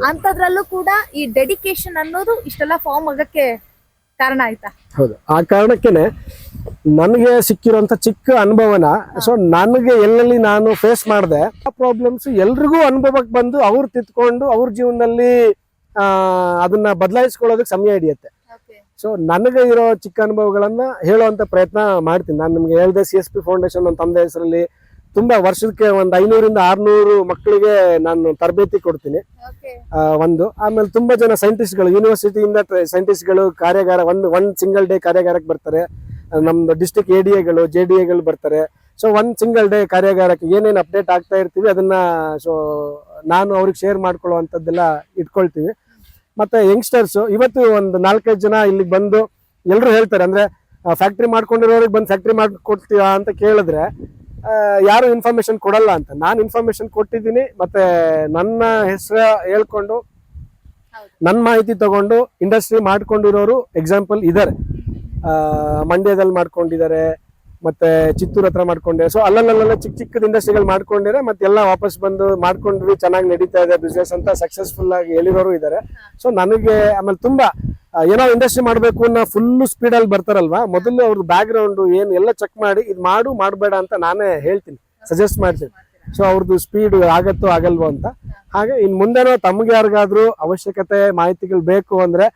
ಅಂತದ್ರಲ್ಲೂ ಕೂಡ ಈ ಡೆಡಿಕೇಶನ್ ಅನ್ನೋದು ಇಷ್ಟೆಲ್ಲ ಫಾರ್ಮ್ ಆಗಕ್ಕೆ ಕಾರಣ ಆಯ್ತಾ? ಹೌದು, ಆ ಕಾರಣಕ್ಕೇನೆ ನನಗೆ ಸಿಕ್ಕಿರುವಂತ ಚಿಕ್ಕ ಅನುಭವನ, ಸೊ ನನಗೆ ಎಲ್ಲೆಲ್ಲಿ ನಾನು ಫೇಸ್ ಮಾಡಿದೆ ಆ ಪ್ರಾಬ್ಲಮ್ಸ್ ಎಲ್ರಿಗೂ ಅನುಭವಕ್ಕೆ ಬಂದು ಅವ್ರು ತಿತ್ಕೊಂಡು ಅವ್ರ ಜೀವನದಲ್ಲಿ ಅದನ್ನ ಬದಲಾಯಿಸ್ಕೊಳ್ಳೋದಕ್ಕೆ ಸಮಯ ಹಿಡಿಯುತ್ತೆ. ಸೊ ನನಗೆ ಇರೋ ಚಿಕ್ಕ ಅನುಭವಗಳನ್ನ ಹೇಳುವಂತ ಪ್ರಯತ್ನ ಮಾಡ್ತೀನಿ. ನಾನು ನಿಮ್ಗೆ ಹೇಳಿದೆ, CSP ಫೌಂಡೇಶನ್ ನನ್ನ ತಂದೆ ಹೆಸರಲ್ಲಿ ತುಂಬಾ ವರ್ಷಕ್ಕೆ ಒಂದು 500ರಿಂದ 600 ಮಕ್ಕಳಿಗೆ ನಾನು ತರಬೇತಿ ಕೊಡ್ತೀನಿ. ಆಮೇಲೆ ತುಂಬಾ ಜನ ಸೈಂಟಿಸ್ಟ್ಗಳು, ಯೂನಿವರ್ಸಿಟಿಯಿಂದ ಸೈಂಟಿಸ್ಟ್ಗಳು ಕಾರ್ಯಾಗಾರ ಒಂದ್ ಸಿಂಗಲ್ ಡೇ ಕಾರ್ಯಾಗಾರಕ್ಕೆ ಬರ್ತಾರೆ. ನಮ್ದು ಡಿಸ್ಟ್ರಿಕ್ಟ್ ADAಗಳು JDAಗಳು ಬರ್ತಾರೆ. ಸೊ ಒಂದ್ ಸಿಂಗಲ್ ಡೇ ಕಾರ್ಯಾಗಾರಕ್ಕೆ ಏನೇನು ಅಪ್ಡೇಟ್ ಆಗ್ತಾ ಇರ್ತೀವಿ ಅದನ್ನ ಸೊ ನಾನು ಅವ್ರಿಗೆ ಶೇರ್ ಮಾಡ್ಕೊಳ್ಳುವಂಥದ್ದೆಲ್ಲ ಇಟ್ಕೊಳ್ತೀವಿ. ಮತ್ತೆ ಯಂಗ್ಸ್ಟರ್ಸ್ ಇವತ್ತು ಒಂದು 4-5 ಜನ ಇಲ್ಲಿಗೆ ಬಂದು ಎಲ್ಲರೂ ಹೇಳ್ತಾರೆ, ಅಂದ್ರೆ ಫ್ಯಾಕ್ಟ್ರಿ ಮಾಡ್ಕೊಂಡಿರೋರಿಗೆ ಬಂದು ಫ್ಯಾಕ್ಟ್ರಿ ಮಾಡ್ಕೊಡ್ತೀರಾ ಅಂತ ಕೇಳಿದ್ರೆ ಯಾರು ಇನ್ಫಾರ್ಮೇಶನ್ ಕೊಡಲ್ಲ ಅಂತ. ನಾನು ಇನ್ಫಾರ್ಮೇಶನ್ ಕೊಟ್ಟಿದ್ದೀನಿ. ಮತ್ತೆ ನನ್ನ ಹೆಸರು ಹೇಳ್ಕೊಂಡು ನನ್ನ ಮಾಹಿತಿ ತಗೊಂಡು ಇಂಡಸ್ಟ್ರಿ ಮಾಡ್ಕೊಂಡಿರೋರು ಎಕ್ಸಾಂಪಲ್ ಇದ್ದಾರೆ. ಮಂಡ್ಯದಲ್ಲಿ ಮಾಡ್ಕೊಂಡಿದ್ದಾರೆ, ಮತ್ತೆ ಚಿತ್ತೂರ್ ಹತ್ರ ಮಾಡ್ಕೊಂಡಿದ್ದಾರೆ. ಸೊ ಅಲ್ಲಲ್ಲ ಚಿಕ್ಕದ ಇಂಡಸ್ಟ್ರಿಗಳು ಮಾಡ್ಕೊಂಡಿದ್ದಾರೆ. ಮತ್ತೆ ಎಲ್ಲ ವಾಪಸ್ ಬಂದು ಮಾಡ್ಕೊಂಡ್ವಿ, ಚೆನ್ನಾಗಿ ನಡೀತಾ ಇದೆ ಬಿಸ್ನೆಸ್ ಅಂತ ಸಕ್ಸಸ್ಫುಲ್ ಆಗಿ ಹೇಳಿರೋರು ಇದ್ದಾರೆ. ಸೊ ನನಗೆ ಆಮೇಲೆ ತುಂಬಾ ಏನೋ ಇಂಡಸ್ಟ್ರಿ ಮಾಡ್ಬೇಕು ಅನ್ನೋ ಫುಲ್ ಸ್ಪೀಡ್ ಅಲ್ಲಿ ಬರ್ತಾರಲ್ವಾ, ಮೊದಲು ಅವ್ರದ್ದು ಬ್ಯಾಕ್ ಗ್ರೌಂಡ್ ಏನು ಎಲ್ಲ ಚೆಕ್ ಮಾಡಿ ಇದು ಮಾಡಬೇಡ ಅಂತ ನಾನೇ ಹೇಳ್ತೀನಿ, ಸಜೆಸ್ಟ್ ಮಾಡ್ತೀನಿ. ಸೊ ಅವ್ರದ್ದು ಸ್ಪೀಡ್ ಆಗತ್ತೋ ಆಗಲ್ವೋ ಅಂತ. ಹಾಗೆ ಇನ್ ಮುಂದೆನೋ ತಮ್ಗೆ ಯಾರಿಗಾದ್ರೂ ಅವಶ್ಯಕತೆ ಮಾಹಿತಿಗಳು ಬೇಕು ಅಂದ್ರೆ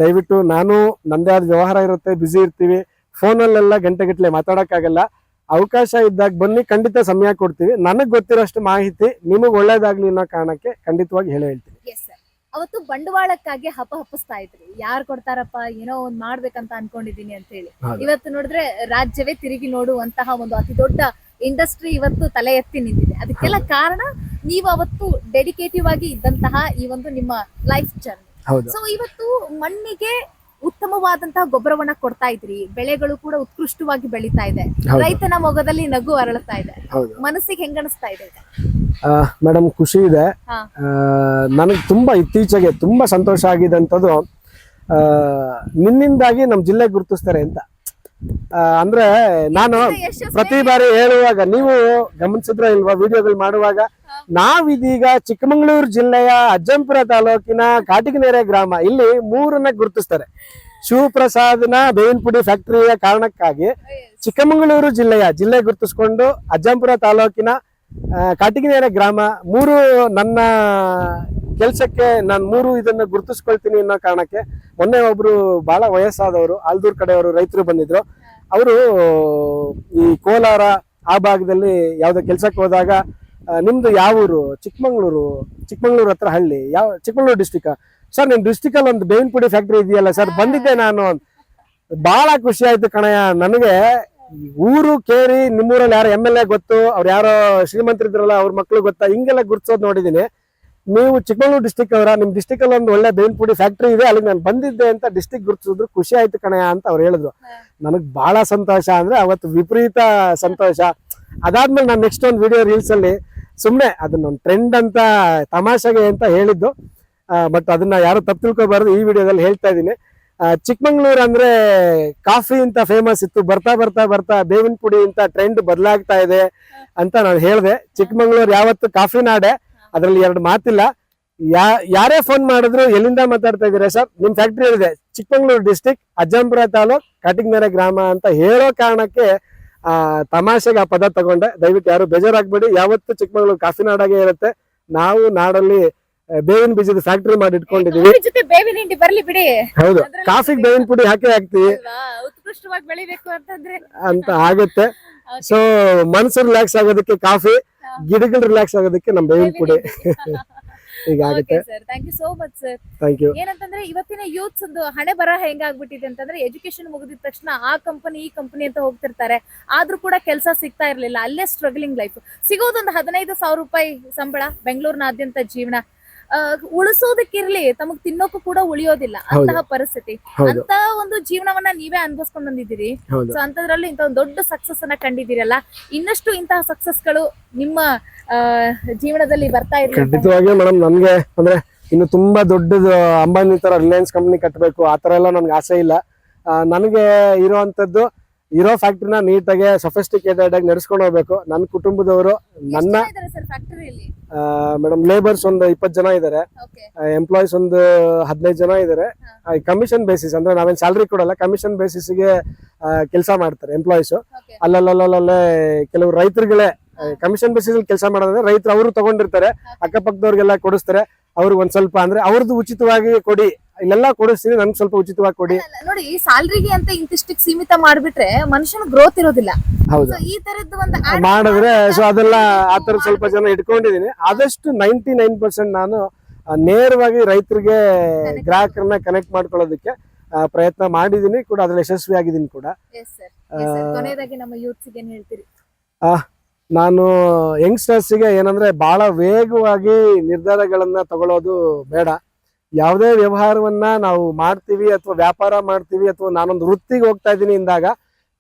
ದಯವಿಟ್ಟು, ನಾನು ನಂದೇ ಆದ ವ್ಯವಹಾರ ಇರುತ್ತೆ, ಬ್ಯುಸಿ ಇರ್ತೀವಿ, ಫೋನಲ್ಲೆಲ್ಲ ಗಂಟೆಗಟ್ಟಲೆ ಮಾತಾಡಕ್ಕಾಗಲ್ಲ. ಅವಕಾಶ ಇದ್ದಾಗ ಬನ್ನಿ, ಖಂಡಿತ ಸಮಯ ಕೊಡ್ತೀವಿ. ನನಗ್ ಗೊತ್ತಿರೋಷ್ಟು ಮಾಹಿತಿ ನಿಮಗ್ ಒಳ್ಳೇದಾಗ್ಲಿ ಅನ್ನೋ ಕಾರಣಕ್ಕೆ ಖಂಡಿತವಾಗಿ ಹೇಳ್ತೀನಿ. ಅವತ್ತು ಬಂಡವಾಳಕ್ಕಾಗಿ ಹಪ್ಪಸ್ತಾ ಇದ್ರಿ, ಯಾರು ಕೊಡ್ತಾರಪ್ಪ, ಏನೋ ಒಂದ್ ಮಾಡ್ಬೇಕಂತ ಅನ್ಕೊಂಡಿದೀನಿ ಅಂತ ಹೇಳಿ. ಇವತ್ತು ನೋಡಿದ್ರೆ ರಾಜ್ಯವೇ ತಿರುಗಿ ನೋಡುವಂತಹ ಒಂದು ಅತಿ ದೊಡ್ಡ ಇಂಡಸ್ಟ್ರಿ ಇವತ್ತು ತಲೆ ಎತ್ತಿ ನಿಂತಿದೆ. ಅದಕ್ಕೆಲ್ಲ ಕಾರಣ ನೀವು ಅವತ್ತು ಡೆಡಿಕೇಟಿವ್ ಆಗಿ ಇದ್ದಂತಹ ಈ ಒಂದು ನಿಮ್ಮ ಲೈಫ್ ಜರ್ನಿ. ಸೊ ಇವತ್ತು ಮಣ್ಣಿಗೆ ಉತ್ತಮವಾದಂತಹ ಗೊಬ್ಬರವನ್ನ ಕೊಡ್ತಾ ಇದ್ರಿ, ಬೆಳೆಗಳು ಕೂಡ ಉತ್ಕೃಷ್ಟವಾಗಿ ಬೆಳೀತಾ ಇದೆ, ಹೌದು. ರೈತನ ಮೊಗದಲ್ಲಿ ನಗು ಅರಳ್ತಾ ಇದೆ. ಹೌದು ಮನಸ್ಸಿಗೆ ಹೆಂಗನಿಸ್ತಾ ಇದೆ ಈಗ? ಮೇಡಮ್, ಖುಷಿ ಇದೆ. ಹಾ. ನನಗೆ ತುಂಬಾ ಇತ್ತೀಚೆಗೆ ತುಂಬಾ ಸಂತೋಷ ಆಗಿದಂಥದ್ದು ನಿನ್ನಿಂದಾಗಿ ನಮ್ಮ ಜಿಲ್ಲೆ ಗುರುತಿಸ್ತಾರೆ ಅಂತ. ಅಂದ್ರೆ ನಾನು ಪ್ರತಿ ಬಾರಿ ಹೇಳುವಾಗ ನೀವು ಗಮನಿಸಿದ್ರ ಇಲ್ವಾ, ವಿಡಿಯೋಗಳು ಮಾಡುವಾಗ ನಾವಿದೀಗ ಚಿಕ್ಕಮಗಳೂರು ಜಿಲ್ಲೆಯ ಅಜ್ಜಂಪುರ ತಾಲೂಕಿನ ಕಾಟಿಗನೇರೆ ಗ್ರಾಮ, ಇಲ್ಲಿ 3 ಗುರುತಿಸ್ತಾರೆ. ಶಿವಪ್ರಸಾದ್ನ ಬೇವಿನ ಪುಡಿ ಫ್ಯಾಕ್ಟರಿಯ ಕಾರಣಕ್ಕಾಗಿ ಚಿಕ್ಕಮಗಳೂರು ಜಿಲ್ಲೆ ಗುರುತಿಸ್ಕೊಂಡು ಅಜ್ಜಂಪುರ ತಾಲೂಕಿನ ಕಾಟಿಗನೇರೆ ಗ್ರಾಮ 3 ನನ್ನ ಕೆಲ್ಸಕ್ಕೆ ನಾನು 3 ಇದನ್ನ ಗುರುತಿಸ್ಕೊಳ್ತೀನಿ ಅನ್ನೋ ಕಾರಣಕ್ಕೆ ಮೊನ್ನೆ ಒಬ್ರು ಬಹಳ ವಯಸ್ಸಾದವರು ಆಲ್ದೂರ್ ಕಡೆಯವರು ರೈತರು ಬಂದಿದ್ರು. ಅವರು ಈ ಕೋಲಾರ ಆ ಭಾಗದಲ್ಲಿ ಯಾವ್ದೋ ಕೆಲ್ಸಕ್ಕೆ ಹೋದಾಗ ನಿಮ್ದು ಯಾವ ಊರು? ಚಿಕ್ಕಮಗಳೂರು ಹತ್ರ ಹಳ್ಳಿ. ಯಾವ ಚಿಕ್ಕಮಗಳೂರು ಡಿಸ್ಟಿಕ್? ಸರ್ ನಿಮ್ ಡಿಸ್ಟಿಕ್ ಅಲ್ಲಿ ಒಂದು ಬೇವಿನ ಪುಡಿ ಫ್ಯಾಕ್ಟರಿ ಇದೆಯಲ್ಲ ಸರ್, ಬಂದಿದ್ದೆ ನಾನು. ಬಹಳ ಖುಷಿ ಆಯ್ತು ಕಣಯ್ಯ ನನಗೆ. ಊರು ಕೇರಿ ನಿಮ್ಮೂರಲ್ಲಿ ಯಾರೋ MLA ಗೊತ್ತು, ಅವ್ರು ಯಾರೋ ಶ್ರೀಮಂತರಿದ್ರಲ್ಲ ಅವ್ರ ಮಕ್ಳು ಗೊತ್ತಾ, ಹಿಂಗೆಲ್ಲ ಗುರ್ತಿಸೋದು ನೋಡಿದೀನಿ. ನೀವು ಚಿಕ್ಕಮಗಳೂರು ಡಿಸ್ಟಿಕ್ ಅವರ, ನಿಮ್ ಡಿಸ್ಟಿಕ್ ಅಲ್ಲಿ ಒಂದು ಒಳ್ಳೆ ಬೇವಿನ ಪುಡಿ ಫ್ಯಾಕ್ಟರಿ ಇದೆ, ಅಲ್ಲಿಗೆ ನಾನು ಬಂದಿದ್ದೆ ಅಂತ ಡಿಸ್ಟಿಕ್ ಗುರ್ತಿಸಿದ್ರು. ಖುಷಿ ಆಯ್ತು ಕಣಯ್ಯ ಅಂತ ಅವ್ರು ಹೇಳಿದ್ರು. ನನಗ್ ಬಹಳ ಸಂತೋಷ, ಅಂದ್ರೆ ಅವತ್ತು ವಿಪರೀತ ಸಂತೋಷ. ಅದಾದ್ಮೇಲೆ ನಾನು ನೆಕ್ಸ್ಟ್ ಒಂದು ವಿಡಿಯೋ ರೀಲ್ಸ್ ಅಲ್ಲಿ ಸುಮ್ನೆ ಅದನ್ನೊಂದು ಟ್ರೆಂಡ್ ಅಂತ ತಮಾಷೆಗೆ ಅಂತ ಹೇಳಿದ್ದು, ಬಟ್ ಅದನ್ನ ಯಾರು ತಪ್ಪು ತಿಳ್ಕೊಬಾರ್ದು, ಈ ವಿಡಿಯೋದಲ್ಲಿ ಹೇಳ್ತಾ ಇದ್ದೀನಿ. ಚಿಕ್ಕಮಂಗ್ಳೂರ್ ಅಂದ್ರೆ ಕಾಫಿ ಅಂತ ಫೇಮಸ್ ಇತ್ತು, ಬರ್ತಾ ಬರ್ತಾ ಬರ್ತಾ ಬೇವಿನ ಪುಡಿ ಅಂತ ಟ್ರೆಂಡ್ ಬದಲಾಗ್ತಾ ಇದೆ ಅಂತ ನಾನು ಹೇಳಿದೆ. ಚಿಕ್ಕಮಂಗ್ಳೂರ್ ಯಾವತ್ತು ಕಾಫಿ ನಾಡೆ, ಅದ್ರಲ್ಲಿ 2 ಮಾತಿಲ್ಲ. ಯಾರೇ ಫೋನ್ ಮಾಡಿದ್ರು ಎಲ್ಲಿಂದ ಮಾತಾಡ್ತಾ ಇದ್ದೀರಾ ಸರ್, ನಿಮ್ ಫ್ಯಾಕ್ಟ್ರಿ ಇದೆ ಚಿಕ್ಕಮಂಗ್ಳೂರು ಡಿಸ್ಟಿಕ್ ಅಜ್ಜಂಪುರ ತಾಲೂಕ್ ಕಾಟಿಗನೇರೆ ಗ್ರಾಮ ಅಂತ ಹೇಳೋ ಕಾರಣಕ್ಕೆ ತಮಾಷೆಗೆ ಆ ಪದ ತಗೊಂಡೆ. ದಯವಿಟ್ಟು ಯಾರು ಬೇಜಾರಾಗ್ಬೇಡಿ, ಯಾವತ್ತು ಚಿಕ್ಕಮಂಗ್ಳೂರು ಕಾಫಿ ನಾಡಾಗೆ ಇರುತ್ತೆ. ನಾವು ನಾಡಲ್ಲಿ ಬೇವಿನ ಬೀಜದ ಫ್ಯಾಕ್ಟರಿ ಮಾಡಿ ಇಟ್ಕೊಂಡಿದೀವಿ. ಬೇವಿನ ಹಿಂಡಿ ಬರ್ಲಿ ಬಿಡಿ, ಹೌದು, ಕಾಫಿಗೆ ಬೇವಿನ ಪುಡಿ ಹಾಕಿ ಹಾಕ್ತಿವಿ ಉತ್ಕೃಷ್ಟವಾಗಿ ಬೆಳಿಬೇಕು ಅಂತಂದ್ರೆ ಅಂತ ಆಗುತ್ತೆ. ಸೊ ಮನಸ್ಸು ರಿಲ್ಯಾಕ್ಸ್ ಆಗೋದಕ್ಕೆ ಕಾಫಿ, ಗಿಡಗಳು ರಿಲ್ಯಾಕ್ಸ್ ಆಗೋದಕ್ಕೆ ನಮ್ ಬೇವಿನ ಪುಡಿ ಹೀಗಾಗುತ್ತೆ. Thank you so much sir. Thank you. ಏನಂತಂದ್ರೆ ಇವತ್ತಿನ ಯೂತ್ಸ್ ಒಂದು ಹಣೆ ಬರಹ ಹೆಂಗಾಗ್ಬಿಟ್ಟಿದೆ ಅಂತಂದ್ರೆ, ಎಜುಕೇಶನ್ ಮುಗಿದ ತಕ್ಷಣ ಆ ಕಂಪನಿ ಈ ಕಂಪನಿ ಅಂತ ಹೋಗ್ತಿರ್ತಾರೆ, ಆದ್ರೂ ಕೂಡ ಕೆಲಸ ಸಿಗ್ತಾ ಇರ್ಲಿಲ್ಲ, ಅಲ್ಲೇ ಸ್ಟ್ರಗ್ಲಿಂಗ್ ಲೈಫ್. ಸಿಗೋದೊಂದು 15,000 ರೂಪಾಯಿ ಸಂಬಳ, ಬೆಂಗಳೂರಿನಾದ್ಯಂತ ಜೀವನ, ಉಳಿಸೋದಕ್ಕಿರ್ಲಿ ತಮಗ್ ತಿನ್ನೋಕು ಕೂಡ ಉಳಿಯೋದಿಲ್ಲ ಅಂತಹ ಪರಿಸ್ಥಿತಿ. ಅಂತ ಒಂದು ಜೀವನವನ್ನ ನೀವೇ ಅನುಭವಿಸ್ಕೊಂಡ್ ಬಂದಿದ್ದೀರಿ. ಸೊ ಅಂತದ್ರಲ್ಲಿ ಇಂತ ಒಂದು ದೊಡ್ಡ ಸಕ್ಸಸ್ ಅನ್ನ ಕಂಡಿದ್ದೀರಲ್ಲ, ಇನ್ನಷ್ಟು ಇಂತಹ ಸಕ್ಸಸ್ ಗಳು ನಿಮ್ಮ ಜೀವನದಲ್ಲಿ ಬರ್ತಾ ಇರ್ಲಿ. ಖಂಡಿತವಾಗಿ ಮೇಡಮ್, ನನ್ಗೆ ಅಂದ್ರೆ ಇನ್ನು ತುಂಬಾ ದೊಡ್ಡದು ಅಂಬಾನಿ ತರ ರಿಲಯನ್ಸ್ ಕಂಪ್ನಿ ಕಟ್ಟಬೇಕು ಆ ತರ ಎಲ್ಲ ನನ್ಗೆ ಆಸೆ ಇಲ್ಲ. ನನಗೆ ಇರೋವಂಥದ್ದು ಇರೋ ಫ್ಯಾಕ್ಟ್ರಿನ ನೀಟಾಗಿ ಸೊಫಿಸ್ಟಿಕೇಟೆಡ್ ಆಗಿ ನಡೆಸ್ಕೊಂಡು ಹೋಗ್ಬೇಕು. ನನ್ನ ಕುಟುಂಬದವರು, ನನ್ನ ಮೇಡಮ್ ಲೇಬರ್ಸ್ ಒಂದು 20 ಜನ ಇದ್ದಾರೆ, ಎಂಪ್ಲಾಯೀಸ್ ಒಂದು 15 ಜನ ಇದ್ದಾರೆ. ಕಮಿಷನ್ ಬೇಸಿಸ್ ಅಂದ್ರೆ ನಾವೇನ್ ಸ್ಯಾಲ್ರಿ ಕೊಡಲ್ಲ, ಕಮಿಷನ್ ಬೇಸಿಸ್ಗೆ ಕೆಲಸ ಮಾಡ್ತಾರೆ ಎಂಪ್ಲಾಯೀಸ್. ಅಲ್ಲಲ್ಲೇ ಕೆಲವು ರೈತರುಗಳೇ ಕಮಿಷನ್ ಬೇಸಿಸ್ ಕೆಲಸ ಮಾಡೋದ್ರೆ ರೈತರು ಅವರು ತಗೊಂಡಿರ್ತಾರೆ, ಅಕ್ಕಪಕ್ಕದವ್ರಿಗೆಲ್ಲ ಕೊಡಿಸ್ತಾರೆ. ಅವ್ರಿಗೆ ಒಂದ್ ಸ್ವಲ್ಪ ಅಂದ್ರೆ ಅವ್ರದ್ದು ಉಚಿತವಾಗಿ ಕೊಡಿ, ಇಲ್ಲೆಲ್ಲ ಕೊಡಿಸ್ತೀನಿ, ನನ್ಗೆ ಸ್ವಲ್ಪ ಉಚಿತವಾಗಿ ಕೊಡಿ. ನೋಡಿ, ಸ್ಯಾಲ್ರಿಗೆ ಅಂತ ಇಂತಿಷ್ಟಕ್ಕೆ ಸೀಮಿತ ಮಾಡ್ಬಿಟ್ರೆ ಮನುಷ್ಯನ ಗ್ರೋತ್ ಇರೋದಿಲ್ಲ. ಹೌದು, ಈ ತರದ್ದು ಒಂದು ಮಾಡಿದ್ರೆ ಸೊ ಅದೆಲ್ಲ ಆ ತರ ಸ್ವಲ್ಪ ಜನ ಇಟ್ಕೊಂಡಿದೀನಿ. ಆದಷ್ಟು 99% ನಾನು ನೇರವಾಗಿ ರೈತರಿಗೆ ಗ್ರಾಹಕರನ್ನ ಕನೆಕ್ಟ್ ಮಾಡ್ಕೊಳ್ಳೋದಕ್ಕೆ ಪ್ರಯತ್ನ ಮಾಡಿದೀನಿ ಕೂಡ, ಅದ್ರಲ್ಲಿ ಯಶಸ್ವಿ ಆಗಿದ್ದೀನಿ ಕೂಡ. ಕೊನೆಯದಾಗಿ ನಮ್ಮ ಯೂತ್ಸ್ ಗೆ ಏನ್ ಹೇಳ್ತೀರಿ? ನಾನು ಯಂಗ್ಸ್ಟರ್ಸ್ಗೆ ಏನಂದ್ರೆ ಬಹಳ ವೇಗವಾಗಿ ನಿರ್ಧಾರಗಳನ್ನ ತಗೊಳ್ಳೋದು ಬೇಡ. ಯಾವುದೇ ವ್ಯವಹಾರವನ್ನ ನಾವು ಮಾಡ್ತೀವಿ ಅಥವಾ ವ್ಯಾಪಾರ ಮಾಡ್ತೀವಿ ಅಥವಾ ನಾನೊಂದು ವೃತ್ತಿಗೆ ಹೋಗ್ತಾ ಇದ್ದೀನಿ ಇಂದಾಗ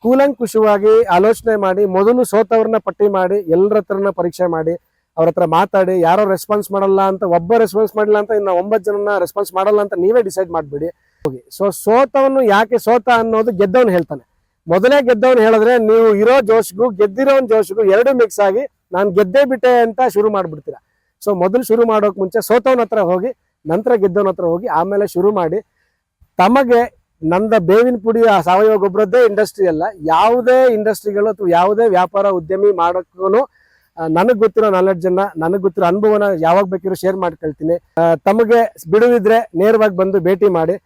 ಕೂಲಂಕುಷವಾಗಿ ಆಲೋಚನೆ ಮಾಡಿ, ಮೊದಲು ಸೋತವ್ರನ್ನ ಪಟ್ಟಿ ಮಾಡಿ, ಎಲ್ಲರ ಹತ್ರನ ಪರೀಕ್ಷೆ ಮಾಡಿ, ಅವ್ರ ಹತ್ರ ಮಾತಾಡಿ. ಯಾರೋ ರೆಸ್ಪಾನ್ಸ್ ಮಾಡಲ್ಲ ಅಂತ, ಒಬ್ಬ ರೆಸ್ಪಾನ್ಸ್ ಮಾಡಿಲ್ಲ ಅಂತ ಇನ್ನು 9 ಜನನ ರೆಸ್ಪಾನ್ಸ್ ಮಾಡಲ್ಲ ಅಂತ ನೀವೇ ಡಿಸೈಡ್ ಮಾಡ್ಬಿಡಿ. ಹೋಗಿ ಸೋತವನು ಯಾಕೆ ಸೋತ ಅನ್ನೋದು ಗೆದ್ದವನು ಹೇಳ್ತಾನೆ. ಮೊದಲೇ ಗೆದ್ದವನು ಹೇಳಿದ್ರೆ ನೀವು ಇರೋ ಜೋಶ್ಗೂ ಗೆದ್ದಿರೋನ್ ಜೋಶ್ಗೂ 2 ಮಿಕ್ಸ್ ಆಗಿ ನಾನು ಗೆದ್ದೇ ಬಿಟ್ಟೆ ಅಂತ ಶುರು ಮಾಡ್ಬಿಡ್ತೀರಾ. ಸೊ ಮೊದಲು ಶುರು ಮಾಡೋಕ್ ಮುಂಚೆ ಸೋತವನ ಹತ್ರ ಹೋಗಿ, ನಂತರ ಗೆದ್ದವನ ಹತ್ರ ಹೋಗಿ, ಆಮೇಲೆ ಶುರು ಮಾಡಿ. ತಮಗೆ ನಂದ ಬೇವಿನ ಪುಡಿ ಸಾವಯವ ಗೊಬ್ಬರದ್ದೇ ಇಂಡಸ್ಟ್ರಿ ಅಲ್ಲ, ಯಾವುದೇ ಇಂಡಸ್ಟ್ರಿಗಳು ಅಥವಾ ಯಾವುದೇ ವ್ಯಾಪಾರ ಉದ್ಯಮಿ ಮಾಡೋಕ್ಕೂ ನನಗ್ ಗೊತ್ತಿರೋ ನಾಲೆಡ್ಜ್ ಅನ್ನ, ನನಗ್ ಗೊತ್ತಿರೋ ಅನುಭವನ ಯಾವಾಗ ಬೇಕಿರೋ ಶೇರ್ ಮಾಡ್ಕೊಳ್ತೀನಿ. ತಮಗೆ ಬಿಡುವಿದ್ರೆ ನೇರವಾಗಿ ಬಂದು ಭೇಟಿ ಮಾಡಿ.